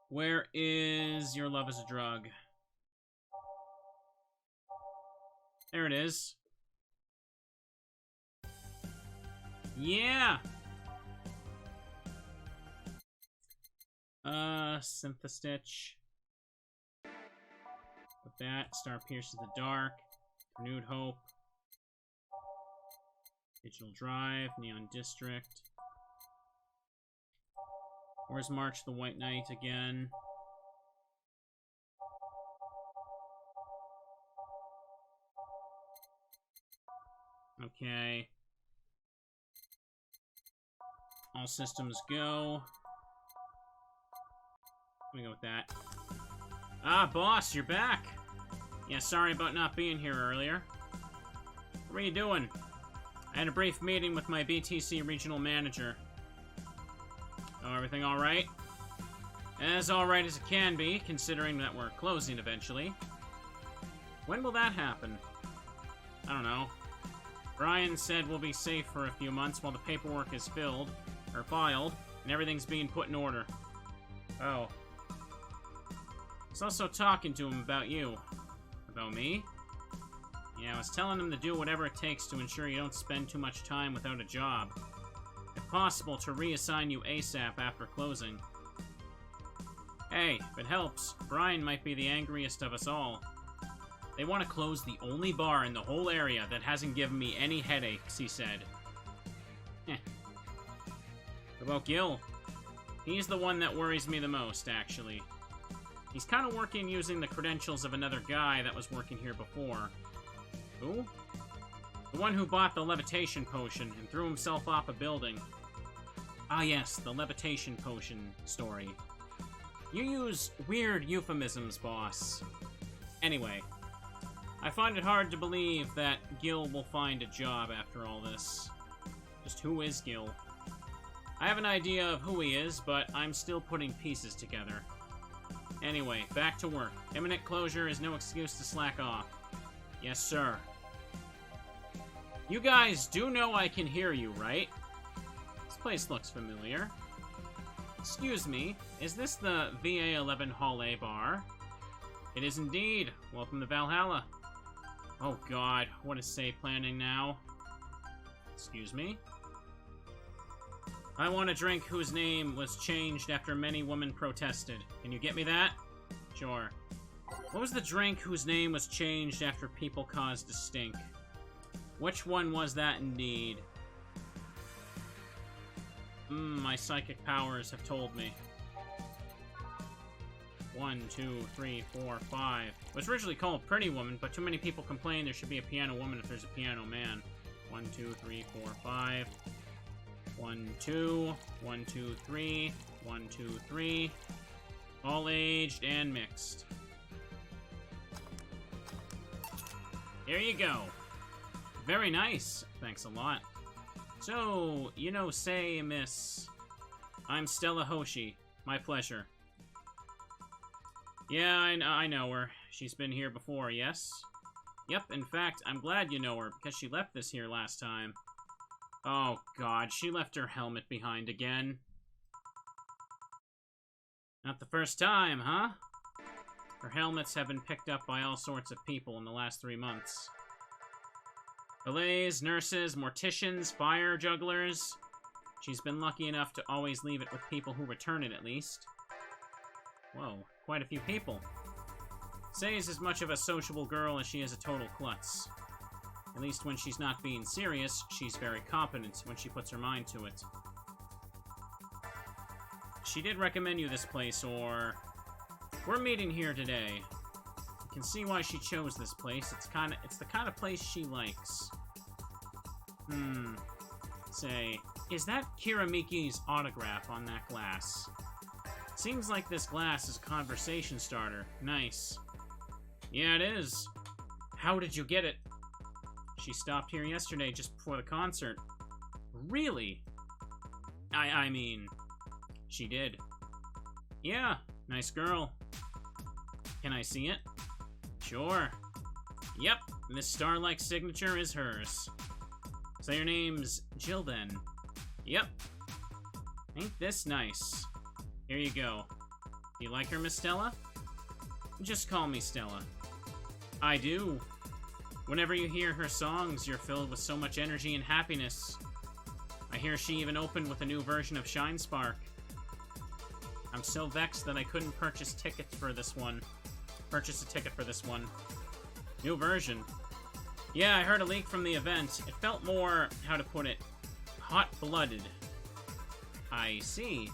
Where is Your Love is a Drug? There it is. Yeah! Synthestitch. With that, Star Pierces the Dark. Renewed Hope. Digital Drive, Neon District. Where's March the White Knight again? Okay. All systems go. Let me go with that. Ah, boss, you're back! Yeah, sorry about not being here earlier. What were you doing? I had a brief meeting with my BTC regional manager. Oh, everything alright? As alright as it can be, considering that we're closing eventually. When will that happen? I don't know. Brian said we'll be safe for a few months while the paperwork is filed, and everything's being put in order. Oh. I was also talking to him about you. About me? Yeah, I was telling him to do whatever it takes to ensure you don't spend too much time without a job. If possible, to reassign you ASAP after closing. Hey, if it helps, Brian might be the angriest of us all. They want to close the only bar in the whole area that hasn't given me any headaches, he said. Heh. What about Gil? He's the one that worries me the most, actually. He's kind of working using the credentials of another guy that was working here before. Who? The one who bought the levitation potion and threw himself off a building. Ah yes, the levitation potion story. You use weird euphemisms, boss. Anyway, I find it hard to believe that Gil will find a job after all this. Just who is Gil? I have an idea of who he is, but I'm still putting pieces together. Anyway, back to work. Imminent closure is no excuse to slack off. Yes, sir. You guys do know I can hear you, right? This place looks familiar. Excuse me, is this the VA-11 Hall A bar? It is indeed. Welcome to Valhalla. Oh god, what is Say planning now? Excuse me? I want a drink whose name was changed after many women protested. Can you get me that? Sure. What was the drink whose name was changed after people caused a stink? Which one was that indeed? My psychic powers have told me. 1, 2, 3, 4, 5. It was originally called Pretty Woman, but too many people complain there should be a piano woman if there's a piano man. 1, 2, 3, 4, 5. 1, 2. 1, 2, 3. 1, 2, 3. All aged and mixed. There you go. Very nice. Thanks a lot. So, you know, say, miss... I'm Stella Hoshi. My pleasure. Yeah, I know her. She's been here before, yes? Yep, in fact, I'm glad you know her, because she left this here last time. Oh, God, she left her helmet behind again. Not the first time, huh? Her helmets have been picked up by all sorts of people in the last 3 months. Valets, nurses, morticians, fire jugglers. She's been lucky enough to always leave it with people who return it, at least. Whoa, quite a few people. Say is as much of a sociable girl as she is a total klutz. At least when she's not being serious, she's very competent when she puts her mind to it. She did recommend you this place, or... We're meeting here today. You can see why she chose this place. It's the kind of place she likes. Say, is that Kiramiki's autograph on that glass? Seems like this glass is a conversation starter. Nice. Yeah, it is. How did you get it? She stopped here yesterday just before the concert. Really? I mean, she did. Yeah, nice girl. Can I see it? Sure. Yep, this star-like signature is hers. So your name's Jill, then? Yep. Ain't this nice? Here you go. Do you like her, Miss Stella? Just call me Stella. I do. Whenever you hear her songs, you're filled with so much energy and happiness. I hear she even opened with a new version of Shine Spark. I'm so vexed that I couldn't purchase a ticket for this one. New version. Yeah, I heard a leak from the event. It felt more, how to put it, hot-blooded. I see.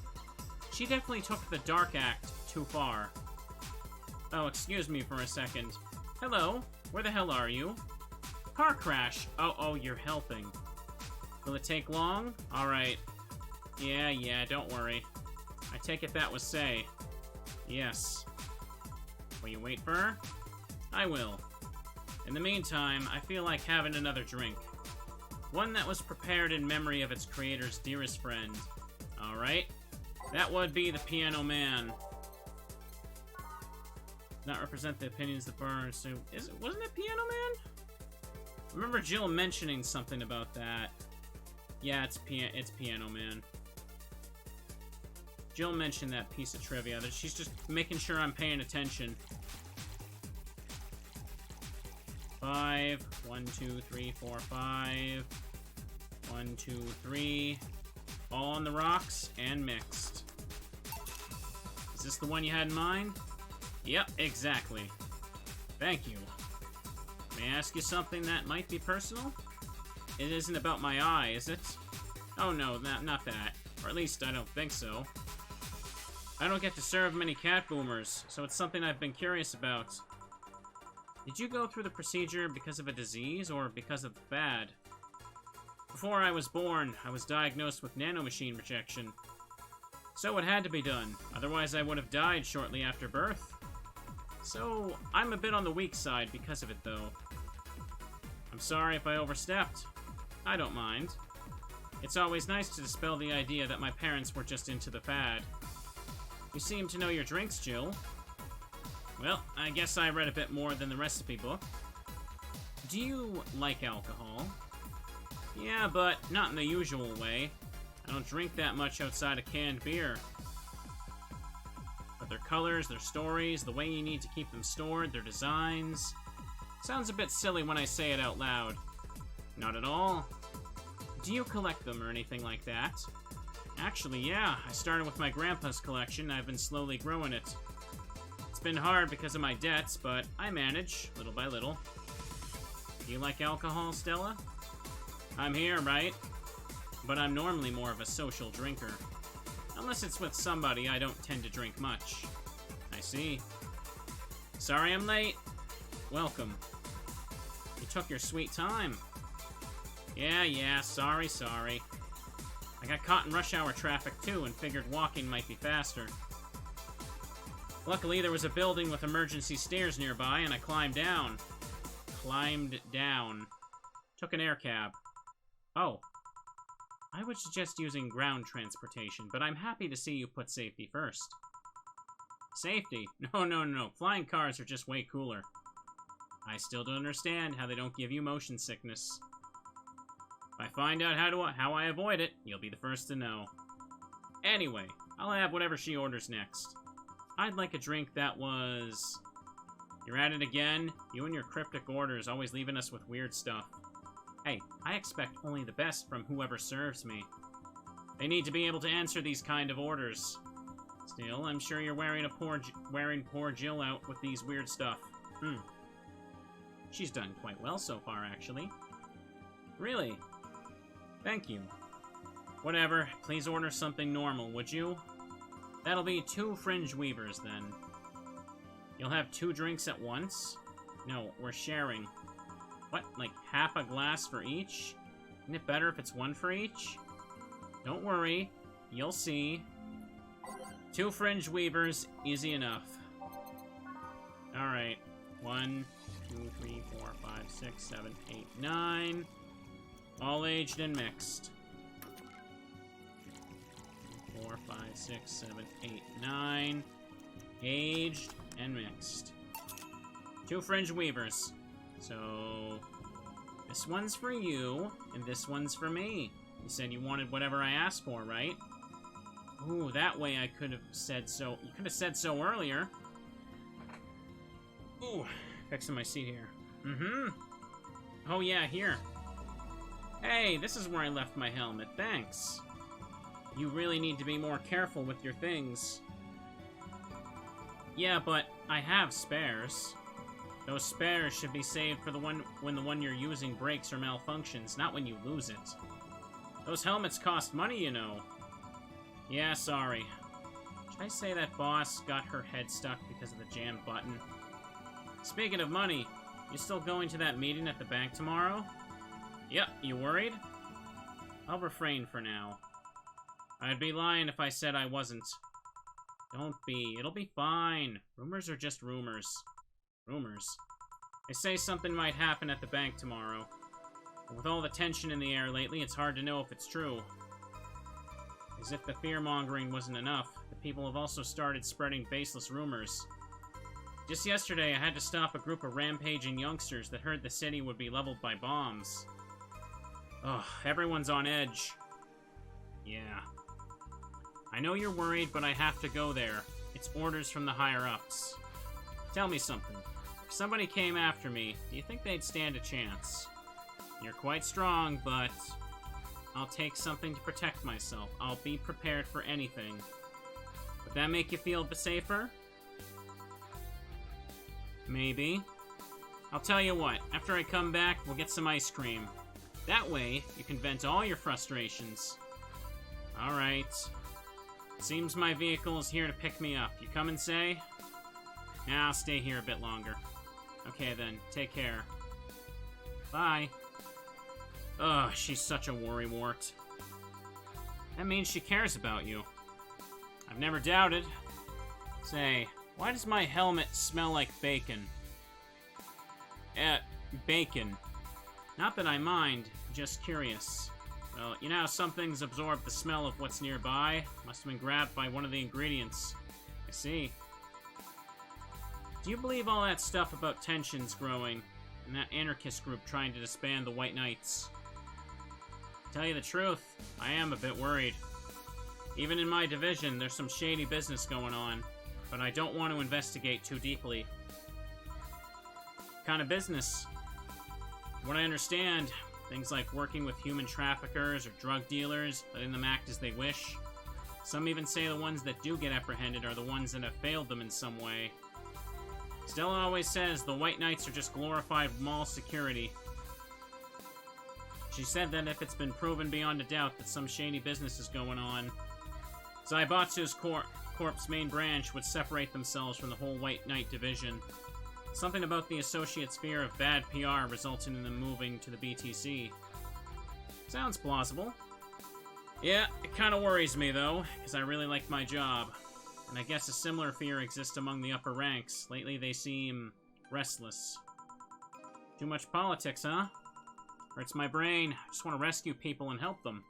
She definitely took the dark act too far. Oh, excuse me for a second. Hello, where the hell are you? Car crash. Oh, you're helping. Will it take long? Alright. Yeah, don't worry. I take it that was Say. Yes. Will you wait for her? I will. In the meantime, I feel like having another drink. One that was prepared in memory of its creator's dearest friend. Alright. That would be the Piano Man. Not represent the opinions of the bar, so... wasn't it Piano Man? I remember Jill mentioning something about that. Yeah, it's Piano Man. Jill mentioned that piece of trivia, that she's just making sure I'm paying attention. 5. 1, 2, 3, 4, 5. 1, 2, 3. All on the rocks and mixed. Is this the one you had in mind? Yep, exactly. Thank you. May I ask you something that might be personal? It isn't about my eye, is it? Oh no, not that. Or at least I don't think so. I don't get to serve many cat boomers, so it's something I've been curious about. Did you go through the procedure because of a disease, or because of the fad? Before I was born, I was diagnosed with nanomachine rejection. So it had to be done, otherwise I would have died shortly after birth. So, I'm a bit on the weak side because of it, though. I'm sorry if I overstepped. I don't mind. It's always nice to dispel the idea that my parents were just into the fad. You seem to know your drinks, Jill. Well, I guess I read a bit more than the recipe book. Do you like alcohol? Yeah, but not in the usual way. I don't drink that much outside of canned beer. But their colors, their stories, the way you need to keep them stored, their designs... Sounds a bit silly when I say it out loud. Not at all. Do you collect them or anything like that? Actually, yeah. I started with my grandpa's collection. I've been slowly growing it. It's been hard because of my debts, but I manage, little by little. Do you like alcohol, Stella? I'm here, right? But I'm normally more of a social drinker. Unless it's with somebody, I don't tend to drink much. I see. Sorry I'm late. Welcome. You took your sweet time. Yeah, sorry. I got caught in rush hour traffic too and figured walking might be faster. Luckily, there was a building with emergency stairs nearby and I climbed down. Took an air cab. Oh. I would suggest using ground transportation, but I'm happy to see you put safety first. Safety? No. Flying cars are just way cooler. I still don't understand how they don't give you motion sickness. If I find out how I avoid it, you'll be the first to know. Anyway, I'll have whatever she orders next. I'd like a drink that was... You're at it again? You and your cryptic orders always leaving us with weird stuff. Hey, I expect only the best from whoever serves me. They need to be able to answer these kind of orders. Still, I'm sure you're wearing poor Jill out with these weird stuff. She's done quite well so far, actually. Really? Thank you. Whatever, please order something normal, would you? That'll be 2 fringe weavers, then. You'll have 2 drinks at once? No, we're sharing. What, like half a glass for each? Isn't it better if it's 1 for each? Don't worry, you'll see. 2 fringe weavers, easy enough. Alright. 1, 2, 3, 4, 5, 6, 7, 8, 9. All aged and mixed. 4, 5, 6, 7, 8, 9. Aged and mixed. 2 fringe weavers. So, this one's for you, and this one's for me. You said you wanted whatever I asked for, right? Ooh, that way I could have said so. You could have said so earlier. Ooh, fixing my seat here. Mm-hmm. Oh yeah, here. Hey, this is where I left my helmet, thanks. You really need to be more careful with your things. Yeah, but I have spares. Those spares should be saved for when the one you're using breaks or malfunctions, not when you lose it. Those helmets cost money, you know. Yeah, sorry. Should I say that boss got her head stuck because of the jammed button? Speaking of money, you still going to that meeting at the bank tomorrow? Yep, you worried? I'll refrain for now. I'd be lying if I said I wasn't. Don't be. It'll be fine. Rumors are just rumors. Rumors. They say something might happen at the bank tomorrow. But with all the tension in the air lately, it's hard to know if it's true. As if the fear-mongering wasn't enough, the people have also started spreading baseless rumors. Just yesterday, I had to stop a group of rampaging youngsters that heard the city would be leveled by bombs. Ugh, everyone's on edge. Yeah. I know you're worried, but I have to go there. It's orders from the higher-ups. Tell me something. If somebody came after me, do you think they'd stand a chance? You're quite strong, but I'll take something to protect myself. I'll be prepared for anything. Would that make you feel safer? Maybe. I'll tell you what, after I come back, we'll get some ice cream. That way, you can vent all your frustrations. Alright. Seems my vehicle is here to pick me up. You come and say? Nah, I'll stay here a bit longer. Okay then, take care. Bye. Ugh, she's such a worrywart. That means she cares about you. I've never doubted. Say, why does my helmet smell like bacon? Bacon. Not that I mind, just curious. Well, you know how some things absorb the smell of what's nearby? Must have been grabbed by one of the ingredients. I see. Do you believe all that stuff about tensions growing, and that anarchist group trying to disband the White Knights? To tell you the truth, I am a bit worried. Even in my division, there's some shady business going on, but I don't want to investigate too deeply. What kind of business? From what I understand, things like working with human traffickers or drug dealers, letting them act as they wish. Some even say the ones that do get apprehended are the ones that have failed them in some way. Stella always says the White Knights are just glorified mall security. She said that if it's been proven beyond a doubt that some shady business is going on, Zaibatsu's Corp's main branch would separate themselves from the whole White Knight division. Something about the Associates' fear of bad PR resulting in them moving to the BTC. Sounds plausible. Yeah, it kinda worries me, though, because I really like my job. And I guess a similar fear exists among the upper ranks. Lately, they seem restless. Too much politics, huh? Hurts my brain. I just want to rescue people and help them.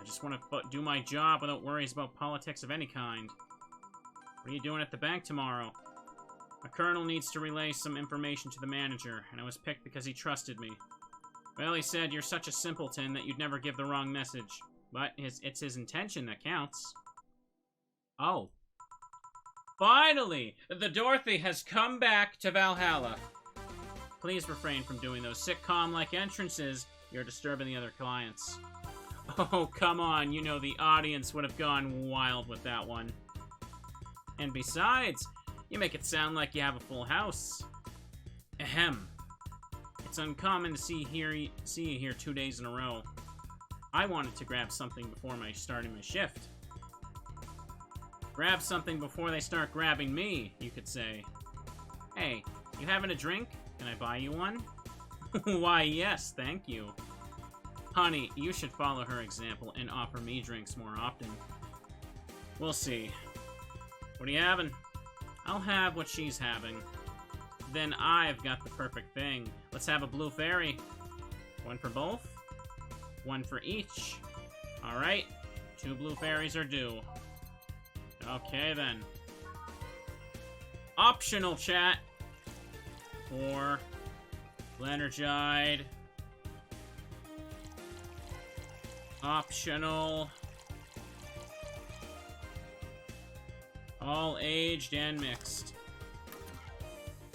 I just want to do my job without worries about politics of any kind. What are you doing at the bank tomorrow? A colonel needs to relay some information to the manager, and I was picked because he trusted me. Well, he said you're such a simpleton that you'd never give the wrong message. But it's his intention that counts. Oh. Finally! The Dorothy has come back to Valhalla. Please refrain from doing those sitcom-like entrances. You're disturbing the other clients. Oh, come on. You know the audience would have gone wild with that one. And besides, you make it sound like you have a full house. Ahem. It's uncommon to see you here 2 days in a row. I wanted to grab something before starting my shift. Grab something before they start grabbing me, you could say. Hey, you having a drink? Can I buy you one? Why, yes, thank you. Honey, you should follow her example and offer me drinks more often. We'll see. What are you having? I'll have what she's having. Then I've got the perfect thing. Let's have a blue fairy. One for both? One for each. Alright, 2 blue fairies are due. Okay, then. Optional, chat. For Leonargide. Optional. All aged and mixed.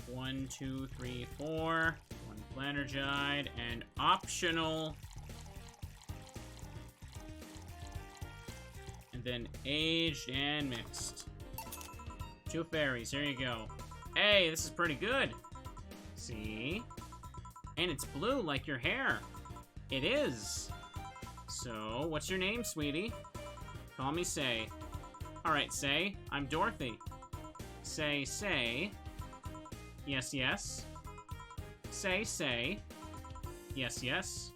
1, 2, 3, 4. 1 Leonargide and optional. And then aged and mixed. 2 fairies, there you go. Hey, this is pretty good. See? And it's blue like your hair. It is. So, what's your name, sweetie? Call me Say. Alright, Say. I'm Dorothy. Say. Yes, yes. Say. Yes, yes.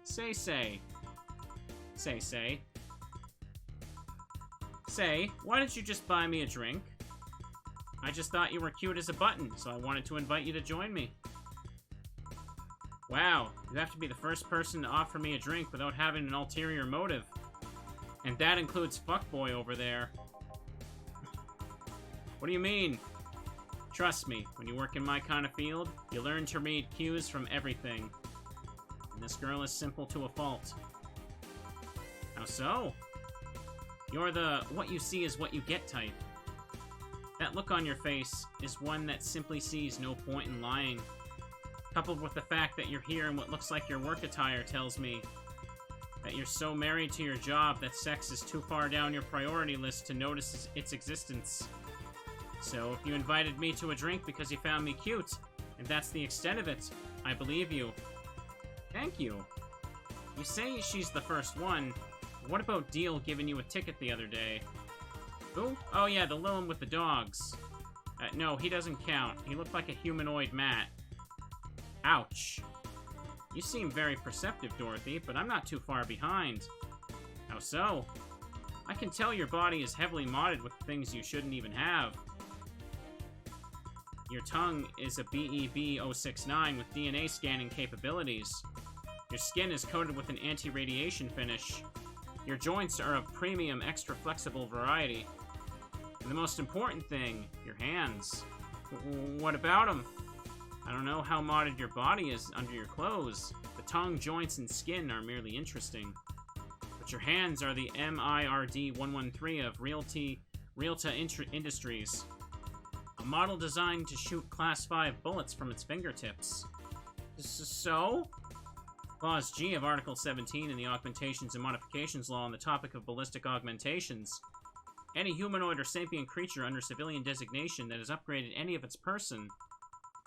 Say. Say, why don't you just buy me a drink? I just thought you were cute as a button, so I wanted to invite you to join me. Wow, you have to be the first person to offer me a drink without having an ulterior motive. And that includes fuckboy over there. What do you mean? Trust me, when you work in my kind of field, you learn to read cues from everything. And this girl is simple to a fault. How so? You're the what you see is what you get type. That look on your face is one that simply sees no point in lying. Coupled with the fact that you're here in what looks like your work attire tells me that you're so married to your job that sex is too far down your priority list to notice its existence. So if you invited me to a drink because you found me cute, and that's the extent of it, I believe you. Thank you. You say she's the first one. What about Deal giving you a ticket the other day? Who? Oh yeah, the little one with the dogs. No, he doesn't count. He looked like a humanoid Matt. Ouch. You seem very perceptive, Dorothy, but I'm not too far behind. How so? I can tell your body is heavily modded with things you shouldn't even have. Your tongue is a BEB-069 with DNA scanning capabilities. Your skin is coated with an anti-radiation finish. Your joints are of premium, extra flexible variety. And the most important thing, your hands. What about them? I don't know how modded your body is under your clothes. The tongue, joints, and skin are merely interesting. But your hands are the MIRD-113 of Realta Industries. A model designed to shoot Class 5 bullets from its fingertips. So? Clause G of Article 17 in the Augmentations and Modifications Law on the topic of ballistic augmentations. Any humanoid or sapient creature under civilian designation that has upgraded any of its person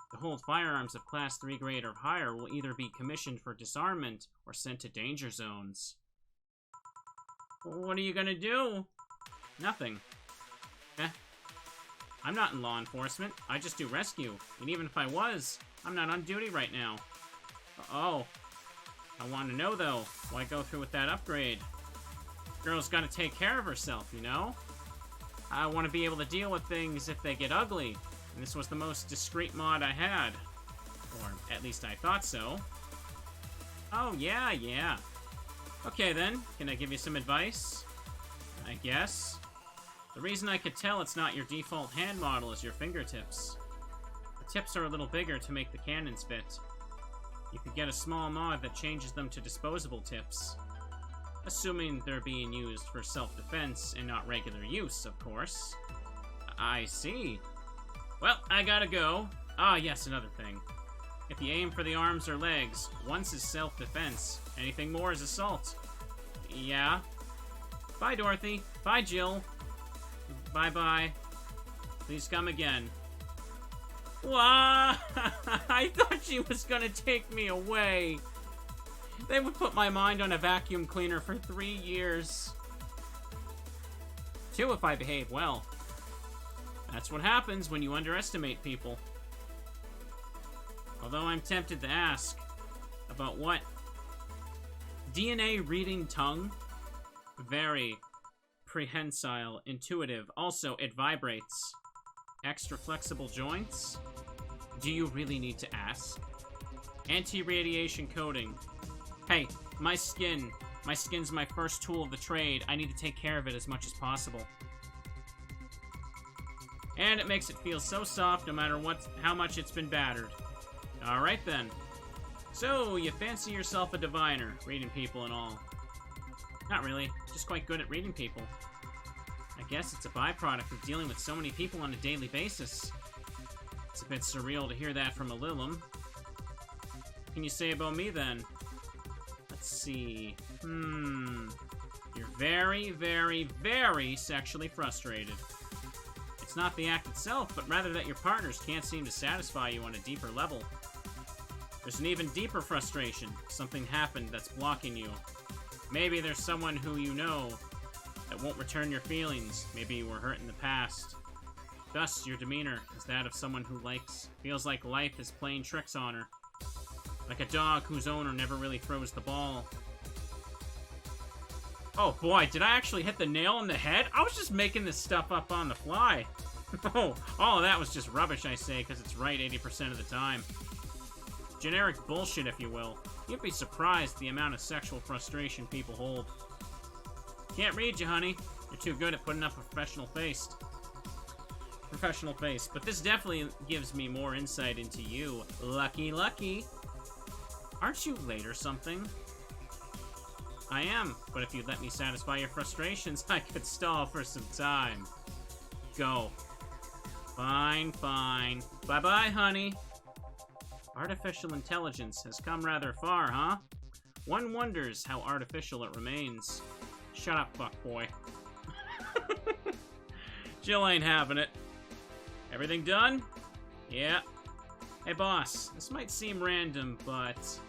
to hold firearms of Class 3 grade or higher will either be commissioned for disarmament or sent to danger zones. What are you gonna do? Nothing. I'm not in law enforcement. I just do rescue. And even if I was, I'm not on duty right now. Oh. I want to know, though, why go through with that upgrade? Girl's gotta take care of herself, you know? I want to be able to deal with things if they get ugly. And this was the most discreet mod I had. Or at least I thought so. Oh, yeah. Okay, then. Can I give you some advice? I guess. The reason I could tell it's not your default hand model is your fingertips. The tips are a little bigger to make the cannons fit. You could get a small mod that changes them to disposable tips. Assuming they're being used for self-defense and not regular use, of course. I see. Well, I gotta go. Ah, yes, another thing. If you aim for the arms or legs, once is self-defense. Anything more is assault. Yeah. Bye, Dorothy. Bye, Jill. Bye-bye. Please come again. Why? I thought she was gonna take me away. They would put my mind on a vacuum cleaner for 3 years. 2 if I behave well. That's what happens when you underestimate people. Although I'm tempted to ask. About what? DNA reading tongue? Very prehensile, intuitive. Also, it vibrates. Extra flexible joints? Do you really need to ask? Anti-radiation coating. Hey, my skin. My skin's my first tool of the trade. I need to take care of it as much as possible. And it makes it feel so soft no matter how much it's been battered. Alright then. So, you fancy yourself a diviner, reading people and all. Not really, just quite good at reading people. I guess it's a byproduct of dealing with so many people on a daily basis. It's a bit surreal to hear that from a Lilum. What can you say about me then? Let's see. You're very, very, very sexually frustrated. It's not the act itself, but rather that your partners can't seem to satisfy you on a deeper level. There's an even deeper frustration. Something happened that's blocking you. Maybe there's someone who you know that won't return your feelings. Maybe you were hurt in the past. Thus, your demeanor is that of someone who feels like life is playing tricks on her. Like a dog whose owner never really throws the ball. Oh boy, did I actually hit the nail on the head? I was just making this stuff up on the fly. Oh, all of that was just rubbish, I say, because it's right 80% of the time. Generic bullshit, if you will. You'd be surprised the amount of sexual frustration people hold. Can't read you, honey. You're too good at putting up a professional face. But this definitely gives me more insight into you. Lucky. Aren't you late or something? I am, but if you let me satisfy your frustrations, I could stall for some time. Go. Fine. Bye-bye, honey. Artificial intelligence has come rather far, huh? One wonders how artificial it remains. Shut up, fuckboy. Jill ain't having it. Everything done? Yeah. Hey, boss. This might seem random, but...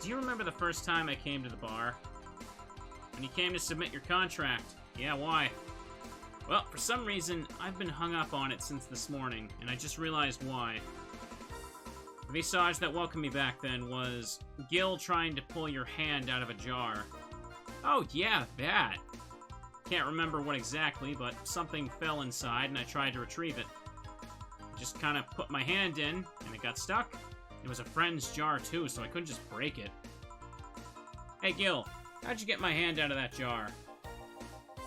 do you remember the first time I came to the bar? When you came to submit your contract? Yeah, why? Well, for some reason, I've been hung up on it since this morning, and I just realized why. The visage that welcomed me back then was Gil trying to pull your hand out of a jar. Oh, yeah, that. Can't remember what exactly, but something fell inside and I tried to retrieve it. I just kind of put my hand in, and it got stuck. It was a friend's jar, too, so I couldn't just break it. Hey, Gil, how'd you get my hand out of that jar?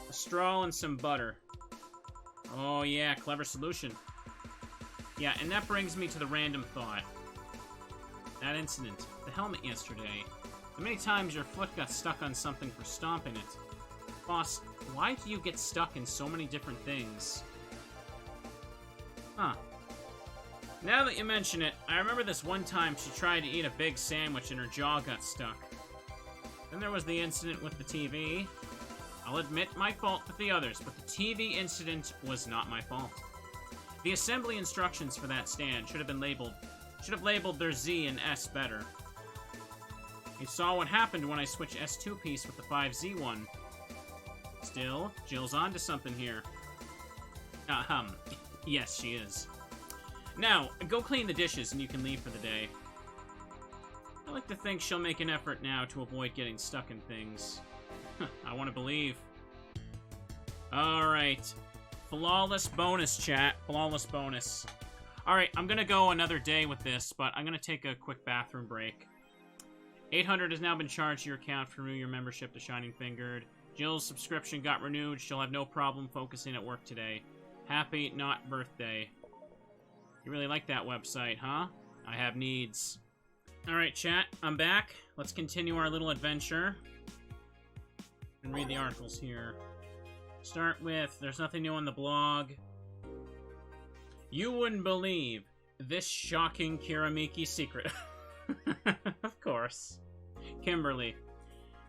A straw and some butter. Oh, yeah, clever solution. Yeah, and that brings me to the random thought. That incident, the helmet yesterday. How many times your foot got stuck on something for stomping it? Boss, why do you get stuck in so many different things? Huh. Now that you mention it, I remember this one time she tried to eat a big sandwich and her jaw got stuck. Then there was the incident with the TV. I'll admit my fault with the others, but the TV incident was not my fault. The assembly instructions for that stand should have labeled their Z and S better. You saw what happened when I switched S2 piece with the 5Z one. Still, Jill's onto something here. Yes, she is. Now, go clean the dishes and you can leave for the day. I like to think she'll make an effort now to avoid getting stuck in things. I want to believe. Alright. Flawless bonus, chat. Flawless bonus. Alright, I'm gonna go another day with this, but I'm gonna take a quick bathroom break. 800 has now been charged to your account for renewing your membership to Shining Fingered. Jill's subscription got renewed. She'll have no problem focusing at work today. Happy not birthday. You really like that website, huh? I have needs. Alright, chat. I'm back. Let's continue our little adventure. And read the articles here. Start with, there's nothing new on the blog. You wouldn't believe this shocking Kiramiki secret. Of course. Kimberly.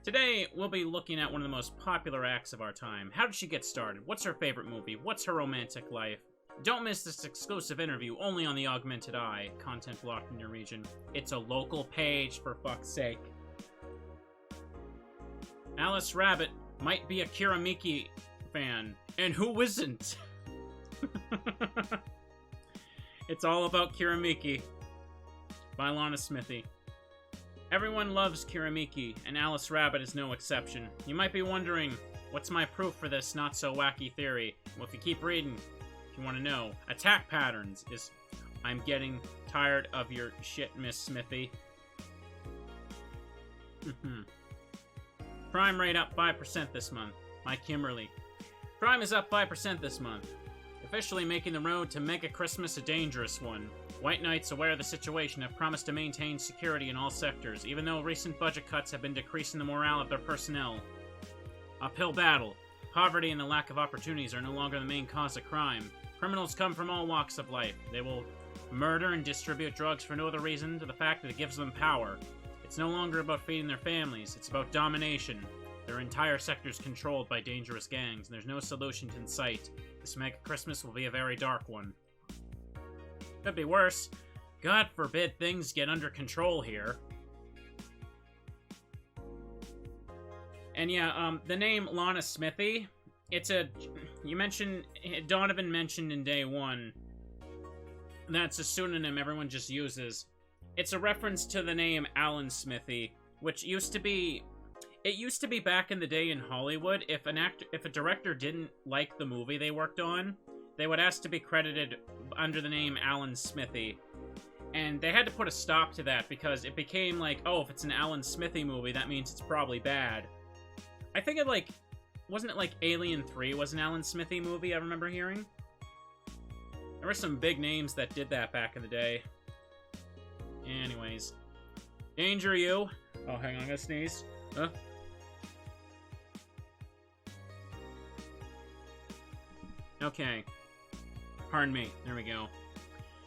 Today, we'll be looking at one of the most popular acts of our time. How did she get started? What's her favorite movie? What's her romantic life? Don't miss this exclusive interview only on the Augmented Eye. Content blocked in your region. It's a local page, for fuck's sake. Alice Rabbit might be a Kiramiki fan. And who isn't? It's all about Kiramiki. By Lana Smithy. Everyone loves Kiramiki, and Alice Rabbit is no exception. You might be wondering, what's my proof for this not-so-wacky theory? Well, if you keep reading, if you want to know. Attack patterns is... I'm getting tired of your shit, Miss Smithy. Crime rate up 5% this month. By Kimberly. Crime is up 5% this month. Officially making the road to Mega Christmas a dangerous one. White Knights, aware of the situation, have promised to maintain security in all sectors, even though recent budget cuts have been decreasing the morale of their personnel. Uphill battle. Poverty and the lack of opportunities are no longer the main cause of crime. Criminals come from all walks of life. They will murder and distribute drugs for no other reason to the fact that it gives them power. It's no longer about feeding their families, it's about domination. Their entire sector is controlled by dangerous gangs, and there's no solution in sight. This Mega Christmas will be a very dark one. Could be worse. God forbid things get under control here. And yeah, the name Lana Smithy, it's a... You mentioned... Donovan mentioned in day one. That's a pseudonym everyone just uses. It's a reference to the name Alan Smithy, which used to be... It used to be back in the day in Hollywood, if a director didn't like the movie they worked on, they would ask to be credited under the name Alan Smithy. And they had to put a stop to that because it became like, oh, if it's an Alan Smithy movie, that means it's probably bad. I think it like, wasn't it like Alien 3 was an Alan Smithy movie, I remember hearing? There were some big names that did that back in the day. Anyways. Danger you. Oh, hang on, I gotta sneeze. Huh? Okay. Pardon me. There we go.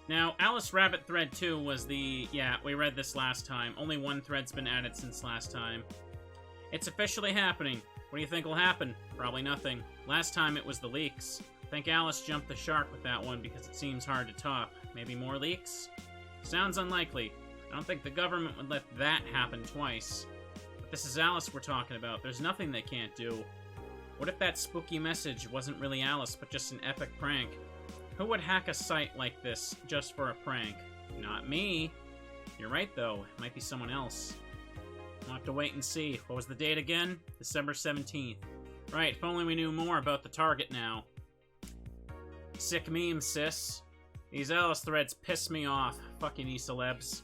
Now, Alice Rabbit Thread 2 was the... Yeah, we read this last time. Only one thread's been added since last time. It's officially happening. What do you think will happen? Probably nothing. Last time it was the leaks. I think Alice jumped the shark with that one because it seems hard to top. Maybe more leaks? Sounds unlikely. I don't think the government would let that happen twice. But this is Alice we're talking about. There's nothing they can't do. What if that spooky message wasn't really Alice, but just an epic prank? Who would hack a site like this just for a prank? Not me. You're right, though. It might be someone else. We'll have to wait and see. What was the date again? December 17th. Right, if only we knew more about the target now. Sick meme, sis. These Alice threads piss me off. Fucking e-celebs.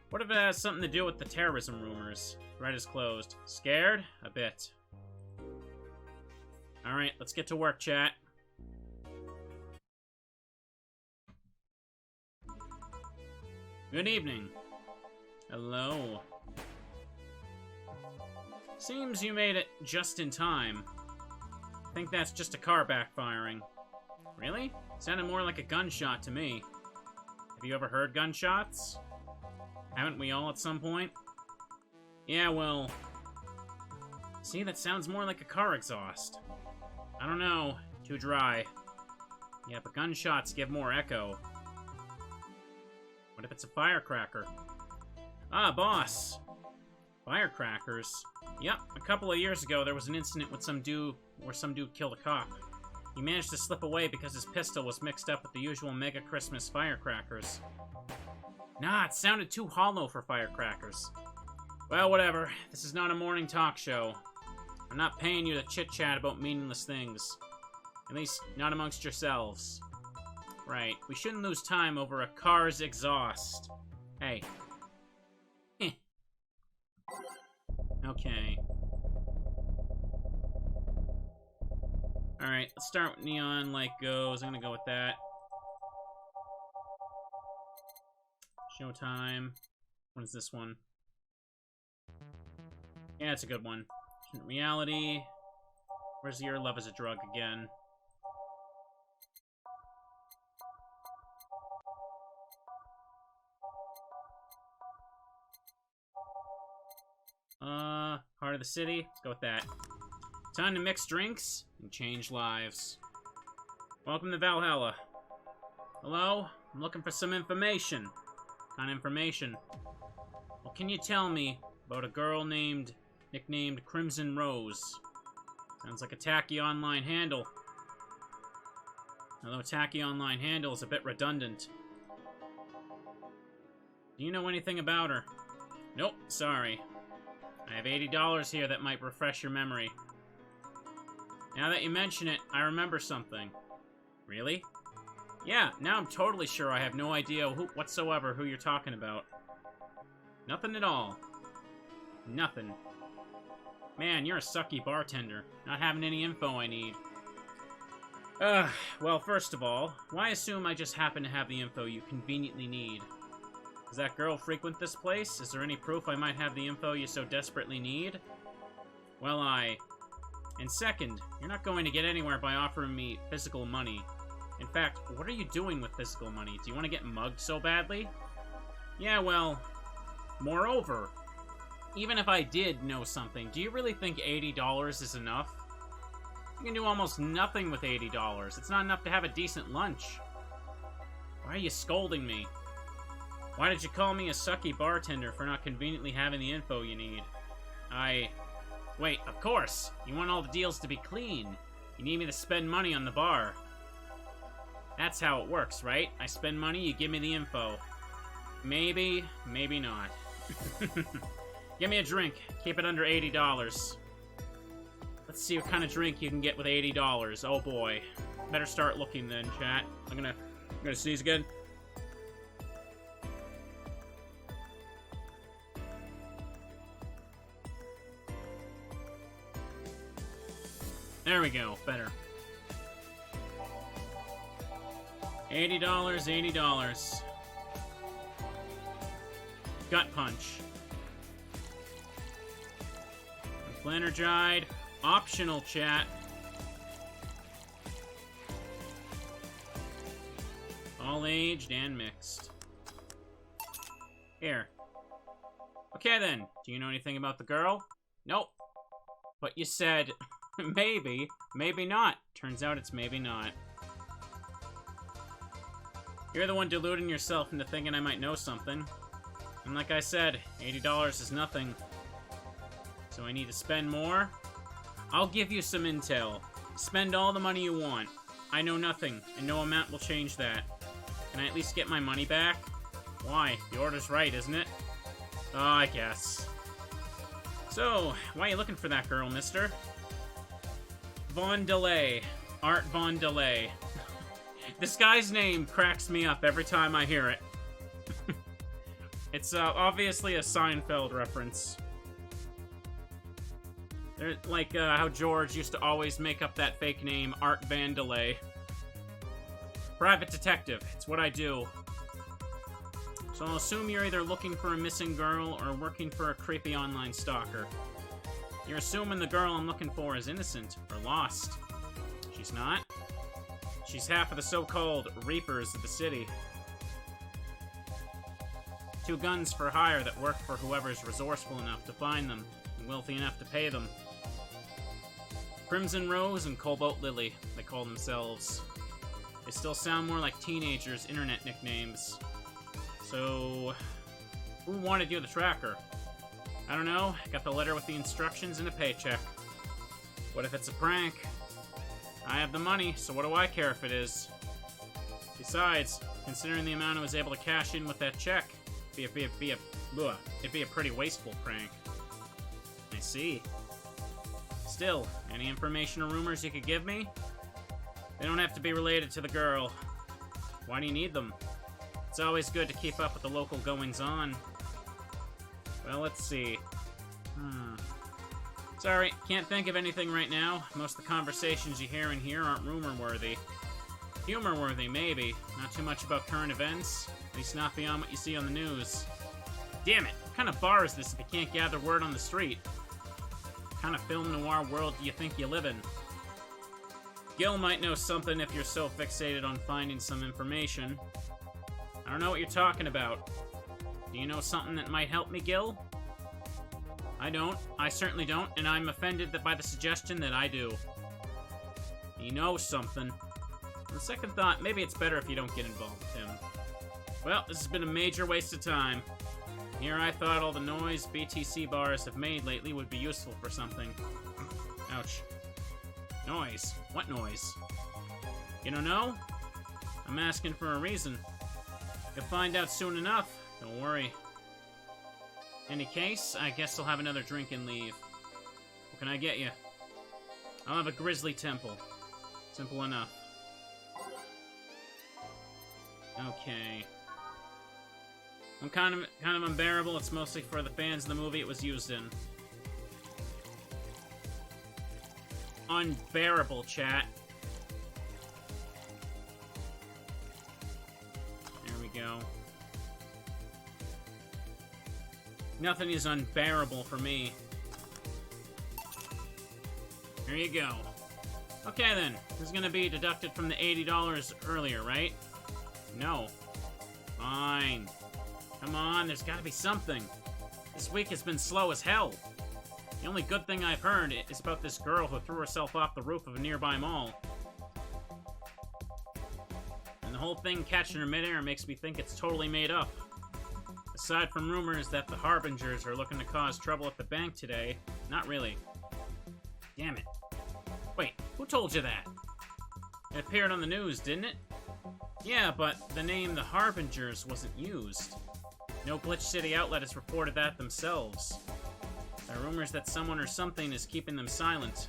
What if it has something to do with the terrorism rumors? Thread is closed. Scared? A bit. Alright, let's get to work, chat. Good evening. Hello. Seems you made it just in time. I think that's just a car backfiring. Really? Sounded more like a gunshot to me. Have you ever heard gunshots? Haven't we all at some point? Yeah, well... See, that sounds more like a car exhaust. I don't know. Too dry. Yeah, but gunshots give more echo. What if it's a firecracker? Ah, boss! Firecrackers? Yep, a couple of years ago there was an incident with some dude killed a cop. He managed to slip away because his pistol was mixed up with the usual Mega Christmas firecrackers. Nah, it sounded too hollow for firecrackers. Well, whatever. This is not a morning talk show. I'm not paying you to chit-chat about meaningless things. At least, not amongst yourselves. Right, we shouldn't lose time over a car's exhaust. Hey. Okay. Alright, let's start with Neon Light Goes. I'm gonna go with that. Showtime. What is this one? Yeah, it's a good one. Reality. Where's Your Love is a Drug again? Heart of the City. Let's go with that. Time to mix drinks and change lives. Welcome to Valhalla. Hello? I'm looking for some information. What kind of information? What can you tell me about a girl nicknamed Crimson Rose? Sounds like a tacky online handle. Although tacky online handle is a bit redundant. Do you know anything about her? Nope, sorry. I have $80 here that might refresh your memory. Now that you mention it, I remember something. Really? Yeah, now I'm totally sure I have no idea whatsoever who you're talking about. Nothing at all. Nothing. Man, you're a sucky bartender. Not having any info I need. Well, first of all, why assume I just happen to have the info you conveniently need? Does that girl frequent this place? Is there any proof I might have the info you so desperately need? Well, And second, you're not going to get anywhere by offering me physical money. In fact, what are you doing with physical money? Do you want to get mugged so badly? Yeah, well, moreover, even if I did know something, do you really think $80 is enough? You can do almost nothing with $80. It's not enough to have a decent lunch. Why are you scolding me? Why did you call me a sucky bartender for not conveniently having the info you need? Wait, of course! You want all the deals to be clean. You need me to spend money on the bar. That's how it works, right? I spend money, you give me the info. Maybe, maybe not. Give me a drink. Keep it under $80. Let's see what kind of drink you can get with $80. Oh boy. Better start looking then, chat. I'm gonna sneeze again. There we go. Better. $80, $80. Gut punch. Flanergide. Optional, chat. All aged and mixed. Here. Okay then. Do you know anything about the girl? Nope. But you said maybe. Maybe not. Turns out it's maybe not. You're the one deluding yourself into thinking I might know something. And like I said, $80 is nothing. So I need to spend more? I'll give you some intel. Spend all the money you want. I know nothing, and no amount will change that. Can I at least get my money back? Why? The order's right, isn't it? Oh, I guess. So, why are you looking for that girl, mister? Von Delay. Art Von Delay. This guy's name cracks me up every time I hear it. It's obviously a Seinfeld reference. Like how George used to always make up that fake name, Art Van Delay. Private detective, it's what I do. So I'll assume you're either looking for a missing girl or working for a creepy online stalker. You're assuming the girl I'm looking for is innocent or lost. She's not. She's half of the so-called Reapers of the city. 2 guns for hire that work for whoever's resourceful enough to find them and wealthy enough to pay them. Crimson Rose and Cobalt Lily, they call themselves. They still sound more like teenagers' internet nicknames. So, who wanted you the tracker? I don't know, got the letter with the instructions and a paycheck. What if it's a prank? I have the money, so what do I care if it is? Besides, considering the amount I was able to cash in with that check, it'd be a pretty wasteful prank. I see. Still, any information or rumors you could give me? They don't have to be related to the girl. Why do you need them? It's always good to keep up with the local goings-on. Well, let's see. Sorry, can't think of anything right now. Most of the conversations you hear in here aren't rumor-worthy. Humor-worthy, maybe. Not too much about current events. At least not beyond what you see on the news. Damn it! What kind of bar is this if you can't gather word on the street? What kind of film noir world do you think you live in? Gil might know something if you're so fixated on finding some information. I don't know what you're talking about. Do you know something that might help me, Gil? I don't. I certainly don't, and I'm offended by the suggestion that I do. You know something. On the second thought, maybe it's better if you don't get involved with him. Well, this has been a major waste of time. Here I thought all the noise BTC bars have made lately would be useful for something. Ouch. Noise? What noise? You don't know? I'm asking for a reason. You'll find out soon enough. Don't worry. Any case, I guess I'll have another drink and leave. What can I get you? I'll have a grizzly temple. Simple enough. Okay. I'm kind of unbearable. It's mostly for the fans of the movie it was used in. Unbearable, chat. There we go. Nothing is unbearable for me. There you go. Okay then, this is gonna be deducted from the $80 earlier, right? No. Fine. Come on, there's gotta be something. This week has been slow as hell. The only good thing I've heard is about this girl who threw herself off the roof of a nearby mall. And the whole thing catching her midair makes me think it's totally made up. Aside from rumors that the Harbingers are looking to cause trouble at the bank today, not really. Damn it. Wait, who told you that? It appeared on the news, didn't it? Yeah, but the name the Harbingers wasn't used. No Glitch City outlet has reported that themselves. There are rumors that someone or something is keeping them silent.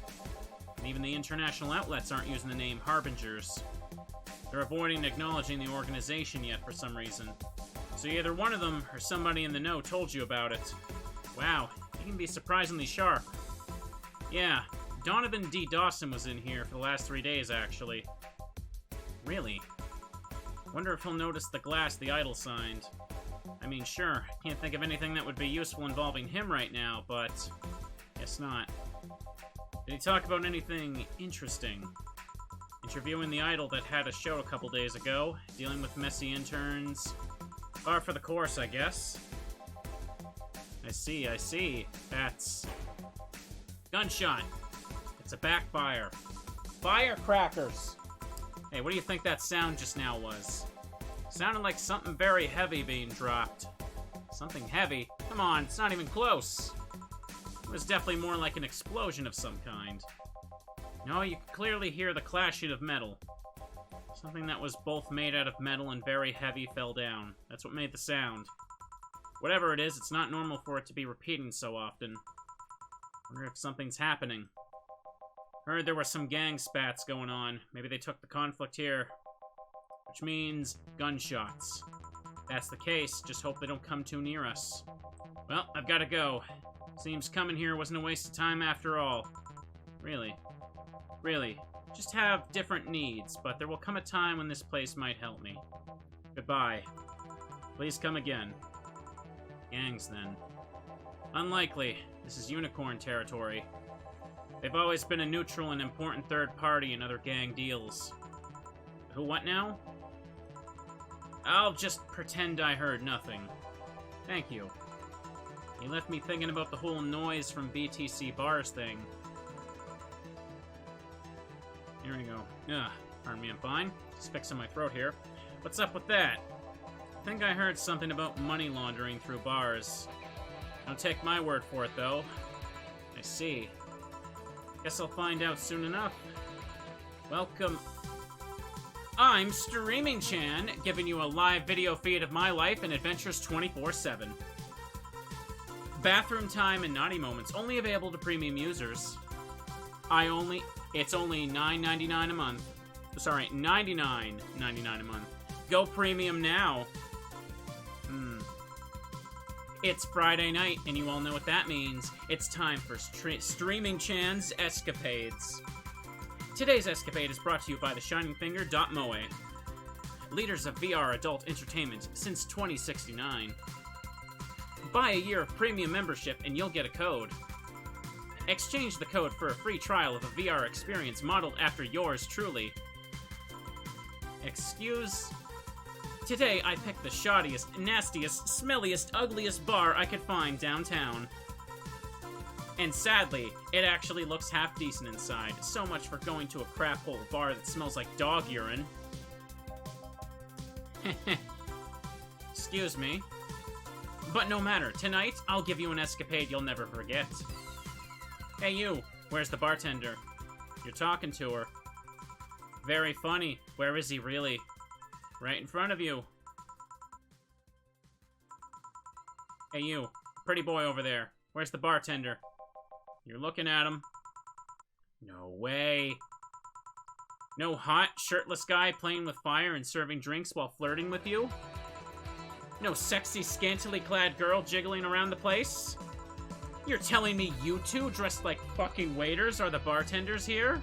And even the international outlets aren't using the name Harbingers. They're avoiding acknowledging the organization yet for some reason. So either one of them or somebody in the know told you about it. Wow, you can be surprisingly sharp. Yeah, Donovan D. Dawson was in here for the last 3 days, actually. Really? Wonder if he'll notice the glass the idol signed. I mean, sure, can't think of anything that would be useful involving him right now, but guess not. Did he talk about anything interesting? Interviewing the idol that had a show a couple days ago, dealing with messy interns. Par for the course, I guess. I see. That's... gunshot. It's a backfire. Firecrackers! Hey, what do you think that sound just now was? Sounded like something very heavy being dropped. Something heavy? Come on, it's not even close. It was definitely more like an explosion of some kind. No, you can clearly hear the clashing of metal. Something that was both made out of metal and very heavy fell down. That's what made the sound. Whatever it is, it's not normal for it to be repeating so often. Wonder if something's happening. Heard there were some gang spats going on. Maybe they took the conflict here. Which means gunshots. If that's the case, just hope they don't come too near us. Well, I've got to go. Seems coming here wasn't a waste of time after all. Really. Just have different needs, but there will come a time when this place might help me. Goodbye. Please come again. Gangs, then. Unlikely. This is unicorn territory. They've always been a neutral and important third party in other gang deals. Who what now? I'll just pretend I heard nothing. Thank you. You left me thinking about the whole noise from BTC bars thing. Here we go. Ugh, pardon me, I'm fine. Just fixing my throat here. What's up with that? I think I heard something about money laundering through bars. Don't take my word for it, though. I see. Guess I'll find out soon enough. Welcome. I'm Streaming Chan, giving you a live video feed of my life and adventures 24/7. Bathroom time and naughty moments only available to premium users. It's only $9.99 a month. Sorry, $99.99 a month. Go premium now. It's Friday night, and you all know what that means. It's time for Streaming Chan's Escapades. Today's escapade is brought to you by the ShiningFinger.moe, leaders of VR adult entertainment since 2069. Buy a year of premium membership and you'll get a code. Exchange the code for a free trial of a VR experience modeled after yours truly. Today I picked the shoddiest, nastiest, smelliest, ugliest bar I could find downtown. And sadly, it actually looks half decent inside. So much for going to a crap hole bar that smells like dog urine. Excuse me. But no matter, tonight, I'll give you an escapade you'll never forget. Hey you, where's the bartender? You're talking to her. Very funny. Where is he really? Right in front of you. Hey you, pretty boy over there. Where's the bartender? You're looking at him. No way. No hot, shirtless guy playing with fire and serving drinks while flirting with you? No sexy, scantily clad girl jiggling around the place? You're telling me you two, dressed like fucking waiters, are the bartenders here?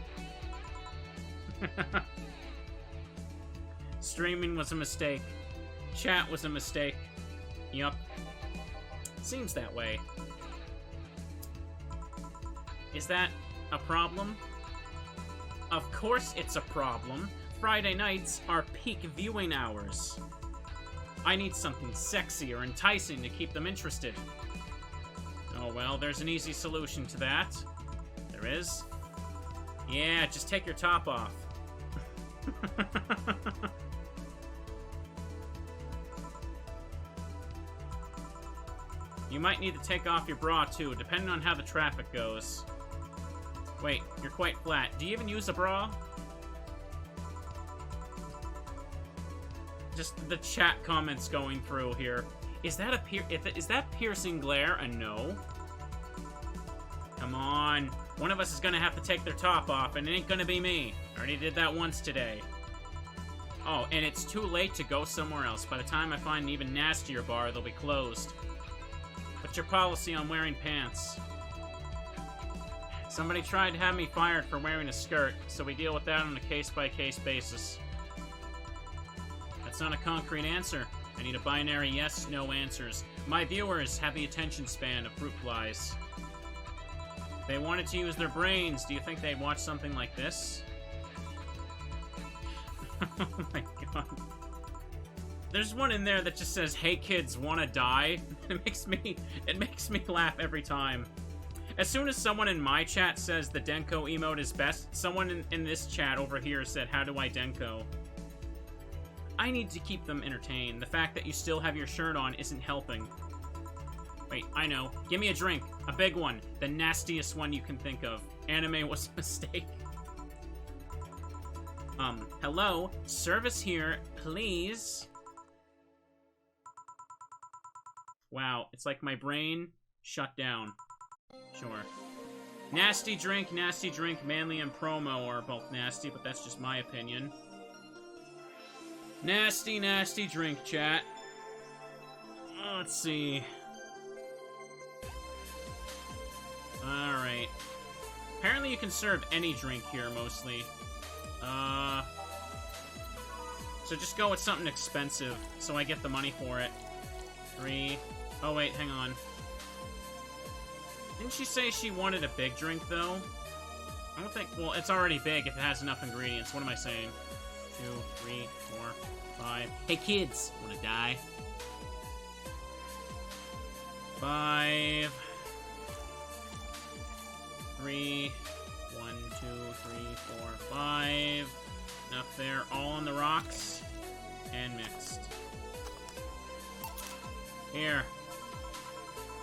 Streaming was a mistake. Chat was a mistake. Yup. Seems that way. Is that a problem? Of course it's a problem. Friday nights are peak viewing hours. I need something sexy or enticing to keep them interested. Oh well, there's an easy solution to that. There is. Yeah, just take your top off. You might need to take off your bra too, depending on how the traffic goes. Wait, you're quite flat. Do you even use a bra? Just the chat comments going through here. Is that is that piercing glare a no? Come on. One of us is gonna have to take their top off, and it ain't gonna be me. I already did that once today. Oh, and it's too late to go somewhere else. By the time I find an even nastier bar, they'll be closed. What's your policy on wearing pants? Somebody tried to have me fired for wearing a skirt, so we deal with that on a case-by-case basis. That's not a concrete answer. I need a binary yes-no answers. My viewers have the attention span of fruit flies. If they wanted to use their brains, do you think they'd watch something like this? Oh my god. There's one in there that just says, "Hey kids, wanna die?" It makes me laugh every time. As soon as someone in my chat says the Denko emote is best, someone in this chat over here said, "How do I Denko?" I need to keep them entertained. The fact that you still have your shirt on isn't helping. Wait, I know. Give me a drink. A big one. The nastiest one you can think of. Anime was a mistake. Hello? Service here, please. Wow, it's like my brain shut down. Sure. Nasty drink, manly, and promo are both nasty, but that's just my opinion. Nasty, nasty drink, chat. Let's see. Alright. Apparently you can serve any drink here, mostly. So just go with something expensive, so I get the money for it. 3. Oh wait, hang on. Didn't she say she wanted a big drink, though? I don't think... Well, it's already big if it has enough ingredients. What am I saying? 2, 3, 4, 5... Hey, kids! Wanna die? 5... 3... 1, 2, 3, 4, 5... Enough there. All on the rocks. And mixed. Here.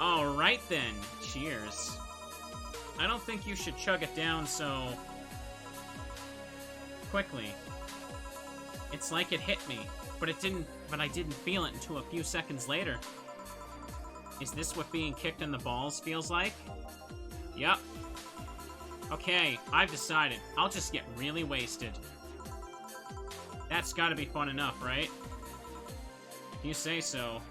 Alright then. Cheers. I don't think you should chug it down so... quickly. It's like it hit me, but I didn't feel it until a few seconds later. Is this what being kicked in the balls feels like? Yup. Okay, I've decided. I'll just get really wasted. That's gotta be fun enough, right? If you say so.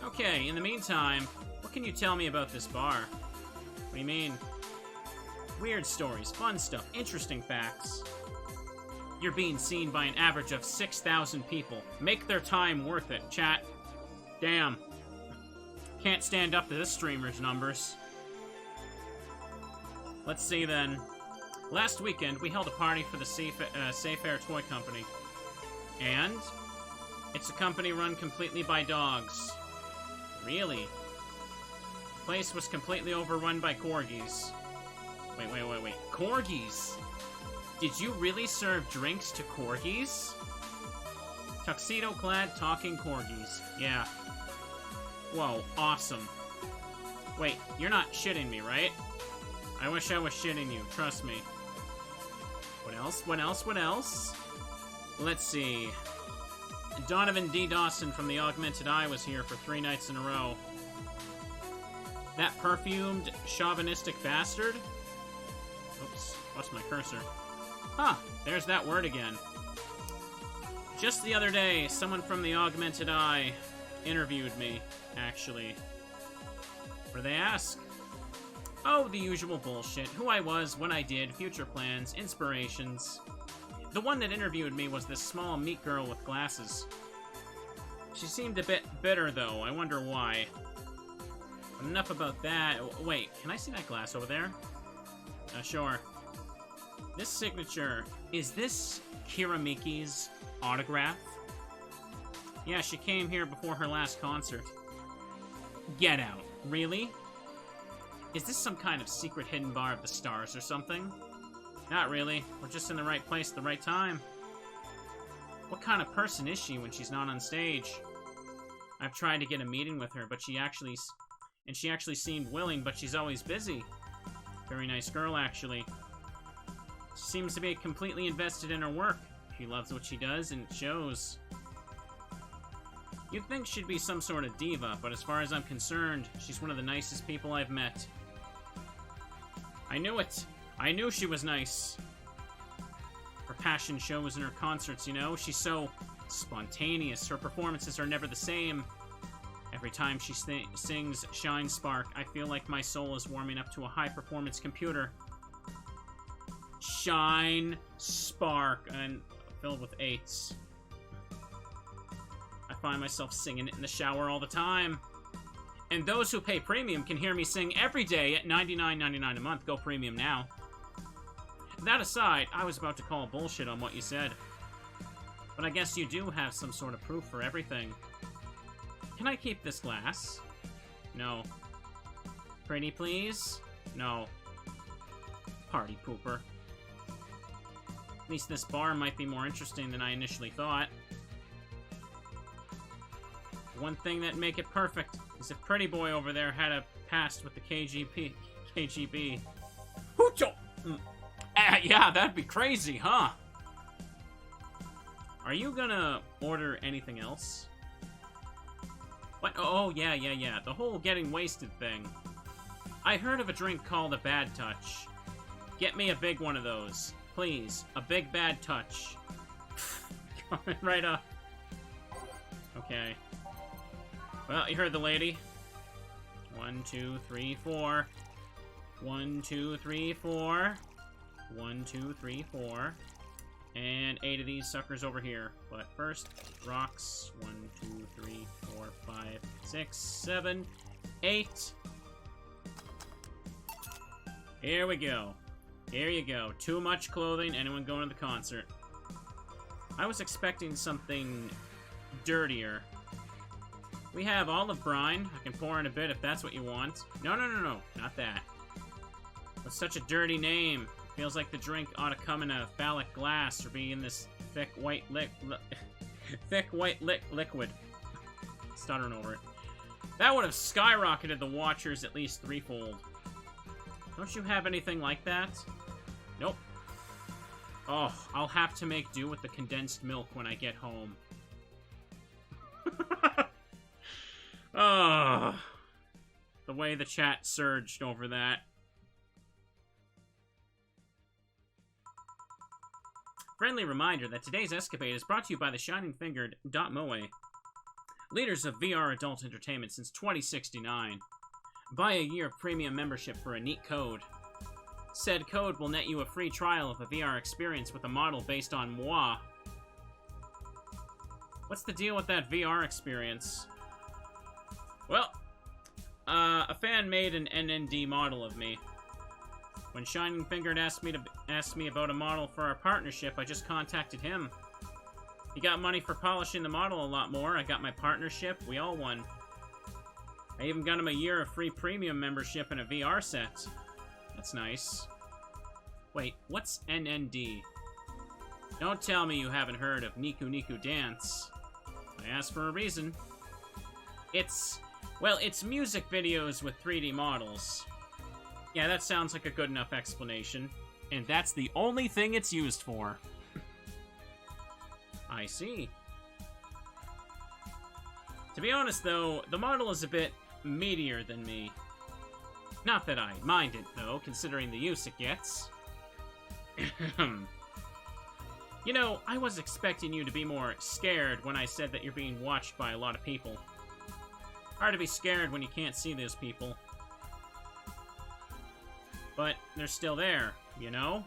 Okay, in the meantime, what can you tell me about this bar? What do you mean? Weird stories, fun stuff, interesting facts. You're being seen by an average of 6,000 people. Make their time worth it, chat. Damn. Can't stand up to this streamer's numbers. Let's see then. Last weekend, we held a party for the Safe Air Toy Company. And? It's a company run completely by dogs. Really? place was completely overrun by corgis. Wait. Corgis? Did you really serve drinks to corgis? Tuxedo-clad talking corgis. Yeah. Whoa, awesome. Wait, you're not shitting me, right? I wish I was shitting you, trust me. What else? Let's see. Donovan D. Dawson from the Augmented Eye was here for 3 nights in a row. That perfumed, chauvinistic bastard? Oops, what's my cursor? Huh, there's that word again. Just the other day, someone from the Augmented Eye interviewed me, actually. What do they ask? Oh, the usual bullshit. Who I was, what I did, future plans, inspirations. The one that interviewed me was this small, meek girl with glasses. She seemed a bit bitter, though. I wonder why. But enough about that. Wait, can I see that glass over there? Sure. This signature, is this Kira Miki's autograph? Yeah, she came here before her last concert. Get out. Really? Is this some kind of secret hidden bar of the stars or something? Not really. We're just in the right place at the right time. What kind of person is she when she's not on stage? I've tried to get a meeting with her, but she actually seemed willing, but she's always busy. Very nice girl, actually. She seems to be completely invested in her work. She loves what she does, and it shows. You'd think she'd be some sort of diva, but as far as I'm concerned, she's one of the nicest people I've met. I knew it! I knew she was nice. Her passion shows in her concerts, you know? She's so spontaneous. Her performances are never the same. Every time she sings Shine Spark, I feel like my soul is warming up to a high-performance computer. Shine Spark, and filled with 8s. I find myself singing it in the shower all the time. And those who pay premium can hear me sing every day at $99.99 a month. Go premium now. That aside, I was about to call bullshit on what you said. But I guess you do have some sort of proof for everything. Can I keep this glass? No. Pretty please? No. Party pooper. At least this bar might be more interesting than I initially thought. One thing that'd make it perfect is if Pretty Boy over there had a past with the KGB. Hoocho! Yeah, that'd be crazy, huh? Are you gonna order anything else? What? Oh, yeah. The whole getting wasted thing. I heard of a drink called a Bad Touch. Get me a big one of those. Please. A big bad touch. Coming right up. Okay. Well, you heard the lady. 1, 2, 3, 4. 1, 2, 3, 4. 1, 2, 3, 4. And 8 of these suckers over here. But first, rocks. 1, 2, 3, 4, 5, 6, 7, 8. Here we go. Here you go. Too much clothing. Anyone going to the concert? I was expecting something dirtier. We have olive brine. I can pour in a bit if that's what you want. No. Not that. With such a dirty name. Feels like the drink ought to come in a phallic glass or be in this thick white liquid. Stuttering over it. That would have skyrocketed the watchers at least 3-fold. Don't you have anything like that? Nope. Oh, I'll have to make do with the condensed milk when I get home. Oh, the way the chat surged over that. Friendly reminder that today's escapade is brought to you by the Shining-Fingered.moe, leaders of VR adult entertainment since 2069. Buy a year of premium membership for a neat code. Said code will net you a free trial of a VR experience with a model based on moi. What's the deal with that VR experience? Well, a fan made an NND model of me. When Shining Fingered asked me about a model for our partnership, I just contacted him. He got money for polishing the model a lot more. I got my partnership. We all won. I even got him a year of free premium membership and a VR set. That's nice. Wait, what's NND? Don't tell me you haven't heard of Niku Niku Dance. I asked for a reason. It's music videos with 3D models. Yeah, that sounds like a good enough explanation. And that's the only thing it's used for. I see. To be honest, though, the model is a bit meatier than me. Not that I mind it, though, considering the use it gets. You know, I was expecting you to be more scared when I said that you're being watched by a lot of people. Hard to be scared when you can't see those people. But they're still there, you know?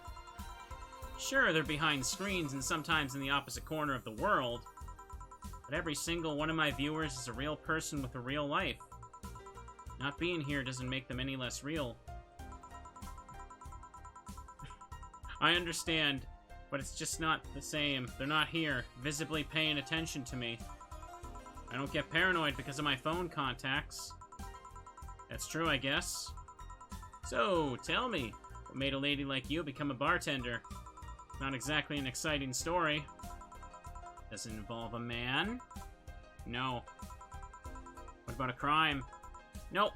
Sure, they're behind screens and sometimes in the opposite corner of the world, but every single one of my viewers is a real person with a real life. Not being here doesn't make them any less real. I understand, but it's just not the same. They're not here, visibly paying attention to me. I don't get paranoid because of my phone contacts. That's true, I guess. So, tell me, what made a lady like you become a bartender? Not exactly an exciting story. Does it involve a man? No. What about a crime? Nope.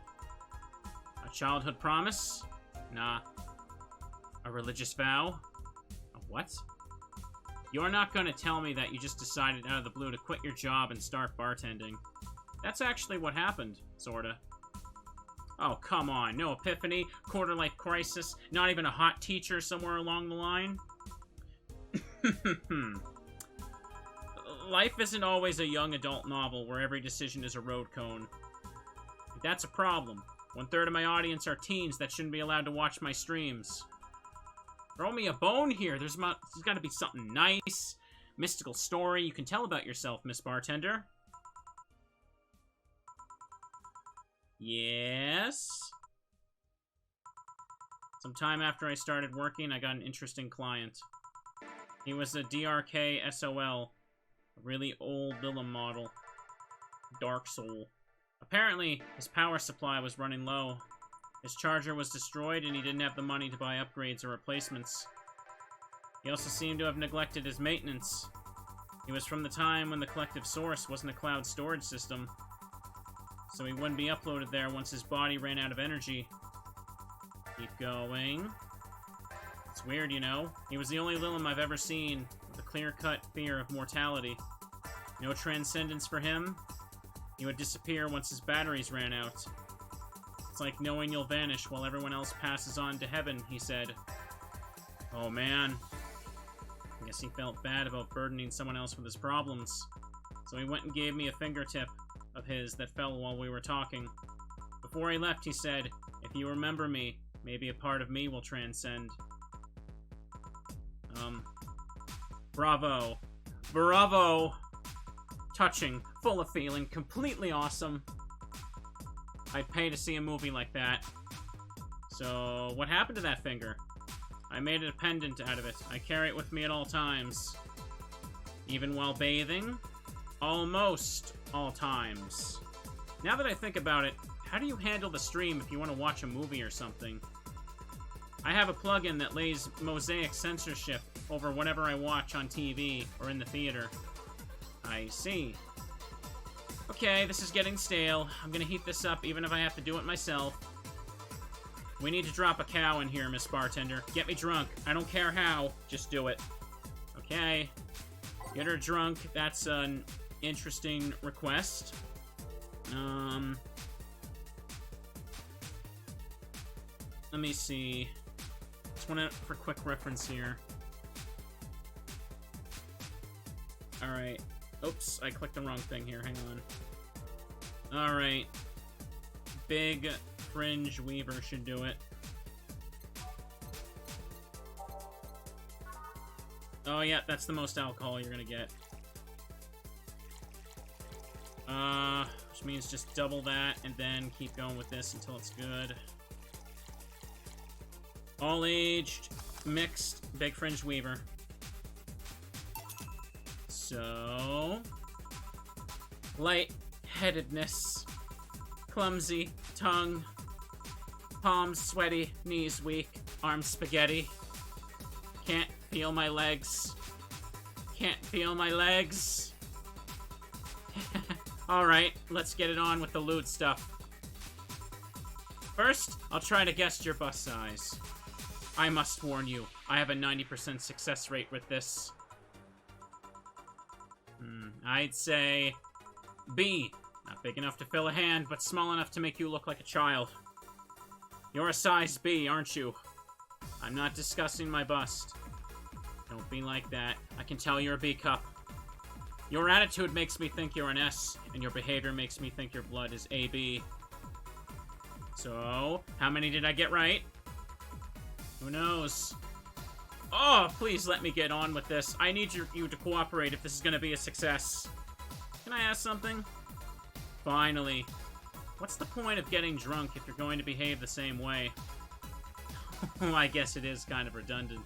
A childhood promise? Nah. A religious vow? A what? You're not gonna tell me that you just decided out of the blue to quit your job and start bartending. That's actually what happened, sorta. Oh, come on. No epiphany, quarter-life crisis, not even a hot teacher somewhere along the line? Life isn't always a young adult novel where every decision is a road cone. That's a problem. 1/3 of my audience are teens that shouldn't be allowed to watch my streams. Throw me a bone here. There's gotta be something nice, mystical story you can tell about yourself, Miss Bartender. Yes? Sometime after I started working, I got an interesting client. He was a DRK SOL, a really old Willem model. Dark Soul. Apparently, his power supply was running low. His charger was destroyed and he didn't have the money to buy upgrades or replacements. He also seemed to have neglected his maintenance. He was from the time when the collective source wasn't a cloud storage system, so he wouldn't be uploaded there once his body ran out of energy. Keep going. It's weird, you know? He was the only Lilum I've ever seen with a clear-cut fear of mortality. No transcendence for him. He would disappear once his batteries ran out. It's like knowing you'll vanish while everyone else passes on to heaven, he said. Oh man. I guess he felt bad about burdening someone else with his problems. So he went and gave me a fingertip of his that fell while we were talking. Before he left, he said, if you remember me, maybe a part of me will transcend. Bravo. Bravo! Touching, full of feeling, completely awesome. I'd pay to see a movie like that. So, what happened to that finger? I made a pendant out of it. I carry it with me at all times. Even while bathing? Almost all times. Now that I think about it, how do you handle the stream if you want to watch a movie or something? I have a plugin that lays mosaic censorship over whatever I watch on TV or in the theater. I see. Okay, this is getting stale. I'm gonna heat this up even if I have to do it myself. We need to drop a cow in here, Miss Bartender. Get me drunk. I don't care how. Just do it. Okay. Get her drunk. That's an interesting request. Let me see. Just want to, for quick reference here. Alright. Oops, I clicked the wrong thing here. Hang on. Alright. Big Fringe Weaver should do it. Oh yeah, that's the most alcohol you're gonna get. Which means just double that and then keep going with this until it's good. All aged, mixed, Big Fringe Weaver. So, light-headedness, clumsy, tongue, palms sweaty, knees weak, arms spaghetti. Can't feel my legs. Can't feel my legs. Alright, let's get it on with the loot stuff. First, I'll try to guess your bust size. I must warn you, I have a 90% success rate with this. I'd say B. Not big enough to fill a hand, but small enough to make you look like a child. You're a size B, aren't you? I'm not discussing my bust. Don't be like that. I can tell you're a B cup. Your attitude makes me think you're an S, and your behavior makes me think your blood is AB. So, how many did I get right? Who knows? Oh, please let me get on with this. I need you to cooperate if this is gonna be a success. Can I ask something? Finally. What's the point of getting drunk if you're going to behave the same way? I guess it is kind of redundant.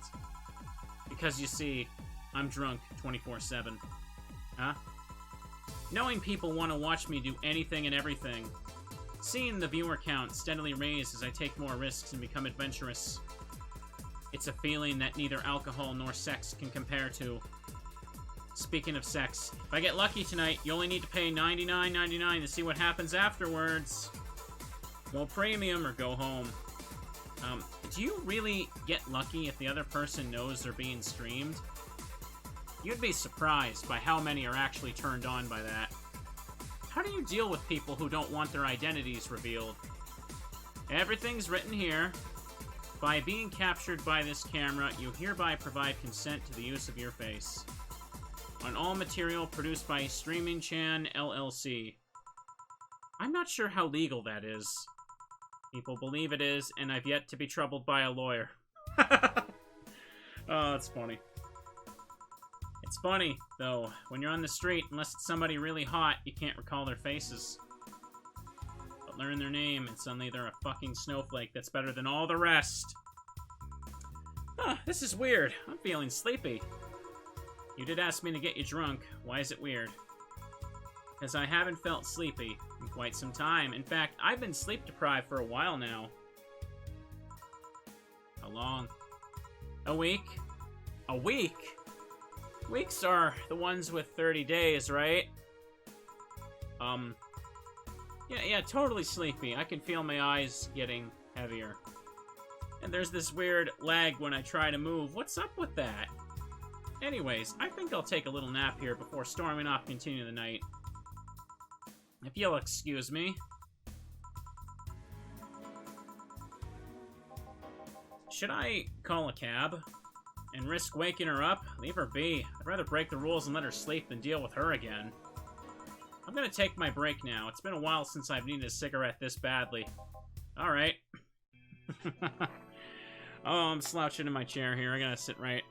Because you see, I'm drunk 24/7. Huh? Knowing people want to watch me do anything and everything. Seeing the viewer count steadily raise as I take more risks and become adventurous. It's a feeling that neither alcohol nor sex can compare to. Speaking of sex, if I get lucky tonight, you only need to pay $99.99 to see what happens afterwards. Go premium or go home. Do you really get lucky if the other person knows they're being streamed? You'd be surprised by how many are actually turned on by that. How do you deal with people who don't want their identities revealed? Everything's written here. By being captured by this camera, you hereby provide consent to the use of your face. On all material produced by Streaming Chan LLC. I'm not sure how legal that is. People believe it is, and I've yet to be troubled by a lawyer. Oh, that's funny. It's funny, though, when you're on the street, unless it's somebody really hot, you can't recall their faces. But learn their name, and suddenly they're a fucking snowflake that's better than all the rest. Huh, this is weird. I'm feeling sleepy. You did ask me to get you drunk. Why is it weird? Because I haven't felt sleepy in quite some time. In fact, I've been sleep deprived for a while now. How long? A week? A week? Weeks are the ones with 30 days, right? Yeah, totally sleepy. I can feel my eyes getting heavier. And there's this weird lag when I try to move. What's up with that? Anyways, I think I'll take a little nap here before storming off and continue the night. If you'll excuse me. Should I call a cab? And risk waking her up? Leave her be. I'd rather break the rules and let her sleep than deal with her again. I'm gonna take my break now. It's been a while since I've needed a cigarette this badly. Alright. Oh, I'm slouching in my chair here. I gotta sit right.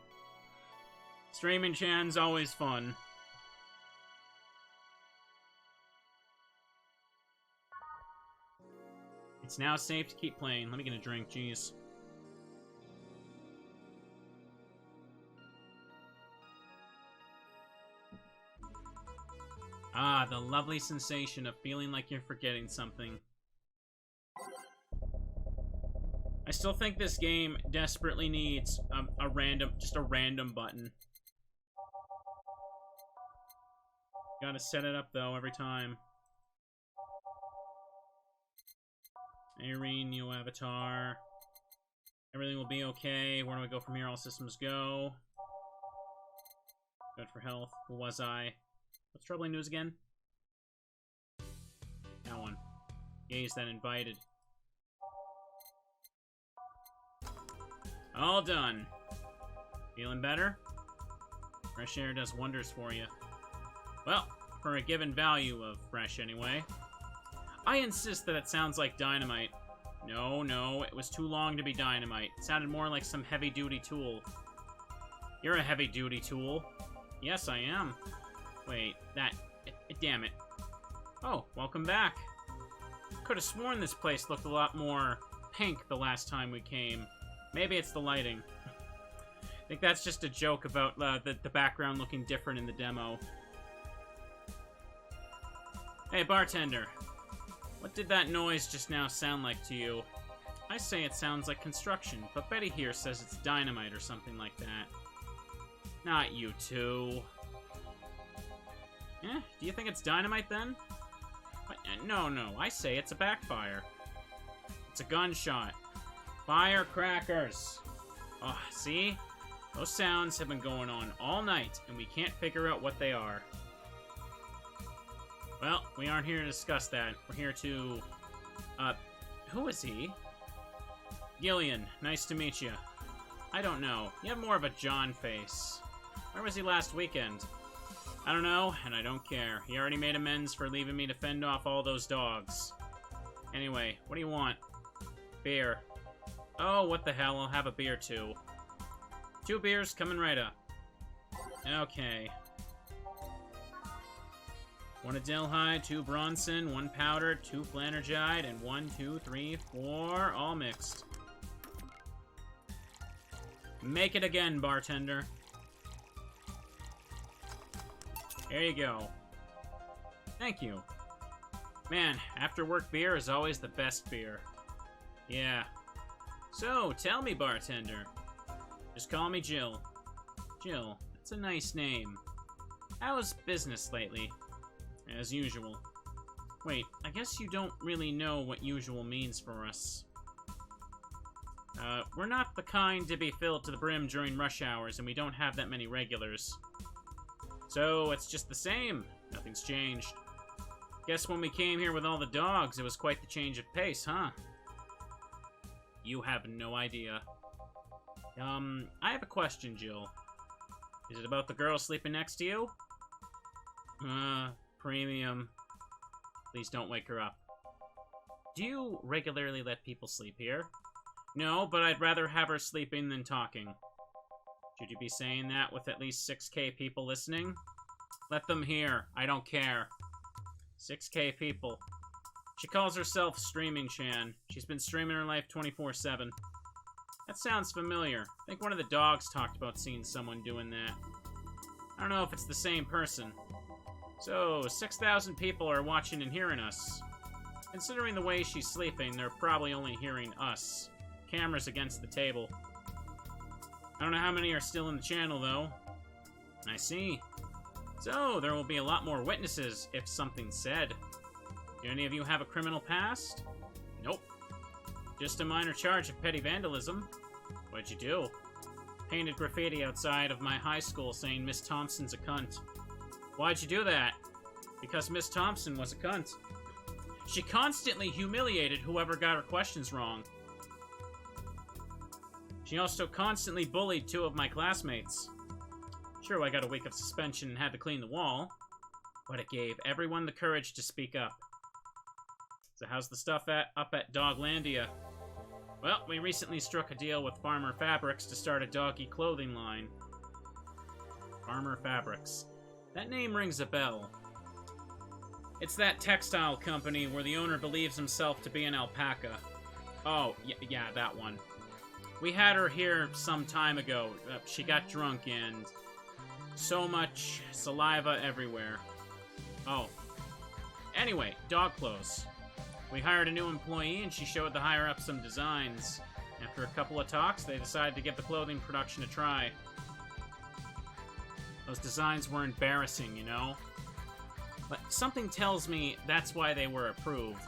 Streaming Chan's always fun. It's now safe to keep playing. Let me get a drink, jeez. Ah, the lovely sensation of feeling like you're forgetting something. I still think this game desperately needs just a random button. Gotta set it up, though, every time. Irene, new avatar. Everything will be okay. Where do I go from here? All systems go. Good for health. Who was I? What's troubling news again? That one. Gaze that invited. All done. Feeling better? Fresh air does wonders for you. Well, for a given value of fresh anyway. I insist that it sounds like dynamite. No, it was too long to be dynamite. It sounded more like some heavy-duty tool. You're a heavy-duty tool. Yes, I am. Wait, damn it. Oh, welcome back. Could have sworn this place looked a lot more pink the last time we came. Maybe it's the lighting. I think that's just a joke about the background looking different in the demo. Hey, bartender. What did that noise just now sound like to you? I say it sounds like construction, but Betty here says it's dynamite or something like that. Not you two. Eh, do you think it's dynamite then? No, I say it's a backfire. It's a gunshot. Firecrackers! Oh, see? Those sounds have been going on all night, and we can't figure out what they are. Well, we aren't here to discuss that. We're here to... who is he? Gillian, nice to meet you. I don't know. You have more of a John face. Where was he last weekend? I don't know, and I don't care. He already made amends for leaving me to fend off all those dogs. Anyway, what do you want? Beer. Oh, what the hell, I'll have a beer too. 2 beers coming right up. Okay. 1 Adelhyde, 2 Bronson, 1 powder, 2 Flanergide, and 1, 2, 3, 4, all mixed. Make it again, bartender. There you go. Thank you. Man, after work beer is always the best beer. Yeah. So, tell me, bartender. Just call me Jill. Jill, that's a nice name. How's business lately? As usual. Wait, I guess you don't really know what usual means for us. We're not the kind to be filled to the brim during rush hours, and we don't have that many regulars. So, it's just the same. Nothing's changed. Guess when we came here with all the dogs, it was quite the change of pace, huh? You have no idea. I have a question, Jill. Is it about the girl sleeping next to you? Premium. Please don't wake her up. Do you regularly let people sleep here? No, but I'd rather have her sleeping than talking. Should you be saying that with at least 6K people listening? Let them hear. I don't care. 6K people. She calls herself Streaming Chan. She's been streaming her life 24/7. That sounds familiar. I think one of the dogs talked about seeing someone doing that. I don't know if it's the same person. So, 6,000 people are watching and hearing us. Considering the way she's sleeping, they're probably only hearing us. Cameras against the table. I don't know how many are still in the channel, though. I see. So, there will be a lot more witnesses if something's said. Do any of you have a criminal past? Nope. Just a minor charge of petty vandalism. What'd you do? Painted graffiti outside of my high school saying Miss Thompson's a cunt. Why'd you do that? Because Miss Thompson was a cunt. She constantly humiliated whoever got her questions wrong. She also constantly bullied 2 of my classmates. Sure, I got a week of suspension and had to clean the wall, but it gave everyone the courage to speak up. So how's the stuff up at Doglandia? Well, we recently struck a deal with Farmer Fabrics to start a doggy clothing line. Farmer Fabrics. That name rings a bell. It's that textile company where the owner believes himself to be an alpaca. Oh, yeah, that one. We had her here some time ago. She got drunk and so much saliva everywhere. Oh. Anyway, dog clothes. We hired a new employee and she showed the higher-ups some designs. After a couple of talks, they decided to give the clothing production a try. Those designs were embarrassing, you know? But something tells me that's why they were approved.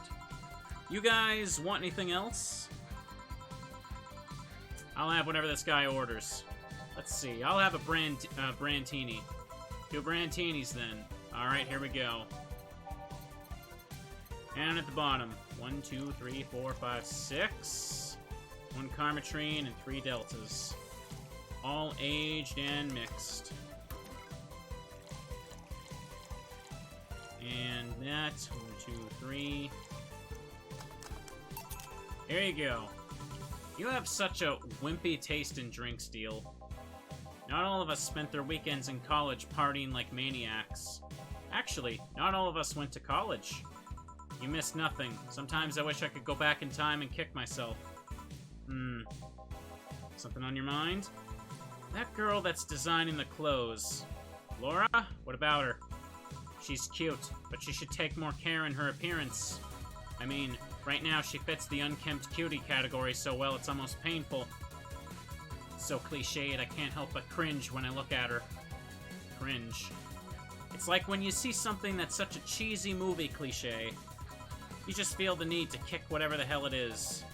You guys want anything else? I'll have whatever this guy orders. Let's see, I'll have a Brantini. 2 Brantinis then. Alright, here we go. And at the bottom, 1, 2, 3, 4, 5, 6. 1 Carmetrine and 3 Deltas. All aged and mixed. And that, 1, 2, 3. Here you go. You have such a wimpy taste in drinks, Deal. Not all of us spent their weekends in college partying like maniacs. Actually, not all of us went to college. You missed nothing. Sometimes I wish I could go back in time and kick myself. Something on your mind? That girl that's designing the clothes. Laura? What about her? She's cute, but she should take more care in her appearance. I mean, right now she fits the unkempt cutie category so well it's almost painful. It's so cliched, I can't help but cringe when I look at her. Cringe. It's like when you see something that's such a cheesy movie cliche, you just feel the need to kick whatever the hell it is.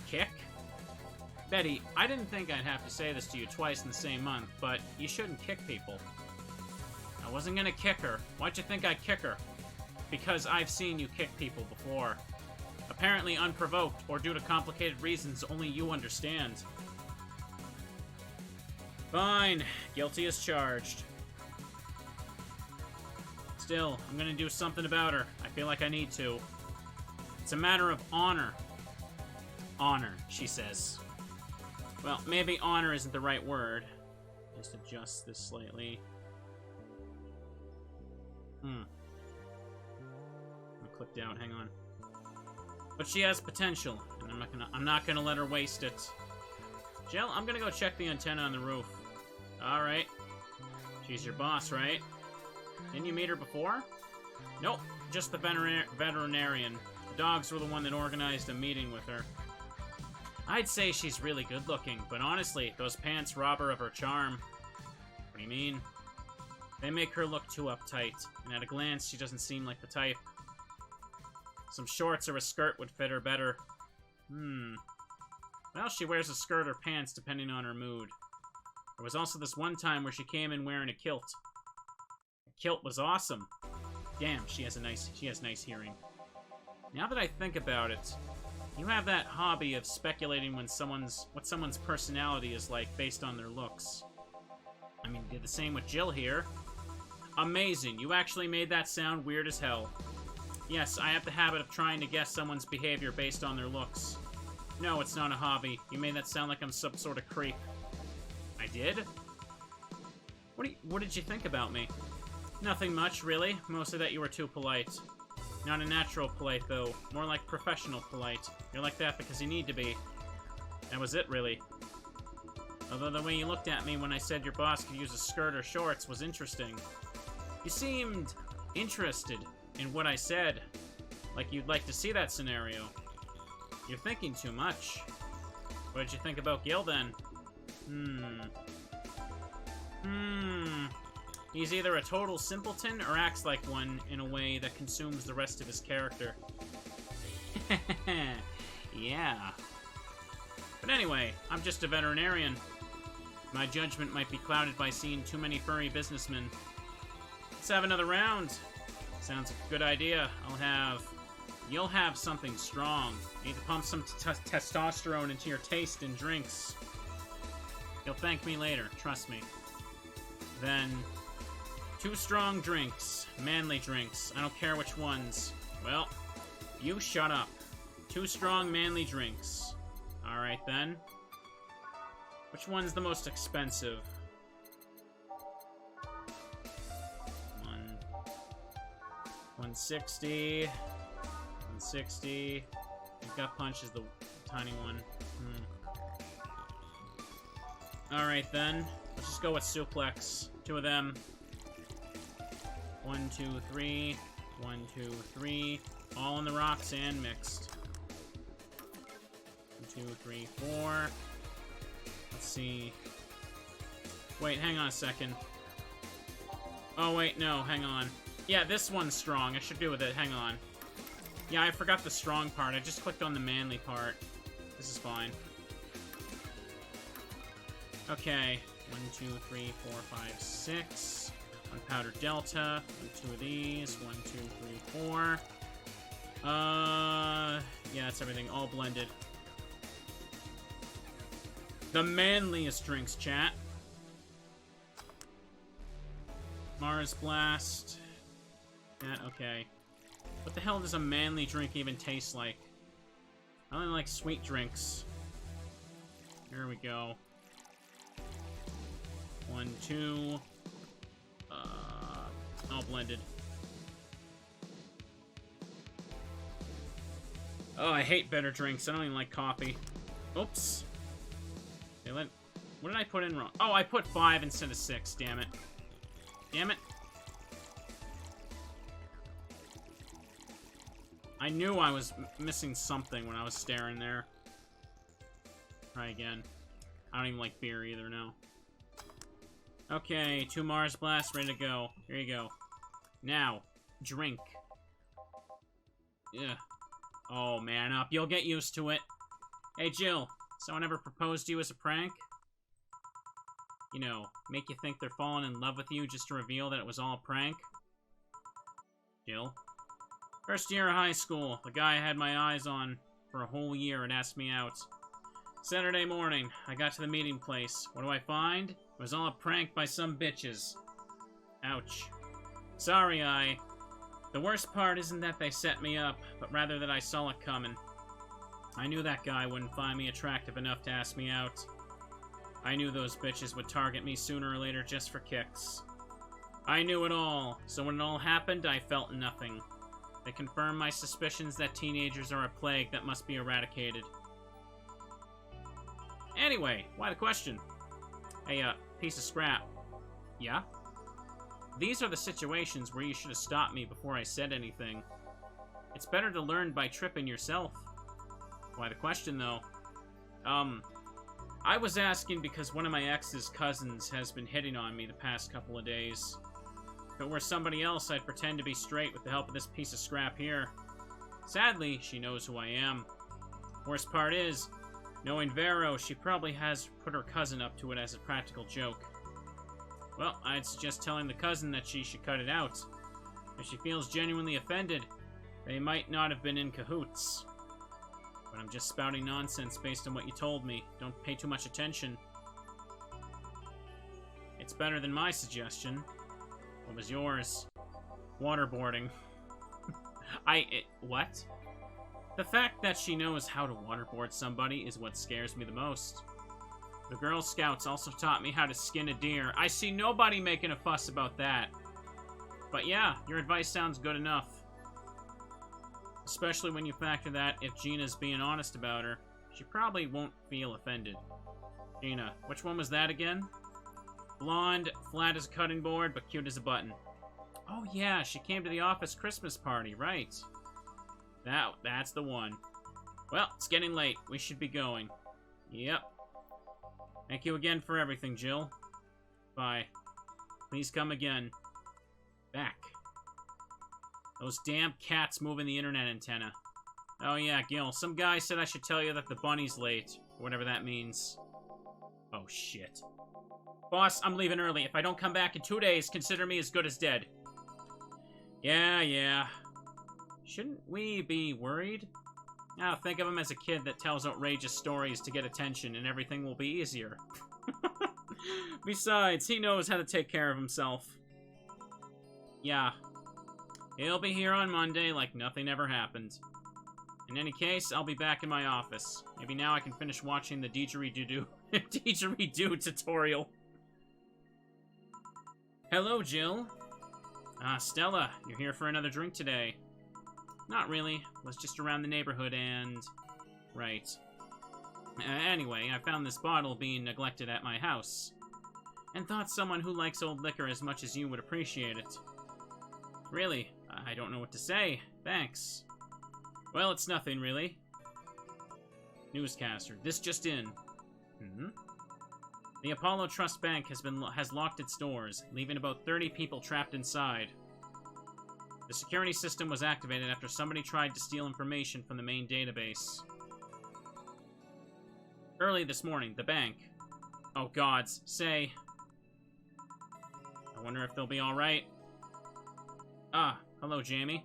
Kick? Betty, I didn't think I'd have to say this to you twice in the same month, but you shouldn't kick people. I wasn't gonna kick her. Why'd you think I'd kick her? Because I've seen you kick people before. Apparently unprovoked, or due to complicated reasons only you understand. Fine. Guilty as charged. Still, I'm gonna do something about her. I feel like I need to. It's a matter of honor. Honor, she says. Well, maybe honor isn't the right word. Just adjust this slightly. I clicked out, hang on. But she has potential, and I'm not gonna let her waste it. Jill, I'm gonna go check the antenna on the roof. Alright. She's your boss, right? Didn't you meet her before? Nope, just the veterinarian. The dogs were the one that organized a meeting with her. I'd say she's really good looking, but honestly, those pants rob her of her charm. What do you mean? They make her look too uptight, and at a glance, she doesn't seem like the type. Some shorts or a skirt would fit her better. Well, she wears a skirt or pants depending on her mood. There was also this one time where she came in wearing a kilt. The kilt was awesome. Damn, she has nice hearing. Now that I think about it, you have that hobby of speculating what someone's personality is like based on their looks. I mean, did the same with Jill here. Amazing, you actually made that sound weird as hell. Yes, I have the habit of trying to guess someone's behavior based on their looks. No, it's not a hobby. You made that sound like I'm some sort of creep. I did? What did you think about me? Nothing much, really. Mostly that you were too polite. Not a natural polite, though. More like professional polite. You're like that because you need to be. That was it, really. Although the way you looked at me when I said your boss could use a skirt or shorts was interesting. You seemed interested in what I said. Like you'd like to see that scenario. You're thinking too much. What did you think about Gil, then? He's either a total simpleton or acts like one in a way that consumes the rest of his character. Yeah. But anyway, I'm just a veterinarian. My judgment might be clouded by seeing too many furry businessmen. Let's have another round. Sounds like a good idea. You'll have something strong. Need to pump some testosterone into your taste in drinks. You'll thank me later, trust me. Then, 2 strong drinks. Manly drinks. I don't care which ones. Well, you shut up. 2 strong manly drinks. Alright then. Which one's the most expensive? 160. 160. Gut Punch is the tiny one. Alright then. Let's just go with Suplex. 2 of them. 1, 2, 3. 1, 2, 3. All on the rocks and mixed. 1, 2, 3, 4. Let's see. Wait, hang on a second. Oh, wait, no, hang on. Yeah, this one's strong. I should do with it. Hang on. Yeah, I forgot the strong part. I just clicked on the manly part. This is fine. Okay. 1, 2, 3, 4, 5, 6. 1 powder delta. 1, 2 of these. 1, 2, 3, 4. Yeah, that's everything. All blended. The manliest drinks, chat. Mars Blast. That, okay. What the hell does a manly drink even taste like? I only like sweet drinks. Here we go. 1, 2. All blended. Oh, I hate bitter drinks. I don't even like coffee. Oops. What did I put in wrong? Oh, I put 5 instead of 6. Damn it. Damn it. I knew I was missing something when I was staring there. Try again. I don't even like beer either, no. Okay, 2 Mars Blasts ready to go. Here you go. Now, drink. Yeah. Oh, man up. You'll get used to it. Hey, Jill. Someone ever proposed to you as a prank? You know, make you think they're falling in love with you just to reveal that it was all a prank? Jill? First year of high school, the guy I had my eyes on for a whole year had asked me out. Saturday morning, I got to the meeting place. What do I find? It was all a prank by some bitches. Ouch. Sorry, The worst part isn't that they set me up, but rather that I saw it coming. I knew that guy wouldn't find me attractive enough to ask me out. I knew those bitches would target me sooner or later just for kicks. I knew it all, so when it all happened, I felt nothing. They confirmed my suspicions that teenagers are a plague that must be eradicated. Anyway, why the question? Hey, piece of scrap. Yeah? These are the situations where you should have stopped me before I said anything. It's better to learn by tripping yourself. Why the question, though? I was asking because one of my ex's cousins has been hitting on me the past couple of days. If it were somebody else, I'd pretend to be straight with the help of this piece of scrap here. Sadly, she knows who I am. Worst part is, knowing Vero, she probably has put her cousin up to it as a practical joke. Well, I'd suggest telling the cousin that she should cut it out. If she feels genuinely offended, they might not have been in cahoots. But I'm just spouting nonsense based on what you told me. Don't pay too much attention. It's better than my suggestion. What was yours? Waterboarding. What? The fact that she knows how to waterboard somebody is what scares me the most. The Girl Scouts also taught me how to skin a deer. I see nobody making a fuss about that. But yeah, your advice sounds good enough. Especially when you factor that if Gina's being honest about her, she probably won't feel offended. Gina, which one was that again? Blonde, flat as a cutting board, but cute as a button. Oh yeah, she came to the office Christmas party, right. That's the one. Well, it's getting late. We should be going. Yep. Thank you again for everything, Jill. Bye. Please come again. Back. Those damn cats moving the internet antenna. Oh yeah, Gil, some guy said I should tell you that the bunny's late, or whatever that means. Oh shit. Boss, I'm leaving early. If I don't come back in 2 days, consider me as good as dead. Yeah. Shouldn't we be worried? Now, think of him as a kid that tells outrageous stories to get attention and everything will be easier. Besides, he knows how to take care of himself. Yeah. He'll be here on Monday like nothing ever happened. In any case, I'll be back in my office. Maybe now I can finish watching the didgeridoo tutorial. Hello, Jill. Stella, you're here for another drink today. Not really. Was just around the neighborhood and... Right. Anyway, I found this bottle being neglected at my house. And thought someone who likes old liquor as much as you would appreciate it. Really, I don't know what to say. Thanks. Well, it's nothing, really. Newscaster. This just in. The Apollo Trust Bank has locked its doors, leaving about 30 people trapped inside. The security system was activated after somebody tried to steal information from the main database. Early this morning, the bank... Oh gods, say... I wonder if they'll be alright. Hello, Jamie.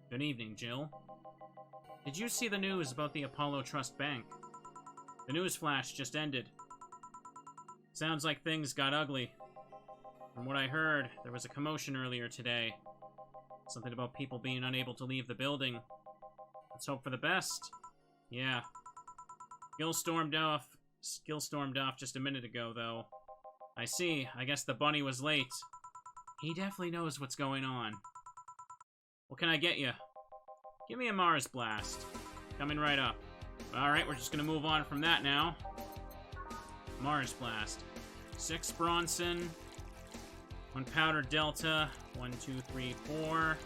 Good evening, Jill. Did you see the news about the Apollo Trust Bank? The news flash just ended. Sounds like things got ugly. From what I heard, there was a commotion earlier today. Something about people being unable to leave the building. Let's hope for the best. Yeah. Gil stormed off just a minute ago, though. I see. I guess the bunny was late. He definitely knows what's going on. What can I get you? Give me a Mars Blast. Coming right up. Alright, we're just gonna move on from that now. Mars Blast. 6 Bronson. 1 Powder Delta. 1, 2, 3, 4.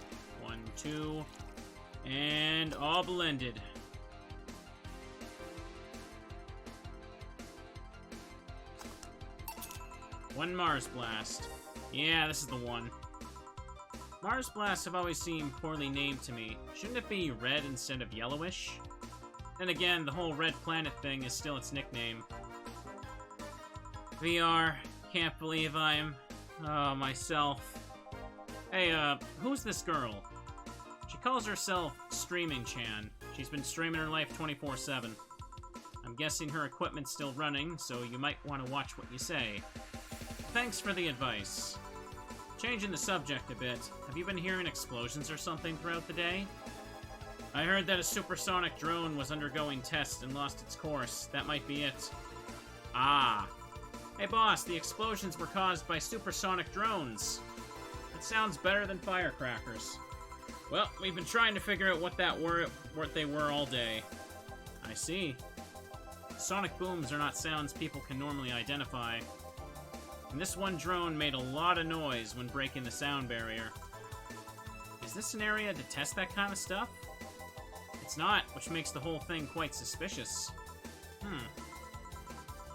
1, 2. And all blended. One Mars Blast. Yeah, this is the one. Mars Blasts have always seemed poorly named to me. Shouldn't it be red instead of yellowish? Then again, the whole Red Planet thing is still its nickname. VR. Can't believe I'm... Oh, myself. Hey, who's this girl? She calls herself Streaming Chan. She's been streaming her life 24/7. I'm guessing her equipment's still running, so you might want to watch what you say. Thanks for the advice. Changing the subject a bit, have you been hearing explosions or something throughout the day? I heard that a supersonic drone was undergoing tests and lost its course. That might be it. Ah. Hey boss, the explosions were caused by supersonic drones. That sounds better than firecrackers. Well, we've been trying to figure out what they were all day. I see. Sonic booms are not sounds people can normally identify. And this one drone made a lot of noise when breaking the sound barrier. Is this an area to test that kind of stuff? It's not, which makes the whole thing quite suspicious.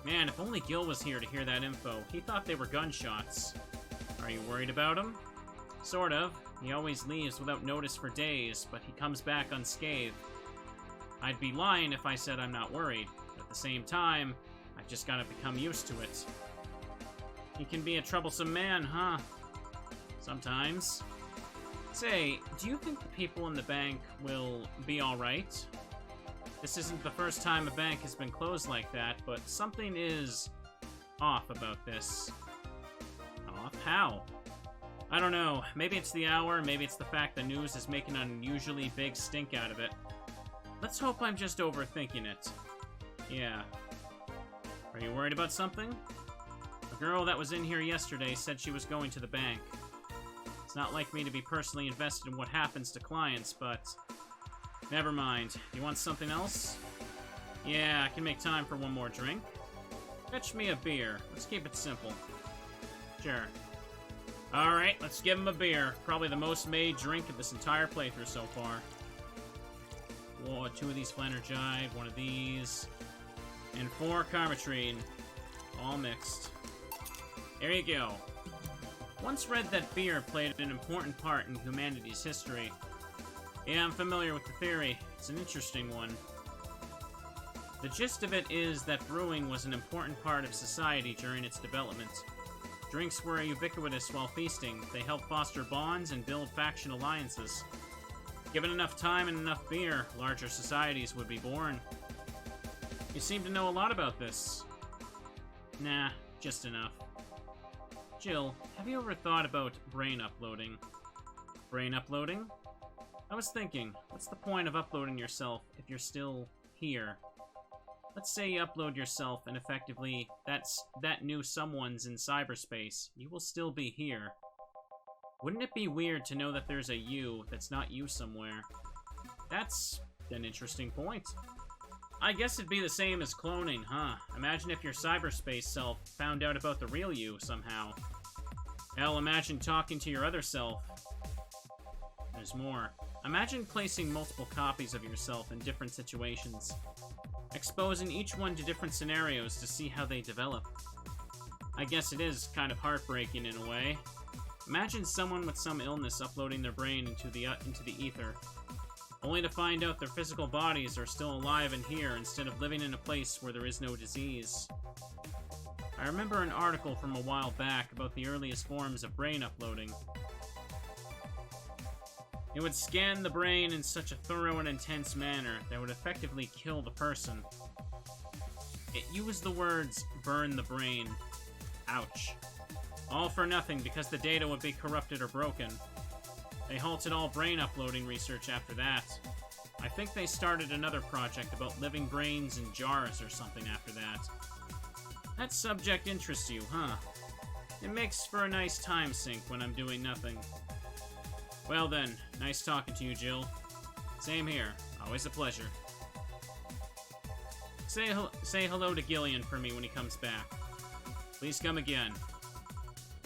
Man, if only Gil was here to hear that info. He thought they were gunshots. Are you worried about him? Sort of. He always leaves without notice for days, but he comes back unscathed. I'd be lying if I said I'm not worried. But at the same time, I've just gotta become used to it. He can be a troublesome man, huh? Sometimes. Say, do you think the people in the bank will be alright? This isn't the first time a bank has been closed like that, but something is off about this. Off? How? I don't know. Maybe it's the hour, maybe it's the fact the news is making an unusually big stink out of it. Let's hope I'm just overthinking it. Yeah. Are you worried about something? The girl that was in here yesterday said she was going to the bank. It's not like me to be personally invested in what happens to clients, but... Never mind. You want something else? Yeah, I can make time for one more drink. Fetch me a beer. Let's keep it simple. Sure. Alright, let's give him a beer. Probably the most made drink of this entire playthrough so far. Whoa, 2 of these Flanergide, 1 of these, and 4 Carmatrine. All mixed. There you go. Once read that beer played an important part in humanity's history. Yeah, I'm familiar with the theory. It's an interesting one. The gist of it is that brewing was an important part of society during its development. Drinks were ubiquitous while feasting. They helped foster bonds and build faction alliances. Given enough time and enough beer, larger societies would be born. You seem to know a lot about this. Nah, just enough. Jill, have you ever thought about brain uploading? Brain uploading? I was thinking, what's the point of uploading yourself if you're still here? Let's say you upload yourself and effectively that new someone's in cyberspace. You will still be here. Wouldn't it be weird to know that there's a you that's not you somewhere? That's an interesting point. I guess it'd be the same as cloning, huh? Imagine if your cyberspace self found out about the real you somehow. Hell, imagine talking to your other self. There's more. Imagine placing multiple copies of yourself in different situations, exposing each one to different scenarios to see how they develop. I guess it is kind of heartbreaking in a way. Imagine someone with some illness uploading their brain into the ether, only to find out their physical bodies are still alive and here instead of living in a place where there is no disease. I remember an article from a while back about the earliest forms of brain uploading. It would scan the brain in such a thorough and intense manner that would effectively kill the person. It used the words, burn the brain. Ouch. All for nothing because the data would be corrupted or broken. They halted all brain uploading research after that. I think they started another project about living brains in jars or something after that. That subject interests you, huh? It makes for a nice time sink when I'm doing nothing. Well then, nice talking to you, Jill. Same here. Always a pleasure. Say hello to Gillian for me when he comes back. Please come again.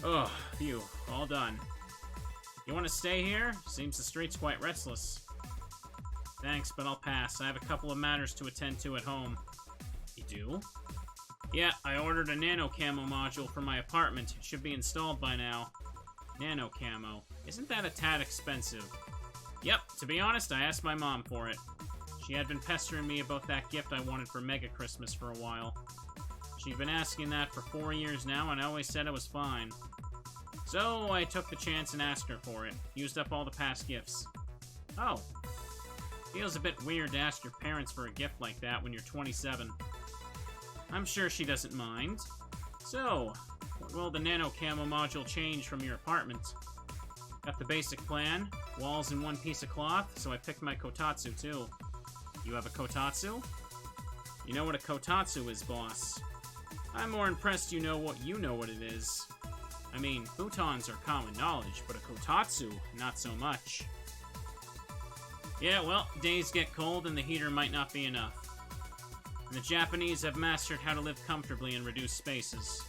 Oh, phew. All done. You want to stay here? Seems the street's quite restless. Thanks, but I'll pass. I have a couple of matters to attend to at home. You do? Yeah, I ordered a Nano Camo module for my apartment. It should be installed by now. Nano Camo. Isn't that a tad expensive? Yep, to be honest, I asked my mom for it. She had been pestering me about that gift I wanted for Mega Christmas for a while. She'd been asking that for 4 years now, and I always said it was fine. So, I took the chance and asked her for it. Used up all the past gifts. Oh. Feels a bit weird to ask your parents for a gift like that when you're 27. I'm sure she doesn't mind. So, what will the Nano Camo module change from your apartment? Got the basic plan. Walls and one piece of cloth, so I picked my kotatsu too. You have a kotatsu? You know what a kotatsu is, boss. I'm more impressed you know what it is. I mean, futons are common knowledge, but a kotatsu, not so much. Yeah, well, days get cold and the heater might not be enough. And the Japanese have mastered how to live comfortably in reduced spaces.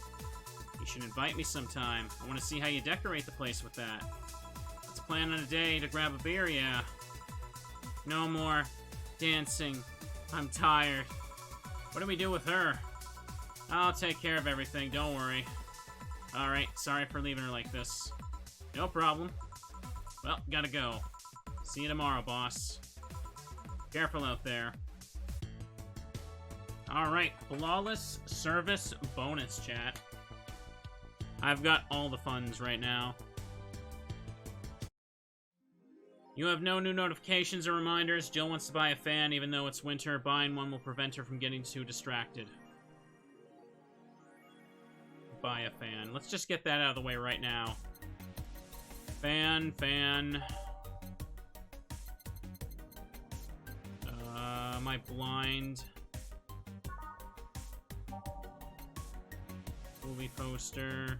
You should invite me sometime. I want to see how you decorate the place with that. Let's plan on a day to grab a beer, yeah. No more dancing. I'm tired. What do we do with her? I'll take care of everything, don't worry. Alright, sorry for leaving her like this. No problem. Well, gotta go. See you tomorrow, boss. Careful out there. Alright, flawless service bonus, chat. I've got all the funds right now. You have no new notifications or reminders. Jill wants to buy a fan even though it's winter. Buying one will prevent her from getting too distracted. Buy a fan. Let's just get that out of the way right now. Fan. Am I blind? Movie poster.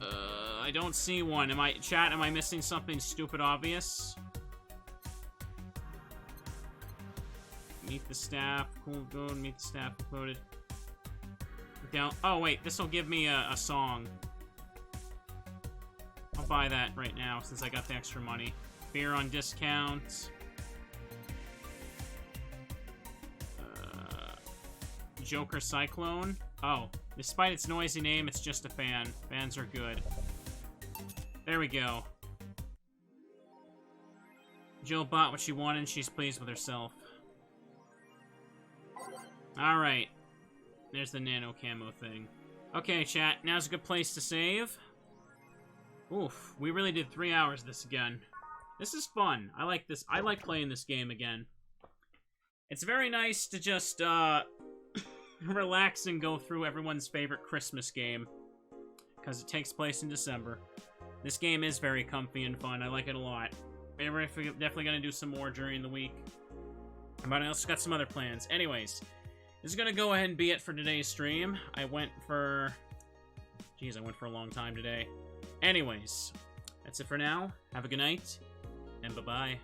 I don't see one. Am I missing something stupid obvious? Meet the staff. Cool, good. Meet the staff included. Down. Oh, wait. This will give me a song. I'll buy that right now since I got the extra money. Beer on discount. Joker Cyclone. Oh. Despite its noisy name, it's just a fan. Fans are good. There we go. Jill bought what she wanted and she's pleased with herself. Alright. There's the Nano Camo thing. Okay, chat. Now's a good place to save. Oof. We really did 3 hours of this again. This is fun. I like this. I like playing this game again. It's very nice to just, relax and go through everyone's favorite Christmas game. Because it takes place in December. This game is very comfy and fun. I like it a lot. We're definitely going to do some more during the week. But I also got some other plans. Anyways, this is going to go ahead and be it for today's stream. I went for a long time today. Anyways, that's it for now. Have a good night, and bye-bye.